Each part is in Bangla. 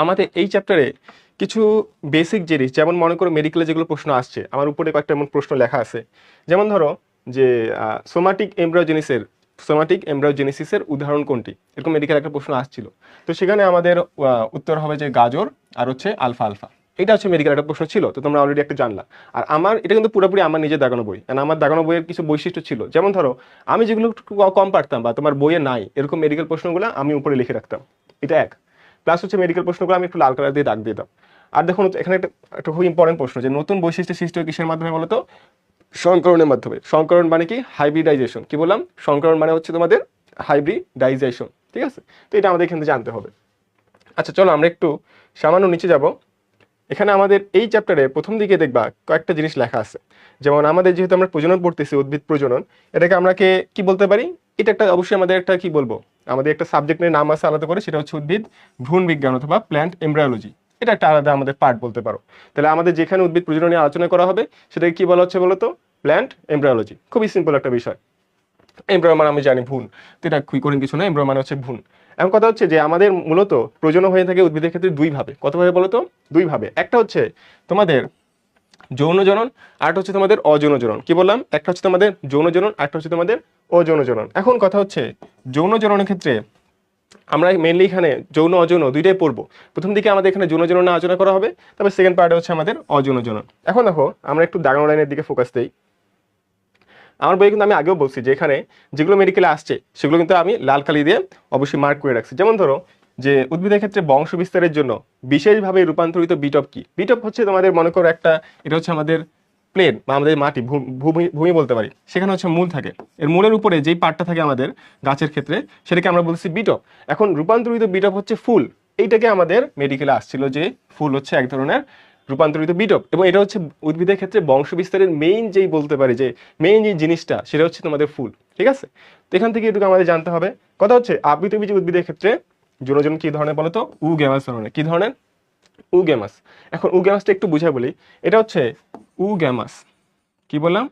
আমাদের এই চ্যাপ্টারে কিছু বেসিক জিনিস, যেমন মনে করো মেডিকেলে যেগুলো প্রশ্ন আসছে, আমার উপরে কয়েকটা এমন প্রশ্ন লেখা আছে, যেমন ধরো যে সোমাটিক এমব্রায়োজেনেসিসের উদাহরণ কোনটি, এরকম মেডিকেল একটা প্রশ্ন আসছিল। তো সেখানে আমাদের উত্তর হবে যে গাজর আর হচ্ছে আলফা আলফা। এটা হচ্ছে মেডিকেল একটা প্রশ্ন ছিল, তো তোমরা অলরেডি একটা জানলা। আর আমার এটা কিন্তু পুরোপুরি আমার নিজের দাগানো বই, আর আমার দাগানো বইয়ের কিছু বৈশিষ্ট্য ছিল, যেমন ধরো আমি যেগুলো একটু কম পারতাম বা তোমার বইয়ে নাই এরকম মেডিকেল প্রশ্নগুলো আমি উপরে লিখে রাখতাম, এটা এক। প্লাস হচ্ছে মেডিকেল প্রশ্নগুলো আমি একটু লাল কালার দিয়ে দাগ দিয়ে দাম। আর দেখুন এখানে একটা খুব ইম্পর্টেন্ট প্রশ্ন, যে নতুন বৈশিষ্ট্য সৃষ্টি হয় কিসের মাধ্যমে বলতো? সংকরণের মাধ্যমে। সংকরণ মানে কি? হাইব্রিডাইজেশন। কি বললাম? সংকরণ মানে হচ্ছে তোমাদের হাইব্রিডাইজেশন, ঠিক আছে? তো এটা আমাদের এখানে জানতে হবে। আচ্ছা চলো আমরা একটু সামান্য নিচে যাব। এখানে আমাদের এই চ্যাপ্টারে প্রথম দিকে দেখবা কয়েকটা জিনিস লেখা আছে, যেমন আমাদের যেহেতু আমরা প্রজনন পড়তেছি, উদ্ভিদ প্রজনন, এটাকে আমরা কি বলতে পারি? এটা একটা অবশ্যই আমাদের একটা কি বলবো, আমাদের একটা সাবজেক্টের নাম আছে আলাদা করে, সেটা হচ্ছে উদ্ভিদ ভ্রূণ বিজ্ঞান অথবা প্ল্যান্ট এমব্রায়োলজি। এটা একটা আলাদা আমাদের পার্ট বলতে পারো। তাহলে আমাদের যেখানে উদ্ভিদ প্রজনন নিয়ে আলোচনা করা হবে সেটাকে কি বলা হচ্ছে বলতো? Plant embryology. খুবই সিম্পল একটা বিষয়। এমব্রায়ো মানে আমি জানি ভ্রূণ, তো এটা করেন কিছু না, এমব্রায়ো মানে হচ্ছে ভ্রূণ। এখন কথা হচ্ছে যে আমাদের মূলত প্রজনন হয়ে থাকে উদ্ভিদের ক্ষেত্রে দুই ভাবে। কতভাবে বলতো? দুই ভাবে। একটা হচ্ছে তোমাদের যৌন জনন, আরেকটা হচ্ছে তোমাদের অযৌন জনন। কি বললাম? একটা হচ্ছে তোমাদের যৌন জনন, আরেকটা হচ্ছে তোমাদের অযৌন জনন। এখন কথা হচ্ছে যৌন জননের ক্ষেত্রে আমরা মেনলি এখানে যৌন অযৌন দুইটাই পড়বো। প্রথম দিকে আমাদের এখানে যৌন জনন আলোচনা করা হবে, তবে সেকেন্ড পার্টে হচ্ছে আমাদের অযৌন জনন। এখন দেখো আমরা একটু দাগানো লাইনের দিকে ফোকাস দিই। আমার বইয়ে কিন্তু আমি আগেও বলছি যে এখানে যেগুলো মেডিকেলে আসছে সেগুলো কিন্তু আমি লাল কালি দিয়ে অবশ্যই মার্ক করে রাখছি। যেমন ধরো যে উদ্ভিদের ক্ষেত্রে বংশ বিস্তারের জন্য বিশেষভাবে রূপান্তরিত বিটপ কি? বিটপ হচ্ছে তোমাদের মনে করো একটা, এটা হচ্ছে আমাদের প্লেন বা আমাদের মাটি, ভূমি বলতে পারি, সেখানে হচ্ছে মূল থাকে। এর মূলের উপরে যেই পার্টটা থাকে আমাদের গাছের ক্ষেত্রে সেটাকে আমরা বলছি বিটপ। এখন রূপান্তরিত বিটপ হচ্ছে ফুল। এইটাকে আমাদের মেডিকেলে আসছিল যে ফুল হচ্ছে এক ধরনের রূপান্তরিত বিটপ, এবং এটা হচ্ছে উদ্ভিদের ক্ষেত্রে বংশ বিস্তারের মেইন যেই বলতে পারি যে মেইন যে জিনিসটা, সেটা হচ্ছে তোমাদের ফুল, ঠিক আছে? তো এখান থেকে এটুকু আমাদের জানতে হবে। কথা হচ্ছে আবৃতবীজী উদ্ভিদের ক্ষেত্রে যৌনজন কি ধরনের বলতো? উগ্যামাস ধরনের। কি ধরনের? উগ্যামাস। এখন উগ্যামাসটা একটু বুঝাই বলি। এটা হচ্ছে উগ্যামাস। কি বললাম?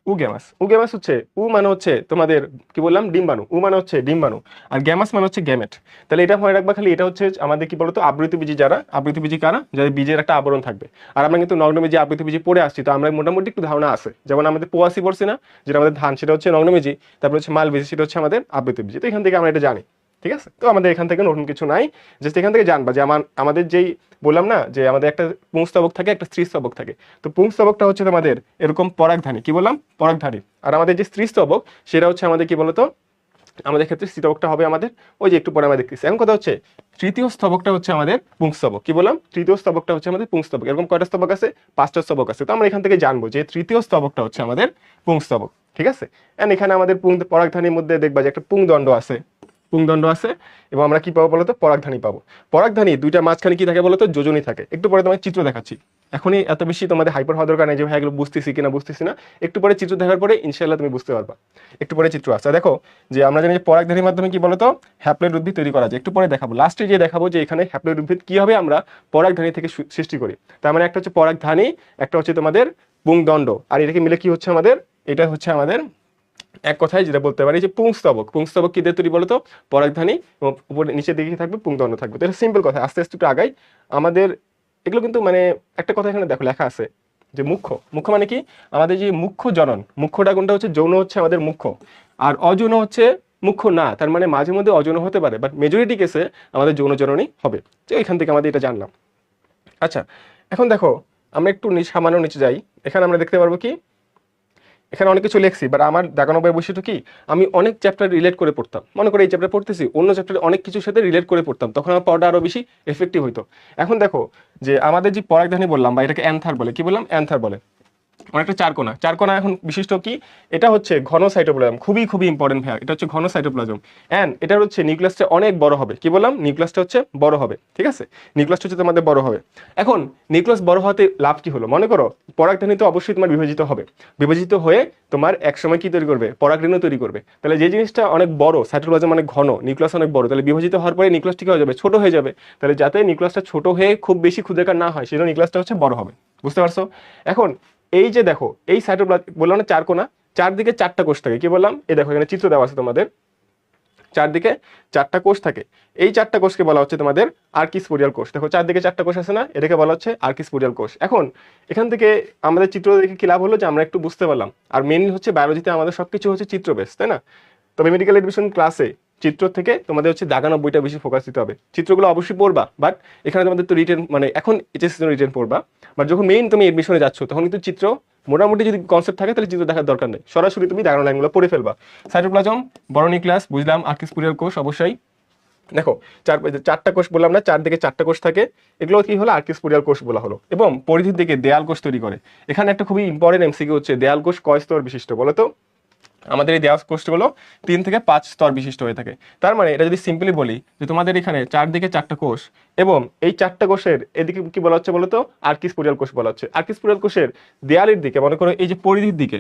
উগ্যামাস হচ্ছে মানে হচ্ছে তোমাদের কি বললাম? ডিম্বাণু। মানে হচ্ছে ডিম্বাণু, আর গ্যামাস মানে হচ্ছে গ্যামেট। তাহলে এটা মনে রাখবা খালি। এটা হচ্ছে আমাদের কি বলতো আবৃতবীজী। আবৃতবীজী কারা? যাদের বীজের একটা আবরণ থাকবে। আর আমরা কিন্তু নগ্নবীজী আবৃতবীজী পড়ে আসছি, তো আমরা মোটামুটি একটু ধারণা আছে। যেমন আমাদের পোয়াশি পড়ছি না, যেটা আমাদের ধান, সেটা হচ্ছে নগ্নবীজী। তারপর হচ্ছে মালবীজী, সেটা হচ্ছে আমাদের আবৃতবীজী। তো এখান থেকে আমরা এটা জানি, ঠিক আছে? তো আমাদের এখান থেকে নতুন কিছু নাই, জাস্ট এখান থেকে জানবা যে আমাদের যেই বললাম না যে আমাদের একটা পুংস্তবক থাকে, একটা স্ত্রীস্তবক থাকে। তো পুংস্তবকটা হচ্ছে তোমাদের এরকম পরাগধানী। কি বললাম? পরাগধানী। আর আমাদের যে স্ত্রীস্তবক সেটা হচ্ছে আমাদের কি বলতো? আমাদের ক্ষেত্রে স্ত্রীস্তবকটা হবে আমাদের ওই যে একটু পরে আমরা দেখতেছি। এখন কথা হচ্ছে তৃতীয় স্তবকটা হচ্ছে আমাদের পুংস্তবক। কি বললাম? তৃতীয় স্তবকটা হচ্ছে আমাদের পুংস্তবক। এরকম কয়টা স্তবক আছে? 5টা স্তবক আছে। তো আমরা এখান থেকে জানবো যে তৃতীয় স্তবকটা হচ্ছে আমাদের পুংস্তবক, ঠিক আছে? এন্ড এখানে আমাদের পরাগধানীর মধ্যে দেখবা যে একটা পুংদণ্ড আছে, এবং আমরা কি পাবো বলতো? পরাগধানী পাবো। পরাগধানী দুইটা মাঝখানে কি থাকে বলতো? যোজনী থাকে। একটু পরে তোমার চিত্র দেখাচ্ছি। এখনই এত বেশি তোমাদের হাইপার হওয়ার দরকার নেই যে ভাই এগুলো বুঝতেছি না। একটু পরে চিত্র দেখার পরে ইনশাআল্লাহ তুমি বুঝতে পারবা। একটু পরে চিত্র আসছে, দেখো যে আমরা জানি যে পরাগধানীর মাধ্যমে কি বলতো? হ্যাপ্লয়েড উদ্ভিদ তৈরি করা যায়। একটু পরে দেখাবো, লাস্টে যে দেখাবো যে এখানে হ্যাপ্লয়েড উদ্ভিদ কিভাবে আমরা পরাগধানী থেকে সৃষ্টি করি। তার মানে একটা হচ্ছে পরাগধানী, একটা হচ্ছে তোমাদের পুংদণ্ড, আর এটাকে মিলে কি হচ্ছে আমাদের? এটা হচ্ছে আমাদের এক কথায় যেটা বলতে পারি যে পুংস্তবক কি দিয়ে তৈরি বলতো? পরাগধানী, এবং উপরে নিচের দিকে থাকবে পুংদণ্ড থাকবে। তো এটা সিম্পল কথা, আস্তে আস্তে একটু আগাই। আমাদের এগুলো কিন্তু মানে একটা কথা এখানে দেখো লেখা আছে যে মুখ্য মানে কি? আমাদের যে মুখ্য জনন, মুখ্যটা কোনটা হচ্ছে? যৌন হচ্ছে আমাদের মুখ্য, আর অযৌন হচ্ছে মুখ্য না। তার মানে মাঝে মধ্যে অযৌন হতে পারে, বাট মেজরিটি কেসে আমাদের যৌন জননই হবে। তো এখান থেকে আমাদের এটা জানলাম। আচ্ছা এখন দেখো আমরা একটু সামান্য নিচে যাই। এখানে আমরা দেখতে পারবো কি এখানে অনেক কিছু লিখছি, বাট আমার দেখানো বৈশিষ্ট্য কি? আমি অনেক চ্যাপ্টার রিলেট করে পড়তাম। মনে করে এই চ্যাপ্টার পড়তেছি, অন্য চ্যাপ্টারে অনেক কিছুর সাথে রিলেট করে পড়তাম, তখন আমার পড়াটা আরো বেশি এফেক্টিভ হইতো। এখন দেখো যে আমাদের যে পরাগধানী বললাম, বা এটাকে অ্যান্থার বলে। কি বললাম? অ্যান্থার বলে। অনেকটা চারকোনা এখন বিশিষ্ট কি? এটা হচ্ছে ঘন সাইটোপ্লাজম। খুবই ইম্পর্টেন্ট ভাই, এটা হচ্ছে ঘন সাইটোপ্লাজম। এন্ড এটার হচ্ছে নিউক্লিয়াসটা অনেক বড় হবে। কি বললাম? নিউক্লিয়াসটা হচ্ছে বড় হবে, ঠিক আছে? নিউক্লিয়াসটা হচ্ছে তোমাদের বড় হবে। এখন নিউক্লিয়াস বড় হতে লাভ কি হলো? মনে করো পরাগধানী তো অবশ্যই তোমার বিভাজিত হয়ে তোমার একসময় কি তৈরি করবে? পরাগরেণু তৈরি করবে। তাহলে যে জিনিসটা অনেক বড়, সাইটোপ্লাজম অনেক ঘন, নিউক্লিয়াস অনেক বড়, তাহলে বিভাজিত হওয়ার পরে নিউক্লিয়াসটা কি হয়ে যাবে? ছোট হয়ে যাবে। তাহলে যাতে নিউক্লিয়াসটা ছোট হয়ে খুব বেশি ক্ষুদ্রাকার না হয়, সেজন্য নিউক্লিয়াসটা হচ্ছে বড় হবে। বুঝতে পারছো? এখন এই যে দেখো এই সাইটোপ্লাজম বললাম না চারকোনা, চারদিকে 4টা কোষ থাকে। কি বললাম? এই দেখো এখানে চিত্র দেওয়া আছে তোমাদের। চারদিকে চারটা কোষ থাকে, এই চারটা কোষকে বলা হচ্ছে তোমাদের আর্কিস্পোরিয়াল কোষ। দেখো চারদিকে চারটা কোষ আছে না, এটাকে বলা হচ্ছে আর্কিস্পোরিয়াল কোষ। এখন এখান থেকে আমাদের চিত্র দেখে কি লাভ হলো, যে আমরা একটু বুঝতে পারলাম। আর মেইনলি হচ্ছে বায়োলজিতে আমাদের সবকিছু হচ্ছে চিত্র বেস, তাই না? তবে মেডিকেল এডুকেশন ক্লাসে চিত্র থেকে তোমাদের হচ্ছে দাগানো বইটা বেশি ফোকাস দিতে হবে। চিত্রগুলো অবশ্যই পড়বা, বাট এখানে তোমাদের তো রিটেন, মানে এখন এইচএসসি জন্য রিটেন পড়বা, বাট যখন মেইন তুমি এডমিশনে যাচ্ছ তখন কিন্তু চিত্র মোটামুটি যদি কনসেপ্ট থাকে তাহলে চিত্র দেখার দরকার নেই, সরাসরি তুমি দাগানো লাইনগুলো পড়ে ফেলবা। সাইটোপ্লাজম, বড় নিউক্লিয়াস বুঝলাম, আর্কিস্পোরিয়াল কোষ অবশ্যই। দেখো চারটা কোষ বললাম না, চারদিকে চারটা কোষ থাকে, এগুলো কি হলো আর্কিস্পোরিয়াল কোষ বলা হলো। এবং পরিধির দিকে দেয়াল কোষ তৈরি করে। এখানে একটা খুবই ইম্পর্টেন্ট এমসিকিউ হচ্ছে, দেয়াল কোষ কয় স্তর বিশিষ্ট বলো তো? আমাদের এই দেয়াল কোষগুলো 3 থেকে 5 স্তর বিশিষ্ট হয়ে থাকে। তার মানে এটা যদি সিম্পলি বলি যে তোমাদের এখানে চারদিকে চারটা কোষ, এবং এই চারটা কোষের এদিকে কি বলা হচ্ছে বলতো? আর্কিস্পোরিয়াল কোষ বলা হচ্ছে। আর্কিস্পোরিয়াল কোষের দেয়ালের দিকে মনে করো এই যে পরিধির দিকে,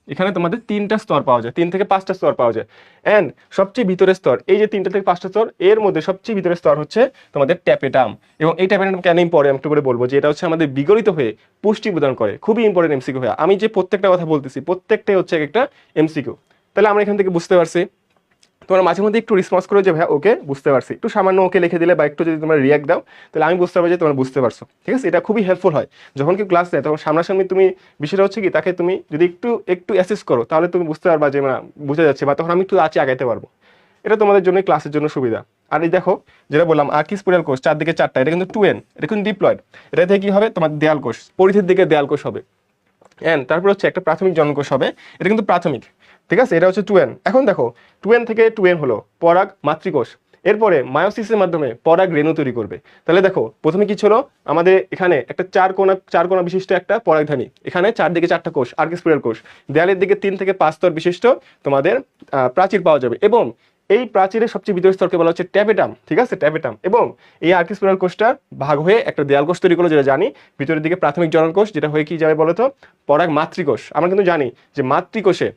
এখানে তোমাদের 3টা স্তর পাওয়া যায়, 3 থেকে 5টা স্তর পাওয়া যায়। এন্ড সবচেয়ে ভিতরের স্তর, এই যে 3টা থেকে 5টা স্তর, এর মধ্যে সবচেয়ে ভিতরের স্তর হচ্ছে তোমাদের ট্যাপেটাম। এবং এই ট্যাপেটাম কেন ইম্পর্টেন্ট একটু করে বলবো, যে এটা হচ্ছে আমাদের বিগলিত হয়ে পুষ্টি প্রদান করে। খুবই ইম্পর্টেন্ট এমসিকিউ হয়ে, আমি যে প্রত্যেকটা কথা বলতেছি প্রত্যেকটাই হচ্ছে একটা এমসিকিউ। তাহলে আমরা এখান থেকে বুঝতে পারছি, তোমরা মাঝে মধ্যে একটু রেসপন্স করো যে ভাই ওকে বুঝতে পারছি, একটু সামান্য ওকে লিখে দিলে বা একটু যদি তোমরা রিয়াক্ট দাও, তাহলে আমি বুঝতে পারবো যে তোমরা বুঝতে পারছো। ঠিক আছে, এটা খুবই হেল্পফুল হয়। যখন কেউ ক্লাস নেয় তখন সামনাসামনি তুমি বিষয়টা হচ্ছে কি, তাকে তুমি যদি একটু একটু অ্যাসেস করো তাহলে তুমি বুঝতে পারবা যে বুঝা যাচ্ছে, বা তখন আমি একটু আগাইতে পারবো। এটা তোমাদের জন্য ক্লাসের জন্য সুবিধা। আর এই দেখো যেটা বললাম আর্কিস্পোরিয়াল কোষ চারদিকে চারটা, এটা কিন্তু 2N, এটা কিন্তু ডিপ্লয়েড। এটা থেকে কি হবে, তোমার দেয়াল কোষ, পরিধির দিকে দেয়াল কোষ হবে। এন্ড তারপর হচ্ছে একটা প্রাথমিক জননকোষ হবে, এটা কিন্তু প্রাথমিক। ঠিক আছে, এটা হচ্ছে 2N। এখন দেখো 2N থেকে 2N হলো পরাগ মাতৃকোষ, এরপরে মায়োসিসের মাধ্যমে পরাগ রেণু তৈরি করবে। তাহলে দেখো প্রথমে কি ছিল আমাদের, এখানে একটা চার কোণা বিশিষ্ট একটা পরাগধানী, এখানে চারদিকে চারটা কোষ আর্কিস্পোরিয়াল কোষ, দেয়ালের দিকে 3 থেকে 5 স্তর বিশিষ্ট তোমাদের প্রাচীর পাওয়া যাবে। এবং এই প্রাচীরের সবচেয়ে ভিতরের স্তরকে বলা হচ্ছে ট্যাপেটাম। ঠিক আছে, ট্যাপেটাম। এবং এই আর্কিস্পোরিয়াল কোষটা ভাগ হয়ে একটা দেয়াল কোষ তৈরি করলো, যেটা জানি ভিতরের দিকে প্রাথমিক জনন কোষ, যেটা হয়ে কি যাবে বলতো? পরাগ মাতৃকোষ। আমরা কিন্তু জানি যে মাতৃকোষে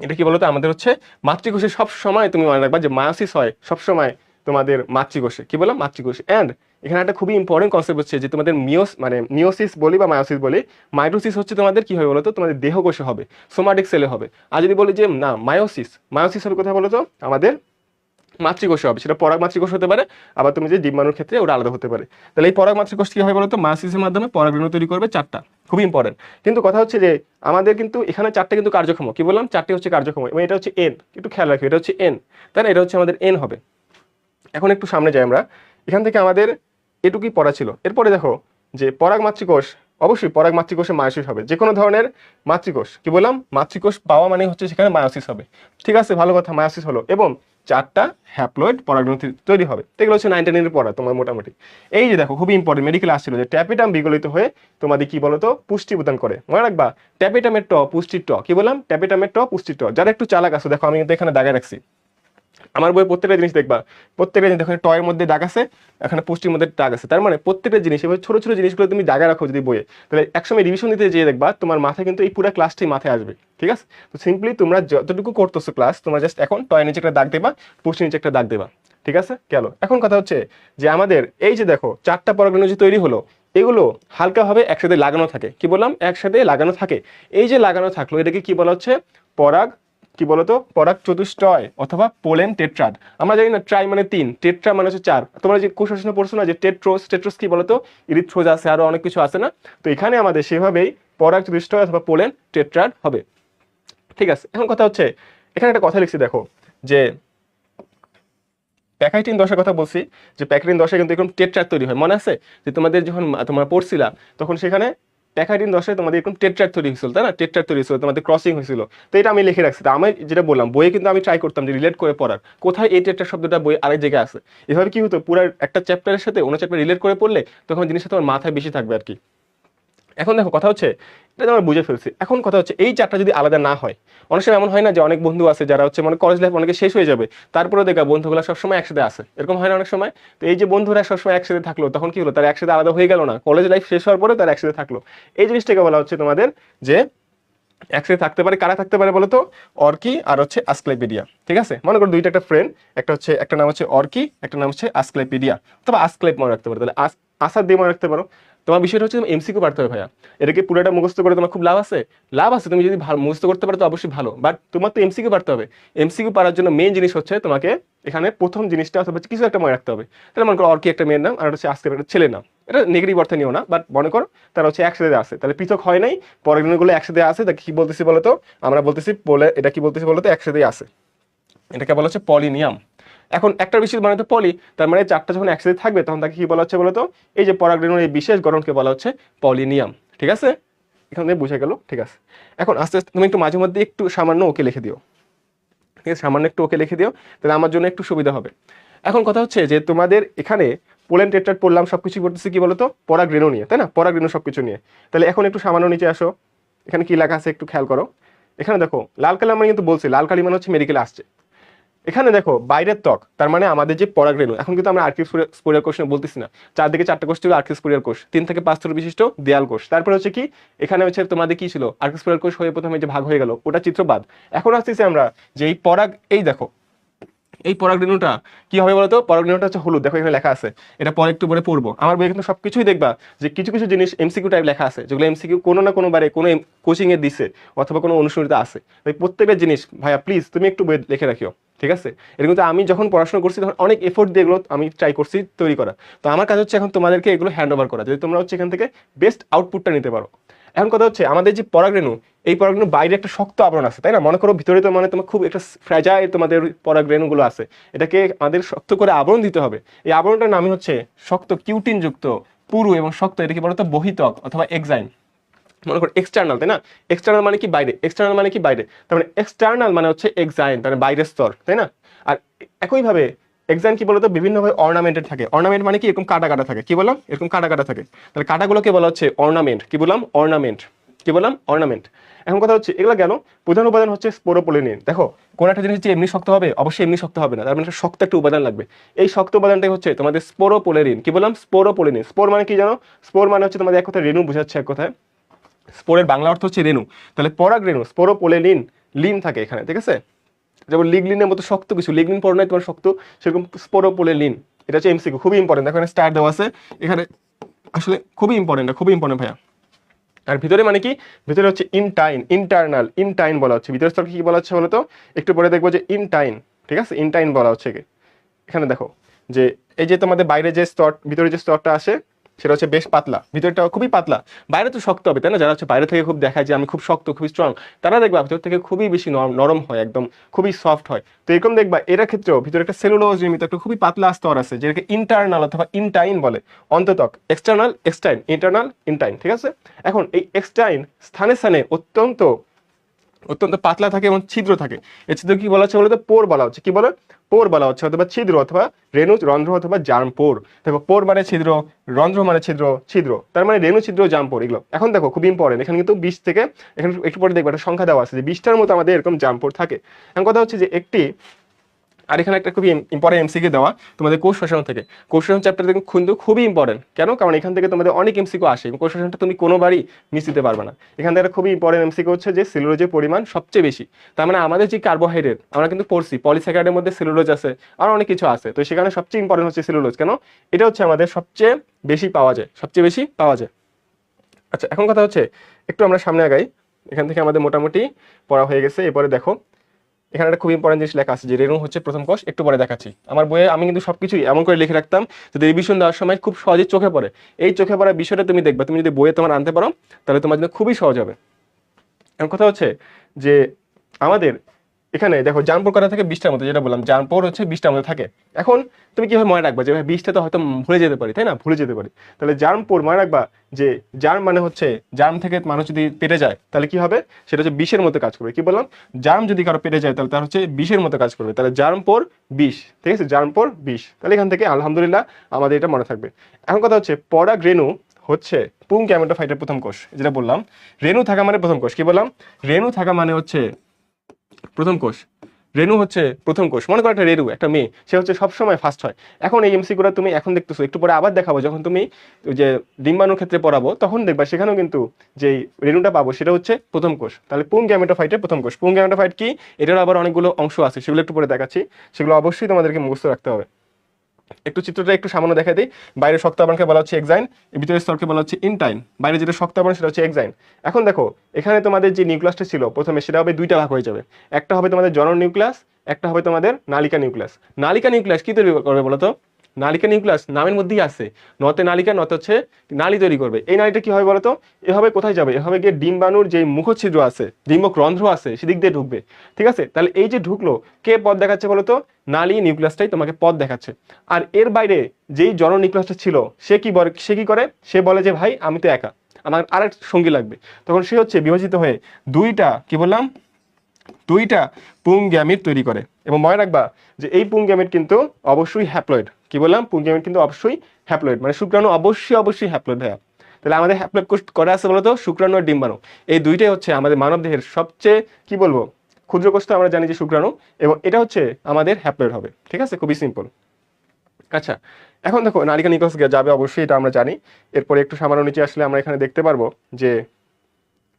এটা কি বলতো, আমাদের হচ্ছে মাতৃকোষে সব সময় তুমি মনে রাখবা যে মায়োসিস হয় সব সময় তোমাদের মাতৃকোষে। কি বললাম? মাতৃকোষে। এন্ড এখানে একটা খুবই ইম্পর্টেন্ট কনসেপ্ট হচ্ছে যে তোমাদের মিওসিস বলি বা মায়োসিস বলি, মাইটোসিস হচ্ছে তোমাদের কি হবে বলতো? তোমাদের দেহকোষে হবে, সোমাটিক সেলে হবে। আর যদি বলি যে না মায়োসিস হবে কোথায় বলতো? আমাদের মাতৃকোষে হবে, সেটা পরাগ মাতৃকোষ হতে পারে, আবার তুমি যে ডিম্বাণুর ক্ষেত্রে ওটা আলাদা হতে পারে। তাহলে এই পরাগ মাতৃকোষ কি হয় বলতো? মায়োসিসের মাধ্যমে পরাগ রেণু তৈরি করবে চারটা, খুবই ইম্পর্টেন্ট। কিন্তু কথা হচ্ছে যে আমাদের কিন্তু এখানে চারটে কিন্তু কার্যক্ষম, কি বললাম? চারটে হচ্ছে কার্যক্ষম, এবং এটা হচ্ছে এন, একটু খেয়াল রাখি, এটা হচ্ছে এন, তাই না? এটা হচ্ছে আমাদের এন হবে। এখন একটু সামনে যাই আমরা, এখান থেকে আমাদের এটুকুই পড়া ছিল। এরপরে দেখো যে পরাগ মাতৃকোষ, অবশ্যই পরাগ মাতৃকোষে মায়োসিস হবে, যে কোনো ধরনের মাতৃকোষ। কি বললাম? মাতৃকোষ পাওয়া মানে হচ্ছে সেখানে মায়োসিস হবে। ঠিক আছে, ভালো কথা, মায়োসিস হলো, এবং চারটা হ্যাপ্লয়েড পরাগগ্রন্থি তৈরি হবে। এগুলো হচ্ছে 9 10 এর পড়া তোমার মোটামুটি। এই যে দেখো খুবই ইম্পর্টেন্ট, মেডিকেল আসছিল যে ট্যাপেটাম বিগলিত হয়ে তোমাদের কি বলতো? পুষ্টি প্রদান করে। মনে রাখবা ট্যাপেটামের ট পুষ্টির ট। কি বললাম? ট্যাপেটামের ট পুষ্টির ট। যারা একটু চালাক আছে দেখো, আমি কিন্তু এখানে দাগায় রাখছি, আমার বইয়ে প্রত্যেকটা জিনিস দেখবা, প্রত্যেকটা জিনিস দেখো টয়ের মধ্যে দাগ আছে, এখানে পুষ্টির মধ্যে দাগ আছে। তার মানে প্রত্যেকটা জিনিস এভাবে ছোট ছোট জিনিসগুলো তুমি দাগা রাখো যদি বইয়ে, তাহলে একসময় রিভিশন দিতে যেয়ে দেখবা তোমার মাথায় কিন্তু এই পুরো ক্লাসটাই মাথায় আসবে। ঠিক আছে, তো সিম্পলি তোমরা যতটুকু করতেছো ক্লাস, তোমরা জাস্ট এখন টয়ের নিচে একটা দাগ দেবা, পুষ্টির নিচে একটা দাগ দেবা। ঠিক আছে, গেল। এখন কথা হচ্ছে যে আমাদের এই যে দেখো চারটা পরাগরেণু যে তৈরি হলো, এগুলো হালকাভাবে একসাথে লাগানো থাকে। কি বললাম? একসাথে লাগানো থাকে। এই যে লাগানো থাকলো, এটাকে কি বলা হচ্ছে? পরাগ, কি বলতো? পরাগ চতুষ্টয় অথবা পোলেন টেট্রাড। আমরা জানি না ট্রাই মানে 3, টেট্রা মানে হচ্ছে 4। তোমরা যে কোশ্চেন পড়ছো না যে টেট্রোস কি বলতো? ইরিথ্রোজ আছে, আরো অনেক কিছু আছে না? তো এখানে আমাদের সেভাবেই পরাগ চতুষ্টয় অথবা পোলেন টেট্রাড হবে। ঠিক আছে, এখন কথা হচ্ছে এখানে একটা কথা লিখছি দেখো, যে প্যাকাইটিন দশার কথা বলছি, যে প্যাকাইটিন দশায় কিন্তু এরকম টেট্রাড তৈরি হয়। মনে আছে যে তোমাদের যখন তোমরা পড়ছিলা তখন সেখানে প্যাকাইটিন দশায় তোমাদের এরকম টেট্রাড তৈরি হয়েছিল, তাই না? টেট্রাড তৈরি হয়েছিল, তোমাদের ক্রসিং হয়েছিল। তো এটা আমি লিখে রাখছি। তো আমি যেটা বললাম বইয়ে কিন্তু আমি ট্রাই করতাম যে রিলেট করে পড়ার, কোথায় এই টেট্রাড শব্দটা বই আরেক জায়গায় আছে। এভাবে কি হতো, পুরো একটা চ্যাপ্টারের সাথে অন্য চ্যাপ্টার রিলেট করে পড়লে তখন জিনিসটা তোমার মাথায় বেশি থাকবে আর কি। এখন দেখো কথা হচ্ছে এটা আমরা বুঝে ফেলছি। এখন কথা হচ্ছে এই চারটা যদি আলাদা না হয়, অনেক সময় এমন হয় না যে অনেক বন্ধু আছে যারা হচ্ছে মানে কলেজ লাইফ অনেকে শেষ হয়ে যাবে, তারপরে দেখা বন্ধুগুলো সবসময় একসাথে আসে, এরকম হয় না অনেক সময়? তো এই যে বন্ধুরা সবসময় একসাথে থাকলো, তখন কি হলো? তারা একসাথে আলাদা হয়ে গেল না, কলেজ লাইফ শেষ হওয়ার পরে তারা একসাথে থাকলো। এই জিনিসটাকে বলা হচ্ছে তোমাদের যে একসাথে থাকতে পারে। কারা থাকতে পারে বলতো? অর্কি আর হচ্ছে আসক্লেপিডিয়া। ঠিক আছে, মনে করো দুইটা একটা ফ্রেন্ড, একটা নাম হচ্ছে অর্কি, একটা নাম হচ্ছে আসক্লেপিডিয়া, অথবা আসক্লেপ মনে রাখতে পারো। তাহলে আসার দিয়ে মনে রাখতে পারো। তোমার বিষয়টা হচ্ছে এমসিকিউ পারতে হবে ভাইয়া। এটাকে পুরোটা মুখস্থ করে তোমার খুব লাভ আছে? লাভ আছে, তুমি যদি ভালো মুখস্থ করতে পারো তো অবশ্যই ভালো, বাট তোমার তো এমসিকিউ পারতে হবে। এমসিকিউ পারার জন্য মেইন জিনিস হচ্ছে তোমাকে এখানে প্রথম জিনিসটা অথবা কিছু একটা মনে রাখতে হবে। তাহলে মনে করো অর্কি একটা মেয়ের নাম আর হচ্ছে আজকের একটা ছেলের নাম, এটা নেগেটিভ অর্থে নিও না, বাট মনে করো তারা হচ্ছে একসাথে আছে, তাহলে পৃথক হয় নাই, পরগুলো একসাথে আছে, তাকে কি বলতেছি বলতো? আমরা বলতেছি বলে, এটা কি বলতেছি বলতো? একসাথে আছে, এটাকে বলা হচ্ছে পলিনিয়াম। এখন একটার বেশি মানে তো পলি, তার মানে চারটা যখন একসাথে থাকবে তখন তাকে কি বলা হচ্ছে বলতো? এই যে পরাগরেণুর এই বিশেষ গঠনকে বলা হচ্ছে পলিনিয়াম। ঠিক আছে, এখান থেকে বুঝে গেল? ঠিক আছে, এখন আস্তে আস্তে তুমি একটু মাঝে মধ্যে একটু সামান্য ওকে লিখে দিও, ঠিক আছে, সামান্য একটু ওকে লিখে দিও, তাহলে আমার জন্য একটু সুবিধা হবে। এখন কথা হচ্ছে যে তোমাদের এখানে পোলেন টেট্রাড পড়লাম, সবকিছু করতেছি কি বলতো? পরাগরেণু নিয়ে, তাই না? পরাগরেণু সবকিছু নিয়ে। তাহলে এখন একটু সামান্য নিচে আসো, এখানে কি লেখা আছে একটু খেয়াল করো। এখানে দেখো লাল কালি, আমরা কিন্তু বলছি লাল কালি মানে হচ্ছে মেডিকেলে আসছে। এখানে দেখো বাইরের ত্বক, তার মানে আমাদের যে পরাগরেণু, এখন কিন্তু আমরা আর্কিক স্পোরিয়াল কোষ বলতেছি না, চারদিকে চারটা কোষ ছিল আর্কিক স্পোরিয়াল কোষ, 3 থেকে 5 স্তর বিশিষ্ট দেয়াল কোষ। তারপরে হচ্ছে কি এখানে হচ্ছে তোমাদের কি ছিল? আর্কিক স্পোরিয়াল কোষ হয়ে প্রথমে যে ভাগ হয়ে গেল ওটা চিত্রবাদ। এখন আসতেছি আমরা যে এই পরাগ, এই দেখো এই পরাগরেণুটা কি হবে বলতো? পরাগরেণুটা হচ্ছে হলুদ, দেখো এখানে লেখা আছে, এটা পরে একটু পরে পড়বো। আমার বইয়ে কিন্তু সবকিছুই দেখবা যে কিছু কিছু জিনিস এমসিকিউ টাইপ লেখা আছে, যেগুলো এমসিকিউ কোনো না কোনো বারে কোনো কোচিং এ দিছে অথবা কোনো অনুশীলনীতে আছে। তাই প্রত্যেকটা জিনিস ভাইয়া প্লিজ তুমি একটু বই লিখে রাখিও, ঠিক আছে? এটা কিন্তু আমি যখন পড়াশোনা করছি তখন অনেক এফোর্ট দিয়ে এগুলো আমি ট্রাই করছি তৈরি করা। তো আমার কাজ হচ্ছে এখন তোমাদেরকে এগুলো হ্যান্ড ওভার করা, যদি তোমরা হচ্ছে এখান থেকে বেস্ট আউটপুটটা নিতে পারো। এখন কথা হচ্ছে আমাদের যে পরাগরেণু, এই পরাগরেণু বাইরে একটা শক্ত আবরণ আছে, তাই না? মনে করো ভিতরে তো মানে তোমার খুব একটা ফ্র্যাজাইল তোমাদের পরাগরেণুগুলো আছে, এটাকে আমাদের শক্ত করে আবরণ দিতে হবে। এই আবরণটার নামই হচ্ছে শক্ত কিউটিন যুক্ত পুরু এবং শক্ত, এটাকে বলতো বহিতক অথবা এক্সাইম। মনে করো এক্সটার্নাল, তাই না? এক্সটার্নাল মানে কি? বাইরে। এক্সটার্নাল মানে কি? বাইরে। তার মানে এক্সটার্নাল মানে হচ্ছে এক্সাইন, তার মানে বাইরের স্তর, তাই না? আর একইভাবে এক্সাইন কি বলতো? বিভিন্নভাবে অর্নামেন্টেড থাকে। অর্নামেন্ট মানে কি? এরকম কাটা কাটা থাকে। কি বললাম? এরকম কাটা কাটা থাকে। তাহলে কাটাগুলোকে বলা হচ্ছে অর্নামেন্ট। কি বললাম? অর্নামেন্ট। কি বললাম? অর্নামেন্ট। এখন কথা হচ্ছে এগুলো গেল। প্রধান উপাদান হচ্ছে স্পোরোপোলিনিন। দেখো কোন একটা জিনিস যে এমনি শক্ত হবে, অবশ্যই এমনি শক্ত হবে না, তার মানে একটা শক্ত একটা উপাদান লাগবে। এই শক্ত উপাদানটাই হচ্ছে তোমাদের স্পোরোপোলিনিন। কি বললাম? স্পোরোপোলিনিন। স্পোর মানে কি জানো? স্পোর মানে হচ্ছে তোমাদের এক কথায় রেণু বোঝাচ্ছে, এক কথায় স্পোরের বাংলা অর্থ হচ্ছে রেণু। তাহলে পরাগরেণু স্পোরোপোলিনিন, লিন থাকে এখানে, ঠিক আছে? যেমন লিগলিনের মতো শক্ত কিছু, লিগলিন পড়ো নাই তোমার শক্ত, সেরকম স্পোরোপোলিনিন। এটা হচ্ছে এমসিকিউ, খুবই ইম্পর্টেন্ট। দেখো এখানে স্টার দেওয়া আছে, এখানে আসলে খুবই ইম্পর্টেন্ট, খুবই ইম্পর্টেন্ট ভাইয়া। আর ভিতরে মানে কি? ভিতরে হচ্ছে ইনটাইন, ইন্টারনাল, ইনটাইন বলা হচ্ছে। ভিতরের স্তরকে কি বলা হচ্ছে বলতো? একটু পরে দেখবো যে ইনটাইন, ঠিক আছে? ইনটাইন বলা হচ্ছে। এখানে দেখো যে এই যে তোমাদের বাইরে যে স্তর, ভিতরে যে স্তরটা আসে সেটা হচ্ছে বেশ পাতলা, ভিতরটা খুবই পাতলা। বাইরে তো শক্ত হবে, তাই না? যারা হচ্ছে বাইরে থেকে খুব দেখায় যে আমি খুব শক্ত, খুবই স্ট্রং, তারা দেখবা ভিতর থেকে খুবই বেশি নরম হয়, একদম খুবই সফট হয়। তো এরকম দেখবা এর ক্ষেত্রেও ভিতরে একটা সেলুলোজ নির্মিত একটা খুবই পাতলা স্তর আছে, যেটাকে ইন্টারনাল অথবা ইনটাইন বলে। অন্ততক এক্সটার্নাল, এক্সটাইন, ইন্টারনাল, ইনটাইন, ঠিক আছে? এখন এই এক্সটাইন স্থানে স্থানে অত্যন্ত অত্যন্ত পাতলা থাকে এবং ছিদ্র থাকে। এই ছিদ্র কি বলা হচ্ছে বলতো? পোর বলা হচ্ছে। কি বলে? পোর বলা হচ্ছে, অথবা ছিদ্র, অথবা রেণু রন্ধ্র, অথবা জার্ম পোর। দেখো পোর মানে ছিদ্র, রন্ধ্র মানে ছিদ্র, ছিদ্র তার মানে রেণু, ছিদ্র, জার্ম পোর। এগুলো এখন দেখো খুব ইম্পর্টেন্ট, এখানে কিন্তু 20 থেকে, এখানে একটু পরে দেখবে একটা সংখ্যা দেওয়া আছে যে 20টার মতো আমাদের এরকম জার্ম পোর থাকে। এখন কথা হচ্ছে যে একটি, আর এখানে একটা খুবই ইম্পর্টেন্ট এমসিকিউ দেওয়া তোমাদের কোষ শ্বসন থেকে। কোষ শ্বসন চ্যাপ্টার কিন্তু খুবই ইম্পর্টেন্ট। কেন? কারণ এখান থেকে তোমাদের অনেক এমসিকিউ আসে, কোষ শ্বসনটা তুমি কোনোবারই মিস দিতে পারবে না। এখান থেকে একটা খুবই ইম্পর্টেন্ট এমসিকিউ হচ্ছে যে সেলুলোজের পরিমাণ সবচেয়ে বেশি। তার মানে আমাদের যে কার্বোহাইড্রেট আমরা কিন্তু পড়ছি, পলিস্যাকারাইডের মধ্যে সেলুলোজ আছে, আর অনেক কিছু আছে, তো সেখানে সবচেয়ে ইম্পর্টেন্ট হচ্ছে সেলুলোজ। কেন? এটা হচ্ছে আমাদের সবচেয়ে বেশি পাওয়া যায়, সবচেয়ে বেশি পাওয়া যায়। আচ্ছা এখন কথা হচ্ছে একটু আমরা সামনে আগাই, এখান থেকে আমাদের মোটামুটি পড়া হয়ে গেছে। এরপরে দেখো এখানে একটা খুব ইম্পর্টেন্ট জিনিস লেখা আছে যে রেণু হচ্ছে প্রথম কোষ। একটু পরে দেখাচ্ছি। আমার বইয়ে আমি কিন্তু সবকিছুই এমন করে লিখে রাখতাম যাতে রিভিশন দেওয়ার সময় খুব সহজে চোখে পড়ে। এই চোখে পড়ার বিষয়টা তুমি দেখবা, তুমি যদি বইয়ে তোমার আনতে পারো তাহলে তোমার জন্য খুবই সহজ হবে। এখন কথা হচ্ছে যে আমাদের এখানে দেখো জার্মপোর করা থাকে 20টার মতো, যেটা বললাম জার্মপোর হচ্ছে 20টার মতো থাকে। এখন তুমি কিভাবে মনে রাখবা যে ভাই 20টা তো হয়তো ভুলে যেতে পারি, তাই না? ভুলে যেতে পারি। তাহলে জার্মপোর মনে রাখবা যে জার্ম মানে হচ্ছে, জার্ম থেকে মানুষ যদি পেটে যায় তাহলে কি হবে? সেটা হচ্ছে 20-এর মতো কাজ করবে। কি বললাম? জার্ম যদি কারো পেটে যায় তাহলে তার হচ্ছে 20-এর মতো কাজ করবে। তাহলে জার্মপোর 20, ঠিক আছে? জার্মপোর 20। তাহলে এখান থেকে আলহামদুলিল্লাহ আমাদের এটা মনে থাকবে। এখন কথা হচ্ছে পরাগরেণু হচ্ছে পুং গ্যামেটোফাইটের প্রথম কোষ, যেটা বললাম। রেণু থাকা মানে প্রথম কোষ। কি বললাম? রেণু থাকা মানে হচ্ছে প্রথম কোষ। রেণু হচ্ছে প্রথম কোষ। মনে করো একটা রেণু, একটা মেয়ে, সে হচ্ছে সবসময় ফার্স্ট হয়। এখন এই এমসিকিউটা তুমি এখন দেখতেছো, একটু পরে আবার দেখাবো যখন তুমি ওই যে ডিম্বাণুর ক্ষেত্রে পড়াবো, তখন দেখবা সেখানেও কিন্তু যেই রেণুটা পাবো সেটা হচ্ছে প্রথম কোষ। তাহলে পুং গ্যামেটোফাইটের প্রথম কোষ। পুং গ্যামেটোফাইট কি? এটার আবার অনেকগুলো অংশ আছে, সেগুলো একটু পরে দেখাচ্ছি। সেগুলো অবশ্যই তোমাদেরকে মুখস্থ রাখতে হবে। একটু চিত্রটা একটু সামান্য দেখা দিই। বাইরে শক্ত আবরণকে বলা হচ্ছে এক্সাইন, ভিতরের স্তরকে বলা হচ্ছে ইনটাইন। বাইরে যেটা শক্ত আবরণ সেটা হচ্ছে এক্সাইন। এখন দেখো এখানে তোমাদের যে নিউক্লিয়াসটা ছিল প্রথমে, সেটা হবে দুইটা ভাগ হয়ে যাবে। একটা হবে তোমাদের জনন নিউক্লিয়াস, একটা হবে তোমাদের নালিকা নিউক্লিয়াস। নালিকা নিউক্লিয়াস কি তৈরি করবে বলতো? নালিকা নিউক্লিয়াস নামের মধ্যেই আছে, নতে নালিকা নতে হচ্ছে নালী তৈরি করবে। এই নালীটা কি হবে বলতো? এভাবে কোথায় যাবে? এভাবে গিয়ে ডিম্বাণুর যে মুখচ্ছিদ্র আছে, ডিম্বক রন্ধ্র আছে, সেদিক দিয়ে ঢুকবে। ঠিক আছে, তাহলে এই যে ঢুকলো, কে পথ দেখাচ্ছে বলতো? নালী নিউক্লিয়াসটাই তোমাকে পথ দেখাচ্ছে। আর এর বাইরে যেই জনন নিউক্লিয়াসটা ছিল, সে কি বলে? সে কি করে? সে বলে যে ভাই আমি তো একা, আমার আরেক সঙ্গী লাগবে। তখন সে হচ্ছে বিভাজিত হয়ে দুইটা, কি বললাম, দুইটা পুং গ্যামিট তৈরি করে। এবং মনে রাখবা যে এই পুং গ্যামিট কিন্তু অবশ্যই হ্যাপ্লয়েড। কি বললাম? পুং গ্যামিট কিন্তু অবশ্যই হ্যাপ্লয়েড, মানে শুক্রাণু অবশ্যই হ্যাপ্লয়েড ভাইয়া। তাহলে আমাদের হ্যাপ্লয়েড কোষ করা আছে বলতো? শুক্রাণু আর ডিম্বাণু। এই দুইটাই হচ্ছে আমাদের মানব দেহের সবচেয়ে, কি বলবো, ক্ষুদ্র কোষ তো আমরা জানি যে শুক্রাণু, এবং এটা হচ্ছে আমাদের হ্যাপ্লয়েড হবে। ঠিক আছে, খুবই সিম্পল। আচ্ছা, এখন দেখো নালিকা নিউক্লিয়াস যাবে অবশ্যই, এটা আমরা জানি। এরপরে একটু সামান্য নিচে আসলে আমরা এখানে দেখতে পারবো যে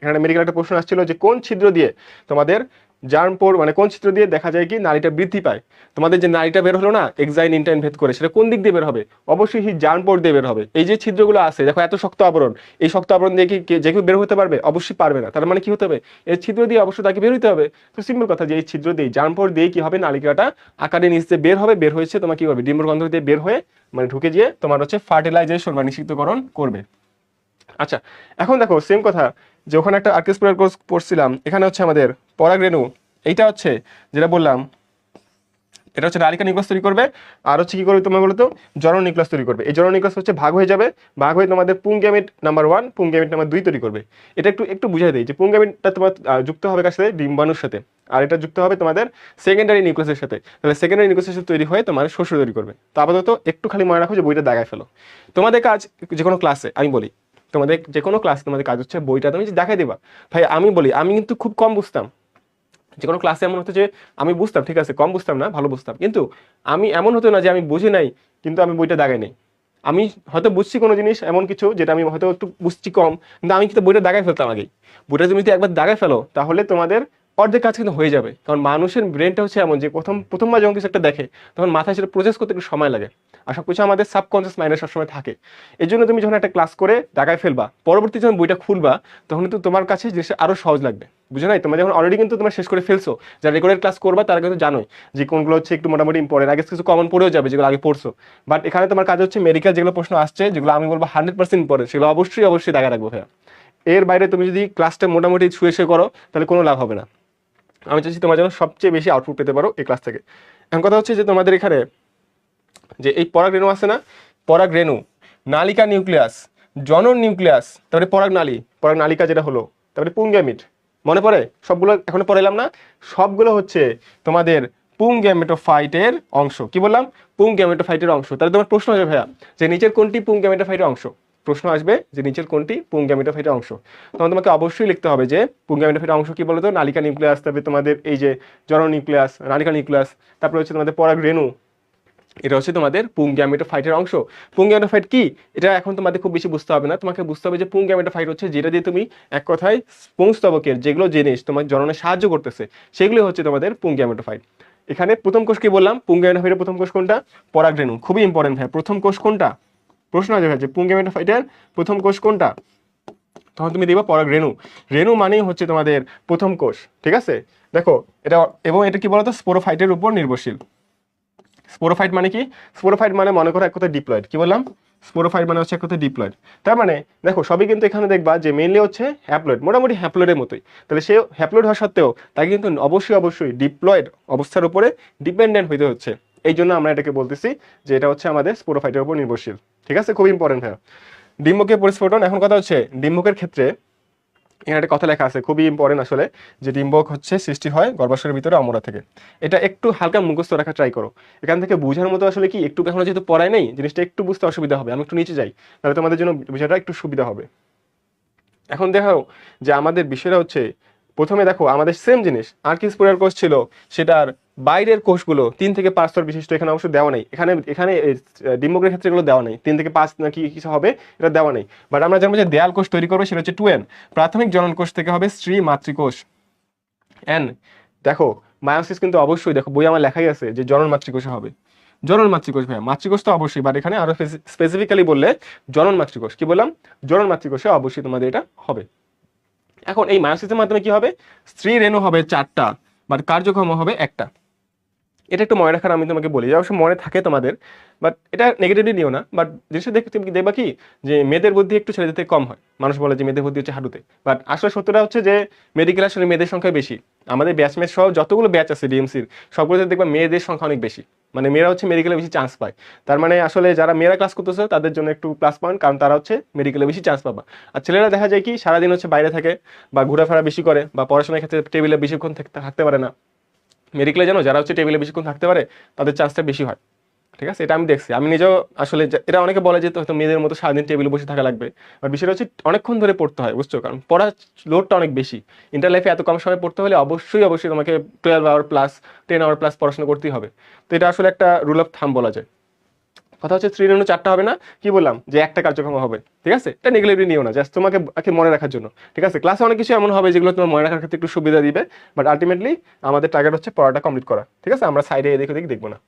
এখানে মেডিকেল একটা প্রশ্ন আসছিল যে কোন ছিদ্র দিয়ে তোমাদের জার্মপোর, মানে কোন ছিদ্র দিয়ে দেখা যায় কি নালীটা বৃদ্ধি পায়। তোমাদের যে নালীটা বের হলো না এক্সাইন ইনটাইন ভেদ করে, সেটা কোন দিক দিয়ে বের হবে? অবশ্যই সেই জার্মপোর দিয়ে বের হবে। এই যে ছিদ্রগুলো আছে দেখো, এত শক্ত আবরণ, এই শক্ত আবরণ দিয়ে কি যে কেউ বের হতে পারবে? অবশ্যই পারবে না। তার মানে কি হতে হবে? এই ছিদ্র দিয়ে অবশ্যই তাকে বের হতে হবে। তো সিম্পল কথা যে এই ছিদ্র দিয়ে জার্মপোর দিয়ে কি হবে? নালিকাটা আকারে নিচে বের হবে, বের হয়েছে তোমার কি করবে? ডিম্বরন্ধ্র দিয়ে বের হয়ে মানে ঢুকে গিয়ে তোমার হচ্ছে ফার্টিলাইজেশন বা নিষিক্তকরণ করবে। আচ্ছা, এখন দেখো সেম কথা, যে ওখানে একটা আর্কিস্পিরাল কোর্স পড়ছিলাম, এখানে হচ্ছে আমাদের পরাগরেণু, এইটা হচ্ছে যেটা বললাম, এটা হচ্ছে নালিকা নিউক্লিয়াস তৈরি করবে। আর হচ্ছে কি করবে তোমার বলতো? জনন নিউক্লিয়াস তৈরি করবে। এই জনন নিউক্লিয়াস হচ্ছে ভাগ হয়ে যাবে, ভাগ হয়ে তোমাদের পুং গ্যামেট নাম্বার 1, পুং গ্যামেট নাম্বার 2 তৈরি করবে। এটা একটু একটু বুঝাই দেই যে পুং গ্যামেটটা তোমার যুক্ত হবে কার সাথে? ডিম্বাণুর সাথে। আর এটা যুক্ত হবে তোমাদের সেকেন্ডারি নিউক্লিয়াসের সাথে। তাহলে সেকেন্ডারি নিউক্লিয়াসের সাথে তৈরি হয়ে তোমার শস্য তৈরি করবে। তো আপাতত একটু খালি মনে রাখো যে বইটা দাগায় ফেলো। তোমাদের কাজ যে কোনো ক্লাসে, আমি বলি তোমাদের যে কোনো ক্লাসে তোমাদের কাজ হচ্ছে বইটা তুমি দেখাই দিবা। ভাই আমি বলি আমি কিন্তু খুব কম বুঝতাম, যে কোনো ক্লাসে এমন হতো যে আমি বুঝতাম, ঠিক আছে, কম বুঝতাম না, ভালো বুঝতাম, কিন্তু আমি এমন হতো না যে আমি বুঝি নাই কিন্তু আমি বইটা দাগাই নাই। আমি হয়তো বুঝছি কোনো জিনিস, এমন কিছু যেটা আমি হয়তো একটু বুঝছি কম, কিন্তু আমি কিন্তু বইটা দাগাই ফেলতাম আগেই। বইটা তুমি যদি একবার দাগাই ফেলো তাহলে তোমাদের অর্ধেক কাজ কিন্তু হয়ে যাবে। কারণ মানুষের ব্রেনটা হচ্ছে এমন যে প্রথমবার যখন কিছু একটা দেখে তখন মাথায় সেটা প্রসেস করতে একটু সময় লাগে। আর সবকিছু আমাদের সাবকনসিয়াস মাইন্ডে সবসময় থাকে। এই জন্য তুমি যখন একটা ক্লাস করে দাগায় ফেলবা, পরবর্তী যখন বইটা খুলবা তখন কিন্তু তোমার কাছে জিনিসটা আরো সহজ লাগবে। বুঝো নাই? তোমরা যখন অলরেডি কিন্তু তোমরা শেষ করে ফেলছো, যারা রেকর্ডেড ক্লাস করবা তারা কিন্তু জানোই যে কোনগুলো হচ্ছে একটু মোটামুটি ইম্পর্টেন্ট, আগে কিছু কমন পড়েও যাবে যেগুলো আগে পড়ছো। বাট এখানে তোমার কাজ হচ্ছে মেডিকেল যেগুলো প্রশ্ন আসছে, যেগুলো আমি বলবো 100% ইম্পর্টেন্ট, সেগুলো অবশ্যই দাগা রাখবো ভাইয়া। এর বাইরে তুমি যদি ক্লাসটা মোটামুটি শুয়ে করো তাহলে কোনো লাভ হবে না। আমি চাইছি তোমার যেন সবচেয়ে বেশি আউটপুট পেতে পারো এই ক্লাস থেকে। এখন কথা হচ্ছে যে তোমাদের এখানে যে এই পরাগ রেণু আছে না, পরাগ রেণু, নালিকা নিউক্লিয়াস, জনন নিউক্লিয়াস, তারপরে পরাগ নালী, পরাগ নালিকা যেটা হলো, তারপরে পুং গ্যামিট, মনে পড়ে? সবগুলো এখনো পড়াইলাম না? সবগুলো হচ্ছে তোমাদের পুং গ্যামেটোফাইটের অংশ। কি বললাম? পুং গ্যামেটোফাইটের অংশ। তাহলে তোমার প্রশ্ন হবে ভাইয়া যে নিচের কোনটি পুং গ্যামেটোফাইটের অংশ? প্রশ্ন আসবে যে নিচের কোনটি পুং গ্যামেটোফাইটের অংশ। তখন তোমাকে অবশ্যই লিখতে হবে যে পুং গ্যামেটোফাইটের অংশ কি বলতো? নালিকা নিউক্লিয়াস, তারপরে তোমাদের এই যে জনন নিউক্লিয়াস, নালিকা নিউক্লিয়াস, তারপরে হচ্ছে তোমাদের পরাগ রেণু, এটা হচ্ছে তোমাদের পুং গ্যামেটোফাইটের অংশ। পুং গ্যামেটোফাইট কি? এটা এখন তোমাদের খুব বেশি বুঝতে হবে না, তোমাকে বুঝতে হবে যে পুং গ্যামেটোফাইট হচ্ছে যেটা দিয়ে তুমি এক কথায় পুংস্তবকের যেগুলো জিনিস তোমার জননে সাহায্য করতেছে সেগুলো হচ্ছে তোমাদের পুং গ্যামেটোফাইট। এখানে প্রথম কোষ কি বললাম? পুং গ্যামেটোফাইটের প্রথম কোষ কোনটা? পরাগ রেণু। খুবই ইম্পর্টেন্ট ভাই, প্রথম কোষ কোনটা? প্রশ্ন আছে ভাই যে পুং গ্যামেটোফাইটের প্রথম কোষ কোনটা? তখন তুমি দেখবা পরাগ রেণু। রেণু মানেই হচ্ছে তোমাদের প্রথম কোষ। ঠিক আছে, দেখো এটা, এবং এটা কি বলতো? স্পোরোফাইটের উপর নির্ভরশীল। স্পোরোফাইট মানে কি? স্পোরোফাইট মানে মনে করো এক কথায় ডিপ্লয়েড। কি বললাম? স্পোরোফাইট মানে হচ্ছে এক কথায় ডিপ্লয়েড। তার মানে দেখো সবই কিন্তু এখানে দেখবা যে মেইনলি হচ্ছে হ্যাপ্লয়েড, মোটামুটি হ্যাপ্লয়েডের মতোই। তাহলে সে হ্যাপ্লয়েড হওয়া সত্ত্বেও তাকে কিন্তু অবশ্যই ডিপ্লয়েড অবস্থার উপরে ডিপেন্ডেন্ট হইতে হচ্ছে। এই জন্য আমরা এটাকে বলতেছি যে এটা হচ্ছে আমাদের স্পোরোফাইটের উপর নির্ভরশীল। ঠিক আছে, খুব ইম্পর্টেন্ট হ্যাঁ। ডিম্বকের পরিস্ফুটন। এখন কথা হচ্ছে ডিম্বকের ক্ষেত্রে এখানে একটা কথা লেখা আছে খুবই ইম্পর্টেন্ট আসলে, যে ডিম্বক হচ্ছে সৃষ্টি হয় গর্ভাশয়ের ভিতরে অমরা থেকে। এটা একটু হালকা মুখস্থ রাখা ট্রাই করো। এখান থেকে বোঝার মতো আসলে কি, একটু এখনো যেহেতু পড়ায় নেই জিনিসটা একটু বুঝতে অসুবিধা হবে। আমি একটু নিচে যাই, তাহলে তোমাদের জন্য বিষয়টা একটু সুবিধা হবে। এখন দেখো যে আমাদের বিষয়টা হচ্ছে, প্রথমে দেখো আমাদের সেম জিনিস আর্কিস্পোরিয়াল কোষ ছিল, সেটার বাইরের কোষগুলো 3 থেকে 5 স্তর বিশিষ্ট। এখানে অবশ্য দেওয়া নেই, এখানে এখানে ডিম্বকের ক্ষেত্রে এগুলো দেওয়া নেই। 3 থেকে 5 নাকি কিছু হবে, এটা দেওয়া নেই। বাট আমরা জানবো যে দেয়াল কোষ তৈরি করবে, সেটা হচ্ছে 2n। প্রাথমিক জনন কোষ থেকে হবে স্ত্রী মাতৃকোষ n। দেখো মায়োসিস কিন্তু অবশ্যই, দেখো বই আমার লেখাই আছে যে জনন মাতৃকোষে হবে। জনন মাতৃকোষ ভাইয়া, মাতৃকোষ তো অবশ্যই, বাট এখানে আরো স্পেসিফিক্যালি বললে জনন মাতৃকোষ। কি বললাম? জনন মাতৃকোষে অবশ্যই তোমাদের এটা হবে। এখন এই মায়োসিসের মাধ্যমে কি হবে? স্ত্রী রেণু হবে 4টা, বাট কার্যক্ষম হবে 1টা। এটা একটু মনে রাখার আমি তোমাকে বলি, অবশ্য মনে থাকে তোমাদের, বাট এটা নেগেটিভলি নিও না। বাট জিনিসটা তুমি দেখবা কি যে মেয়েদের বুদ্ধি একটু ছেলেদের থেকে কম হয়। মানুষ বলে যে মেয়েদের বুদ্ধি হচ্ছে হাঁটুতে, বাট আসলে সত্যটা হচ্ছে যে মেডিকেল আসলে মেয়েদের সংখ্যা বেশি। আমাদের ব্যাচমেট সহ যতগুলো ব্যাচ আছে ডিএমসির সবগুলোতে দেখবা মেয়েদের সংখ্যা অনেক বেশি, মানে মেয়েরা হচ্ছে মেডিকেলে বেশি চান্স পায়। তার মানে আসলে যারা মেয়েরা ক্লাস করতেছে তাদের জন্য একটু প্লাস পয়েন্ট, কারণ তারা হচ্ছে মেডিকেলে বেশি চান্স পাবা। আর ছেলেরা দেখা যায় কি সারাদিন হচ্ছে বাইরে থাকে বা ঘোরাফেরা বেশি করে বা পড়াশোনার ক্ষেত্রে টেবিলে বেশিক্ষণ থাকতে পারে না। মেডিকেলে জানো যারা হচ্ছে টেবিলে বেশিক্ষণ থাকতে পারে তাদের চান্সটা বেশি হয়। ঠিক আছে, এটা আমি দেখছি, আমি নিজেও আসলে এটা অনেকে বলে যে হয়তো মেয়েদের মতো সারাদিন টেবিলে বসে থাকা লাগবে, বাট বিষয়টা হচ্ছে অনেকক্ষণ ধরে পড়তে হয়, বুঝছো, কারণ পড়ার লোডটা অনেক বেশি। ইন্টার লাইফে এত কম সময় পড়তে হলে অবশ্যই অবশ্যই তোমাকে 12 আওয়ার প্লাস 10 আওয়ার প্লাস পড়াশোনা করতেই হবে। তো এটা আসলে একটা রুল অফ থাম বলা যায়। কথা হচ্ছে স্ত্রী রেণু 4টা হবে না, কি বললাম যে 1টা কার্যক্রম হবে। ঠিক আছে, এটা নেগলেক্ট নিও না, জাস্ট তোমাকে মনে রাখার জন্য। ঠিক আছে, ক্লাসে অনেক কিছু এমন হবে যেগুলো তোমার মনে রাখার ক্ষেত্রে একটু সুবিধা দিবে, বাট আলটিমেটলি আমাদের টার্গেট হচ্ছে পড়াটা কমপ্লিট করা। ঠিক আছে, আমরা সাইডে এদিক ওদিক দেখবো না।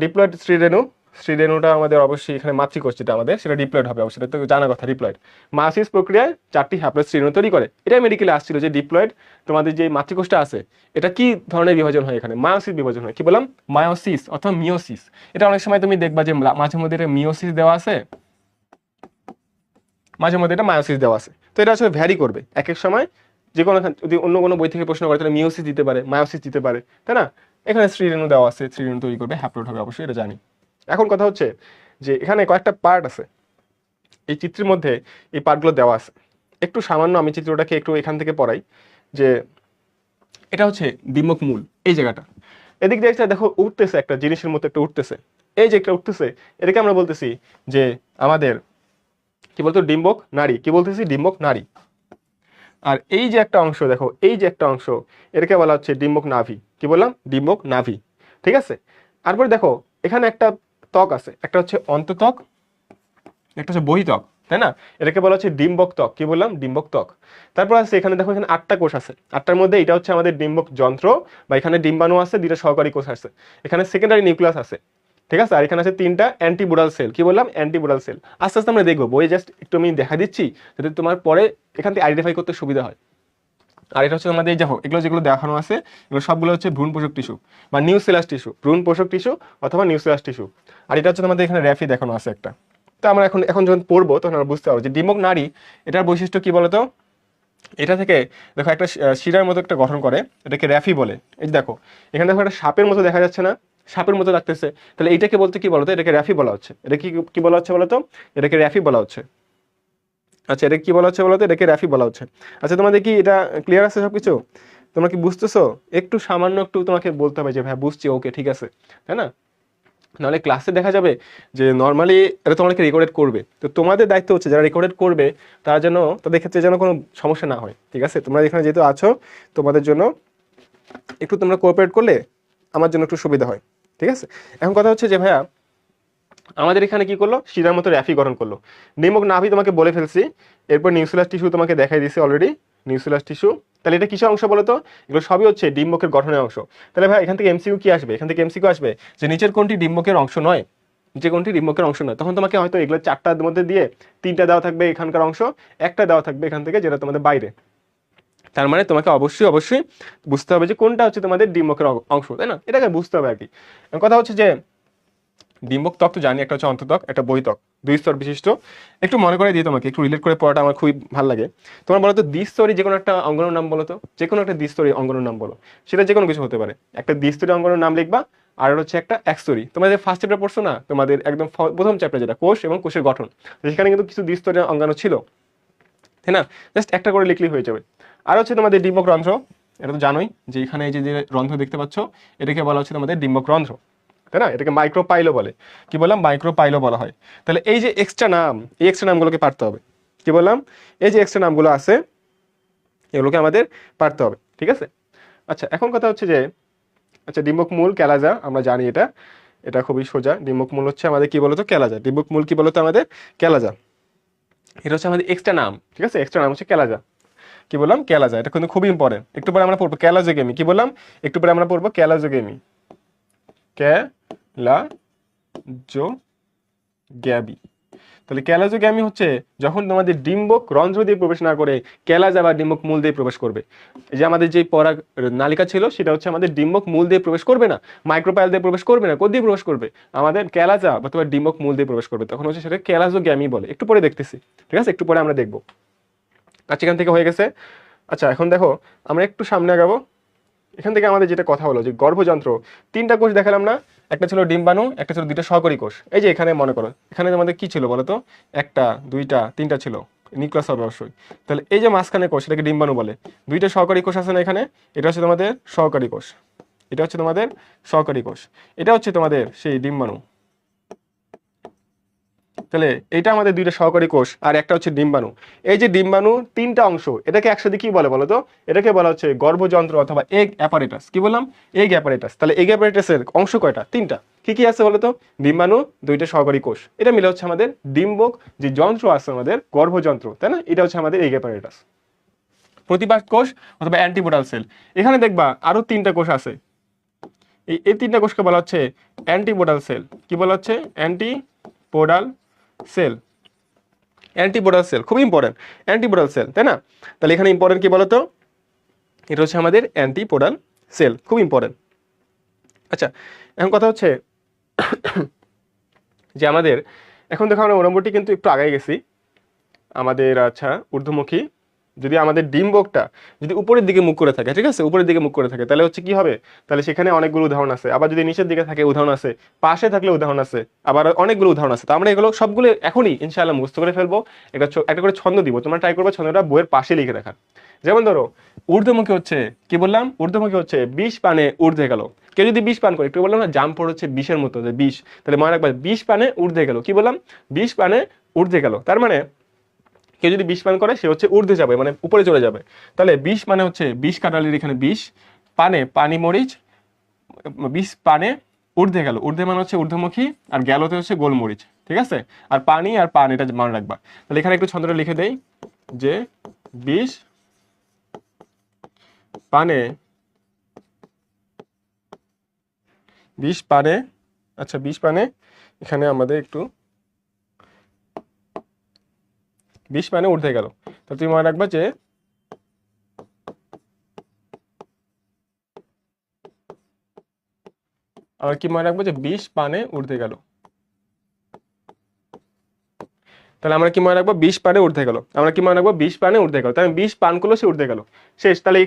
ডিপ্লয়েড স্ত্রী রেণুটা আমাদের অবশ্যই এখানে মাতৃকোষ যেটা আমাদের সেটা ডিপ্লয়েড হবে, অবশ্যই তো জানা কথা। ডিপ্লয়েড মায়োসিস প্রক্রিয়ায় 4টি হ্যাপ্লয়েড স্ত্রী রেণু তৈরি করে। এটা মেডিকেলে আসছিল যে ডিপ্লয়েড তোমাদের যে মাতৃকোষটা আছে এটা কি ধরনের বিভাজন হয়, এখানে মায়োসিস বিভাজন হয়। কি বললাম? মায়োসিস অথবা মিওসিস। এটা অনেক সময় তুমি দেখবা যে মাঝে মধ্যে এটা মিওসিস দেওয়া আছে, মাঝে মধ্যে এটা মায়োসিস দেওয়া আছে। তো এটা আসলে ভ্যারি করবে এক এক সময়, যে কোনো যদি অন্য কোনো বই থেকে প্রশ্ন করে তাহলে মিওসিস দিতে পারে, মায়োসিস দিতে পারে, তাই না? এখানে স্ত্রী রেণু দেওয়া আছে, স্ত্রী রেণু তৈরি করবে, হ্যাপ্লয়েড হবে অবশ্যই, এটা জানি। এখন কথা হচ্ছে যে এখানে কয়েকটা পার্ট আছে, এই চিত্রের মধ্যে এই পার্টগুলো দেওয়া আছে। একটু সামান্য আমি চিত্রটাকে একটু এখান থেকে পড়াই যে এটা হচ্ছে ডিম্বক মূল, এই জায়গাটা। এদিক দিয়ে একটা দেখো উঠতেছে, একটা জিনিসের মতো একটা উঠতেছে, এই যে একটা উঠতেছে, এটাকে আমরা বলতেছি যে আমাদের কি বলতো ডিম্বক নাড়ি। কি বলতেছি? ডিম্বক নাড়ি। আর এই যে একটা অংশ দেখো, এই যে একটা অংশ, এটাকে বলা হচ্ছে ডিম্বক নাভি। কি বললাম? ডিম্বক নাভি। ঠিক আছে, তারপরে দেখো এখানে একটা ত্বক আছে, একটা হচ্ছে অন্তত্বক, একটা হচ্ছে বহিত্বক, তাই না? এটাকে বলা হচ্ছে ডিম্বক ত্বক। কি বললাম? ডিম্বক ত্বক। তারপর আছে এখানে দেখো, এখানে 8টা কোষ আছে, 8টার মধ্যে এটা হচ্ছে আমাদের ডিম্বক যন্ত্র, বা এখানে ডিম্বাণু আছে, 2টা সহকারী কোষ আছে, এখানে সেকেন্ডারি নিউক্লিয়াস আছে। ঠিক আছে, আর এখানে আছে 3টা অ্যান্টিবোডাল সেল। কি বললাম? অ্যান্টিবোডাল সেল। আস্তে আস্তে আমরা দেখবো, বইয়ে জাস্ট একটু আমি দেখা দিচ্ছি যাতে তোমার পরে এখান থেকে আইডেন্টিফাই করতে সুবিধা হয়। আর এটা হচ্ছে আমাদের দেখো এগুলো যেগুলো দেখানো আছে এগুলো সবগুলো হচ্ছে ভ্রূণ পোষক টিস্যু বা নিউসেলাস টিস্যু, ভ্রূণ পোষক টিস্যু অথবা নিউসেলাস টিস্যু। আর এটা হচ্ছে আমাদের এখানে র্যাফি দেখানো আছে একটা। তো আমরা এখন এখন যখন পড়বো তখন আমরা বুঝতে পারবো যে ডিম্বক নাড়ি এটার বৈশিষ্ট্য কি বলতো। এটা থেকে দেখো একটা শিরার মতো একটা গঠন করে, এটাকে র্যাফি বলে। এই যে দেখো এখানে দেখো একটা সাপের মতো দেখা যাচ্ছে না, সাপের মতো লাগতেছে, তাহলে এইটাকে বলতে কি বলতো? এটাকে র্যাফি বলা হচ্ছে। এটা কি বলা হচ্ছে বলতো? এটাকে র্যাফি বলা হচ্ছে। আচ্ছা, এটা কি বলা হচ্ছে বলতো? এটাকে র্যাফি বলা হচ্ছে। আচ্ছা, তোমাদের কি এটা ক্লিয়ার আছে সবকিছু? তোমরা কি বুঝতেছো? একটু সামান্য একটু তোমাকে বলতে হবে যে ভাই বুঝছি, ওকে ঠিক আছে, তাই না? নাহলে ক্লাসে দেখা যাবে যে নর্মালি এটা তোমাকে রেকর্ডেড করবে, তো তোমাদের দায়িত্ব হচ্ছে যারা রেকর্ডেড করবে তারা যেন তাদের ক্ষেত্রে যেন কোনো সমস্যা না হয়। ঠিক আছে, তোমরা এখানে যেহেতু আছো তোমাদের জন্য একটু তোমরা কোঅপারেট করলে আমার জন্য একটু সুবিধা হয়। ঠিক আছে, এখন কথা হচ্ছে যে ভাইয়া আমাদের এখানে কি করলো? শিরার মতো র্যাফি গঠন করলো। ডিম্বক নাভি তোমাকে বলে ফেলছি, এরপর নিউসেলাস টিস্যু তোমাকে দেখাই দিয়েছি অলরেডি, নিউসেলাস টিস্যু। তাহলে এটা কিসের অংশ বলো তো? এগুলো সবই হচ্ছে ডিম্বকের গঠনের অংশ। তাহলে ভাই এখান থেকে এমসিকিউ কি আসবে? এখান থেকে এমসিকিউ আসবে যে নিচের কোনটি ডিম্বকের অংশ নয়, যে কোনটি ডিম্বকের অংশ নয়। তখন তোমাকে হয়তো এগুলো 4টার মধ্যে দিয়ে 3টা দেওয়া থাকবে এখানকার অংশ, একটা দেওয়া থাকবে এখান থেকে যেটা তোমাদের বাইরে। তার মানে তোমাকে অবশ্যই অবশ্যই বুঝতে হবে যে কোনটা হচ্ছে তোমাদের ডিম্বকের অংশ, তাই না? এটাকে বুঝতে হবে আর কি। কথা হচ্ছে যে ডিম্বক ত্বক তো জানি, একটা হচ্ছে অন্তত্বক, একটা বহিত্বক, 2 স্তর বিশিষ্ট। একটু মনে করে দিই তোমাকে, একটু রিলেট করে পড়াটা আমার খুবই ভালো লাগে। তোমার বলো তো দ্বিস্তরী যে কোনো একটা অঙ্গনের নাম বলো তো, যে কোনো একটা দ্বিস্তরী অঙ্গনের নাম বলো, সেটা যে কোনো কিছু হতে পারে। একটা দ্বিস্তরী অঙ্গনের নাম লিখবা, আর হচ্ছে একটা একস্তরী। তোমাদের ফার্স্ট চ্যাপ্টার পড়ছো না, তোমাদের একদম প্রথম চ্যাপ্টার যেটা কোষ এবং কোষের গঠন, সেখানে কিন্তু কিছু দ্বিস্তরী অঙ্গাণু ছিল, তাই না? জাস্ট একটা করে লিখলেই হয়ে যাবে। আর হচ্ছে তোমাদের ডিম্বক রন্ধ্র, এটা তো জানোই যে এখানে এই যে রন্ধ্র দেখতে পাচ্ছ এটাকে বলা হচ্ছে তোমাদের ডিম্বক রন্ধ্র, তাই না? এটাকে মাইক্রোপাইলো বলে। কি বললাম? মাইক্রোপাইলো বলা হয়। তাহলে এই যে এক্সট্রা নাম, এই এক্সট্রা নামগুলোকে পারতে হবে। কি বললাম? এই যে এক্সট্রা নামগুলো আছে এগুলোকে আমাদের পারতে হবে। ঠিক আছে, আচ্ছা এখন কথা হচ্ছে যে আচ্ছা ডিম্বক মূল ক্যালাজা, আমরা জানি এটা, এটা খুবই সোজা। ডিম্বক মূল হচ্ছে আমাদের কি বলতো? ক্যালাজা। ডিম্বক মূল কি বলতো? আমাদের ক্যালাজা। এটা হচ্ছে আমাদের এক্সট্রা নাম। ঠিক আছে, এক্সট্রা নাম হচ্ছে ক্যালাজা। কি বললাম? ক্যালাজা। এটা কিন্তু খুবই ইম্পর্টেন্ট। একটু পরে আমরা পড়বো ক্যালাজোগেমি। কি বললাম? একটু পরে আমরা পড়বো ক্যালাজোগেমি। ক্যালাজোগ্যামি। তাহলে ক্যালাজোগ্যামি হচ্ছে যখন তোমাদের ডিম্বক রন্ধ্র দিয়ে প্রবেশ না করে ক্যালাজা বা ডিম্বক মূল দিয়ে প্রবেশ করবে। এই যে আমাদের যে পরাগ নালিকা ছিল সেটা হচ্ছে আমাদের ডিম্বক মূল দিয়ে প্রবেশ করবে না, মাইক্রোপাইল দিয়ে প্রবেশ করবে না, কোথা দিয়ে প্রবেশ করবে? আমাদের ক্যালাজা বা তোমার ডিম্বক মূল দিয়ে প্রবেশ করবে, তখন হচ্ছে সেটা ক্যালাজোগ্যামি বলে। একটু পরে দেখতেছি, ঠিক আছে, একটু পরে আমরা দেখবো। আচ্ছা, এখান থেকে হয়ে গেছে। আচ্ছা, এখন দেখো আমরা একটু সামনে আগাবো। এখান থেকে আমাদের যেটা কথা হলো যে গর্ভযন্ত্র, তিনটা কোষ দেখালাম না? একটা ছিল ডিম্বাণু, একটা ছিল দুইটা সহকারী কোষ। এই যে এখানে মনে করো এখানে আমাদের কি ছিল বলতো, একটা দুইটা তিনটা ছিল নিউক্লিয়াস অবশ্যই। তাহলে এই যে মাঝখানে কোষ এটাকে ডিম্বাণু বলে। দুইটা সহকারী কোষ আছে না এখানে, এটা হচ্ছে তোমাদের সহকারী কোষ, এটা হচ্ছে তোমাদের সহকারী কোষ, এটা হচ্ছে তোমাদের সেই ডিম্বাণু। তাহলে এটা আমাদের দুইটা সহকারী কোষ আর একটা হচ্ছে ডিম্বাণু। এই যে ডিম্বাণু তিনটা অংশ, এটাকে একসাথে কি বলে বলো তো? এটাকে বলা হচ্ছে গর্ভযন্ত্র অথবা এগ অ্যাপারেটাস। কি বললাম? Egg apparatus. তাহলে এগ অ্যাপারেটাসের অংশ কয়টা? তিনটা। কি কি আছে বলো তো? ডিম্বাণু, দুইটা সহকারী কোষ, এটা মিলে হচ্ছে আমাদের ডিম্বক যে যন্ত্র আছে আমাদের গর্ভযন্ত্র, তাই না? এটা হচ্ছে আমাদের এগ অ্যাপারেটাস। প্রতিপাদ কোষ অথবা অ্যান্টিপোডাল সেল। এখানে দেখবা আরো তিনটা কোষ আছে, এই তিনটা কোষকে বলা হচ্ছে অ্যান্টিপোডাল সেল। কি বলা হচ্ছে? Antipodal sell. অ্যান্টিপোডাল সেল খুব ইম্পর্টেন্ট, অ্যান্টিপোডাল সেল, তাই না? তাহলে এখানে ইম্পর্টেন্ট কি বলতো? এটা হচ্ছে আমাদের অ্যান্টিপোডাল সেল, খুব ইম্পর্টেন্ট। আচ্ছা, এখন কথা হচ্ছে যে আমাদের এখন দেখো আমরা মোটামুটি কিন্তু একটু আগে গেছি আমাদের। আচ্ছা, ঊর্ধ্বমুখী যদি আমাদের ডিম্বকটা যদি উপরের দিকে মুখ করে থাকে, ঠিক আছে, উপরের দিকে মুখ করে থাকে, তাহলে হচ্ছে কি হবে? তাহলে সেখানে অনেকগুলো উদাহরণ আছে। আবার যদি নিচের দিকে থাকে উদাহরণ আছে, পাশে থাকলে উদাহরণ আছে, আবার অনেকগুলো উদাহরণ আছে। তো আমরা এগুলো সবগুলো এখনই ইনশাআল্লাহ মুখস্থ করে ফেলবো। একটা করে ছন্দ দিব, তোমরা ট্রাই করবে ছন্দটা বইয়ের পাশে লিখে রাখার। যেমন ধরো ঊর্ধ্বমুখী হচ্ছে কি বললাম? ঊর্ধ্বমুখী হচ্ছে 20 পানে ঊর্ধ্বে গেল। কেউ যদি 20 পান করে, একটু বললাম না জাম্পর হচ্ছে 20-এর মতো, যে 20, তাহলে মনে রাখবা 20 পানে ঊর্ধ্বে গেল। কি বললাম? 20 পানে ঊর্ধ্বে গেল, তার মানে কেউ যদি 20 পান করে সে হচ্ছে ঊর্ধ্বে যাবে, মানে উপরে চলে যাবে। তাহলে 20 মানে হচ্ছে 20 কাটালির এখানে 20 পানে পানি মরিচ, 20 পানে ঊর্ধ্বে গেল, ঊর্ধ্বে মানে হচ্ছে ঊর্ধ্বমুখী, আর গেলতে হচ্ছে গোলমরিচ, ঠিক আছে? আর পানি আর পান এটা মনে রাখবা। তাহলে এখানে একটু ছন্দটা লিখে দেই যে 20 পানে 20 পানে, আচ্ছা 20 পানে এখানে আমাদের একটু 20 পানে ঊর্ধ্বে গেল। তাহলে তুমি মনে রাখবা যে আবার কি মনে রাখবো যে 20 পানে ঊর্ধ্বে গেল। তাহলে আমরা কি মনে রাখবো? 20 পানে ঊর্ধ্বে গেল। আমরা কি মনে রাখবো? 20 পানে ঊর্ধ্বে গেল। তাহলে 20 পান করলো, সে ঊর্ধ্বে গেল, শেষ। তাহলে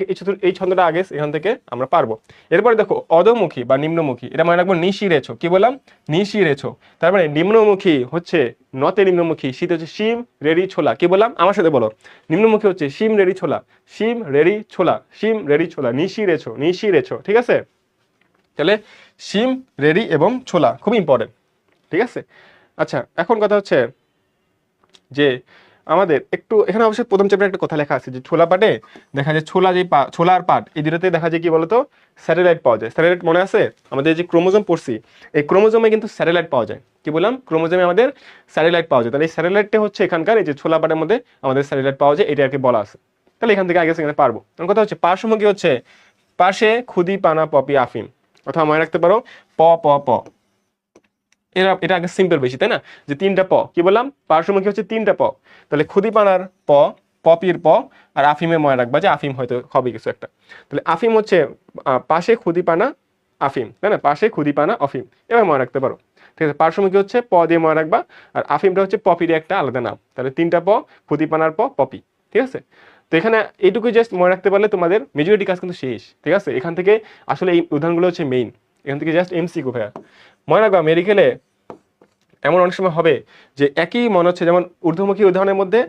এই ছন্দটা আগে এখান থেকে আমরা পারবো। এরপরে দেখো অধোমুখী বা নিম্নমুখী, এটা মনে রাখবো নিশিরেছো। কি বললাম? নিশিরেছো। তার মানে নিম্নমুখী হচ্ছে নতে নিম্নমুখী, শীত হচ্ছে শিম রেডি ছোলা। কি বললাম? আমার সাথে বলো। নিম্নমুখী হচ্ছে শিম রেডি ছোলা, শিম রেডি ছোলা, শিম রেডি ছোলা, নিশিরেছো, নিশিরেছো, ঠিক আছে? তাহলে শিম রেডি এবং ছোলা খুব ইম্পর্টেন্ট, ঠিক আছে? আচ্ছা, এখন কথা হচ্ছে যে আমাদের একটু এখানে অবশ্যই প্রথম চ্যাপ্টারে একটা কথা লেখা আছে যে ছোলা পাটে দেখা যায় ছোলা আর পাট এই দুটোতে দেখা যায় কি বলতো স্যাটেলাইট পাওয়া যায়। স্যাটেলাইট মনে আছে? আমাদের যে ক্রোমোজোম পড়ছি, এই ক্রোমোজোমে কিন্তু স্যাটেলাইট পাওয়া যায়। কি বললাম? ক্রোমোজোমে আমাদের স্যাটেলাইট পাওয়া যায়। তাহলে এই স্যাটেলাইটটা হচ্ছে এখানকার এই যে ছোলা পাটের মধ্যে আমাদের স্যাটেলাইট পাওয়া যায়, এটা আর কি বলা আছে। তাহলে এখান থেকে আগে সেখানে পারবো। এখন কথা হচ্ছে পার্শ্বমুখী হচ্ছে পাশে খুদি পানা পপি আফিম, অথবা মনে রাখতে পারো প প প। এটা আগে সিম্পল বেশি, তাই না? যে তিনটা প। কি বললাম? পার্শ্বমুখী হচ্ছে তিনটা প। তাহলে খুদিপানার প, পপির প, আর আফিমের মনে রাখবা যে আফিম হয়তো হবে কিছু একটা। তাহলে আফিম হচ্ছে পাশে খুদিপানা আফিম, তাই না? পাশে খুদিপানা অফিম, এবার মনে রাখতে পারো, ঠিক আছে? পার্শ্বমুখী হচ্ছে প দিয়ে মনে রাখবা, আর আফিমটা হচ্ছে পপির একটা আলাদা নাম। তাহলে তিনটা প, খুদিপানার প, পপি, ঠিক আছে? তো এখানে এইটুকু জাস্ট মনে রাখতে পারলে তোমাদের মেজরিটি কাজ কিন্তু শেষ, ঠিক আছে? এখান থেকে আসলে এই উদাহরণগুলো হচ্ছে মেইন, এখান থেকে জাস্ট এমসিকিউ ভাইয়া মনে রাখবা। মেডিকেলে এমন অনেক সময় হবে যে একই মনে হচ্ছে, যেমন ঊর্ধ্বমুখী উদাহরণের মধ্যে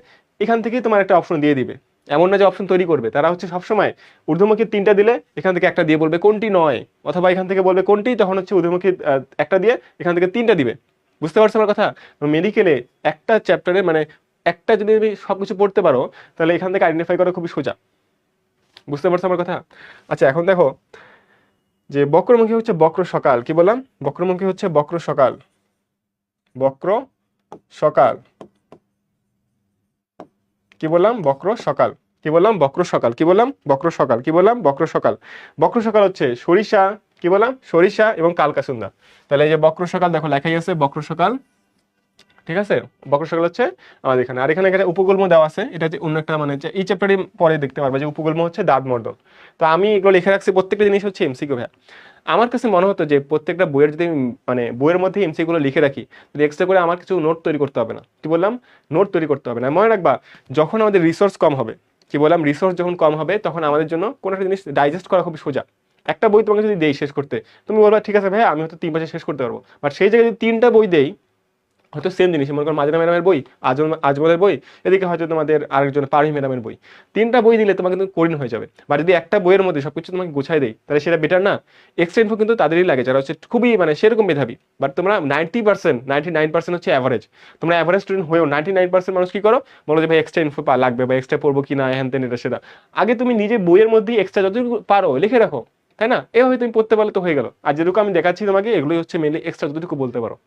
এখান থেকেই তোমার একটা অপশন দিয়ে দিবে। এমন না যে অপশন তৈরি করবে, তারা হচ্ছে সবসময় ঊর্ধ্বমুখী তিনটা দিলে এখান থেকে একটা দিয়ে বলবে কোনটি নয়, অথবা এখান থেকে বলবে কোনটি, তখন হচ্ছে ঊর্ধ্বমুখী একটা দিয়ে এখান থেকে তিনটা দিবে। বুঝতে পারছো আমার কথা? মেডিকেলে একটা চ্যাপ্টারে মানে একটা যদি তুমি সবকিছু পড়তে পারো, তাহলে এখান থেকে আইডেন্টিফাই করা খুবই সোজা। বুঝতে পারছো আমার কথা? আচ্ছা, এখন দেখো যে বক্রমুখী হচ্ছে বক্র সকাল। কি বললাম? বক্রমুখী হচ্ছে বক্র সকাল, বক্র সকাল। কি বললাম? বক্র সকাল। কি বললাম? বক্র সকাল। কি বললাম? বক্র সকাল। কি বললাম? বক্র সকাল। বক্র সকাল হচ্ছে সরিষা কি বললাম, সরিষা এবং কালকাসুন্দা। তাহলে এই যে বক্র সকাল দেখো লেখাই আছে বক্র সকাল, ঠিক আছে, বক্র সকাল হচ্ছে আমাদের এখানে। আর এখানে একটা উপকূল্ম দেওয়া আছে, এটা হচ্ছে অন্য একটা মানে এই চ্যাপ্টারে পরে দেখতে পারবে যে উপকূল্ম হচ্ছে দাঁত মর্দন। তো আমি এগুলো লিখে রাখছি, প্রত্যেকটা জিনিস হচ্ছে এমসিকিউ ভাইয়া। আমার কাছে মনে হতো যে প্রত্যেকটা বইয়ের যদি মানে বইয়ের মধ্যে এমসিকিউ গুলো লিখে রাখি, যদি এক্সট্রা করে আমার কিছু নোট তৈরি করতে হবে না। কি বললাম, নোট তৈরি করতে হবে না। মনে রাখবা, যখন আমাদের রিসোর্স কম হবে, কি বললাম, রিসোর্স যখন কম হবে তখন আমাদের জন্য কোনো একটা জিনিস ডাইজেস্ট করা খুব সোজা। একটা বই তোমাকে যদি দেই শেষ করতে, তুমি বলবা ঠিক আছে ভাই আমি হয়তো 3 মাসে শেষ করতে পারবো, বাট সেই জায়গায় যদি 3টা বই দেই, হয়তো সেম জিনিস, মনে করো মাজরা ম্যাডামের বই, আজমলের বই, এদিকে হয়তো তোমাদের আরেকজন পারভীন ম্যাডামের বই, 3টা বই দিলে তোমাকে কিন্তু কঠিন হয়ে যাবে। বা যদি একটা বইয়ের মধ্যে সবকিছু তোমাকে গুছাই দেয়, তাহলে সেটা বেটার না। এক্সট্রা ইনফো কিন্তু তাদেরই লাগে যারা হচ্ছে খুবই মানে সেরকম মেধাবী। বাট তোমরা 90%, 99% হচ্ছে অ্যাভারেজ। তোমরা অ্যাভারেজ স্টুডেন্ট হয়েও 99% মানুষ কি করো, বলো যে ভাই এক্সট্রা ইনফো লাগবে বা এক্সট্রা পড়বো কি না, হ্যান তেন এটা সেটা। আগে তুমি নিজে বইয়ের মধ্যে এক্সট্রা যতটুকু পারো লিখে রাখো, তাই না? এভাবে তুমি পড়তে পারলে তো হয়ে গেল। আর যেটুকু আমি দেখাচ্ছি তোমাকে, এগুলোই হচ্ছে মেনলি এক্সট্রা যতটুকু বলতে পারো,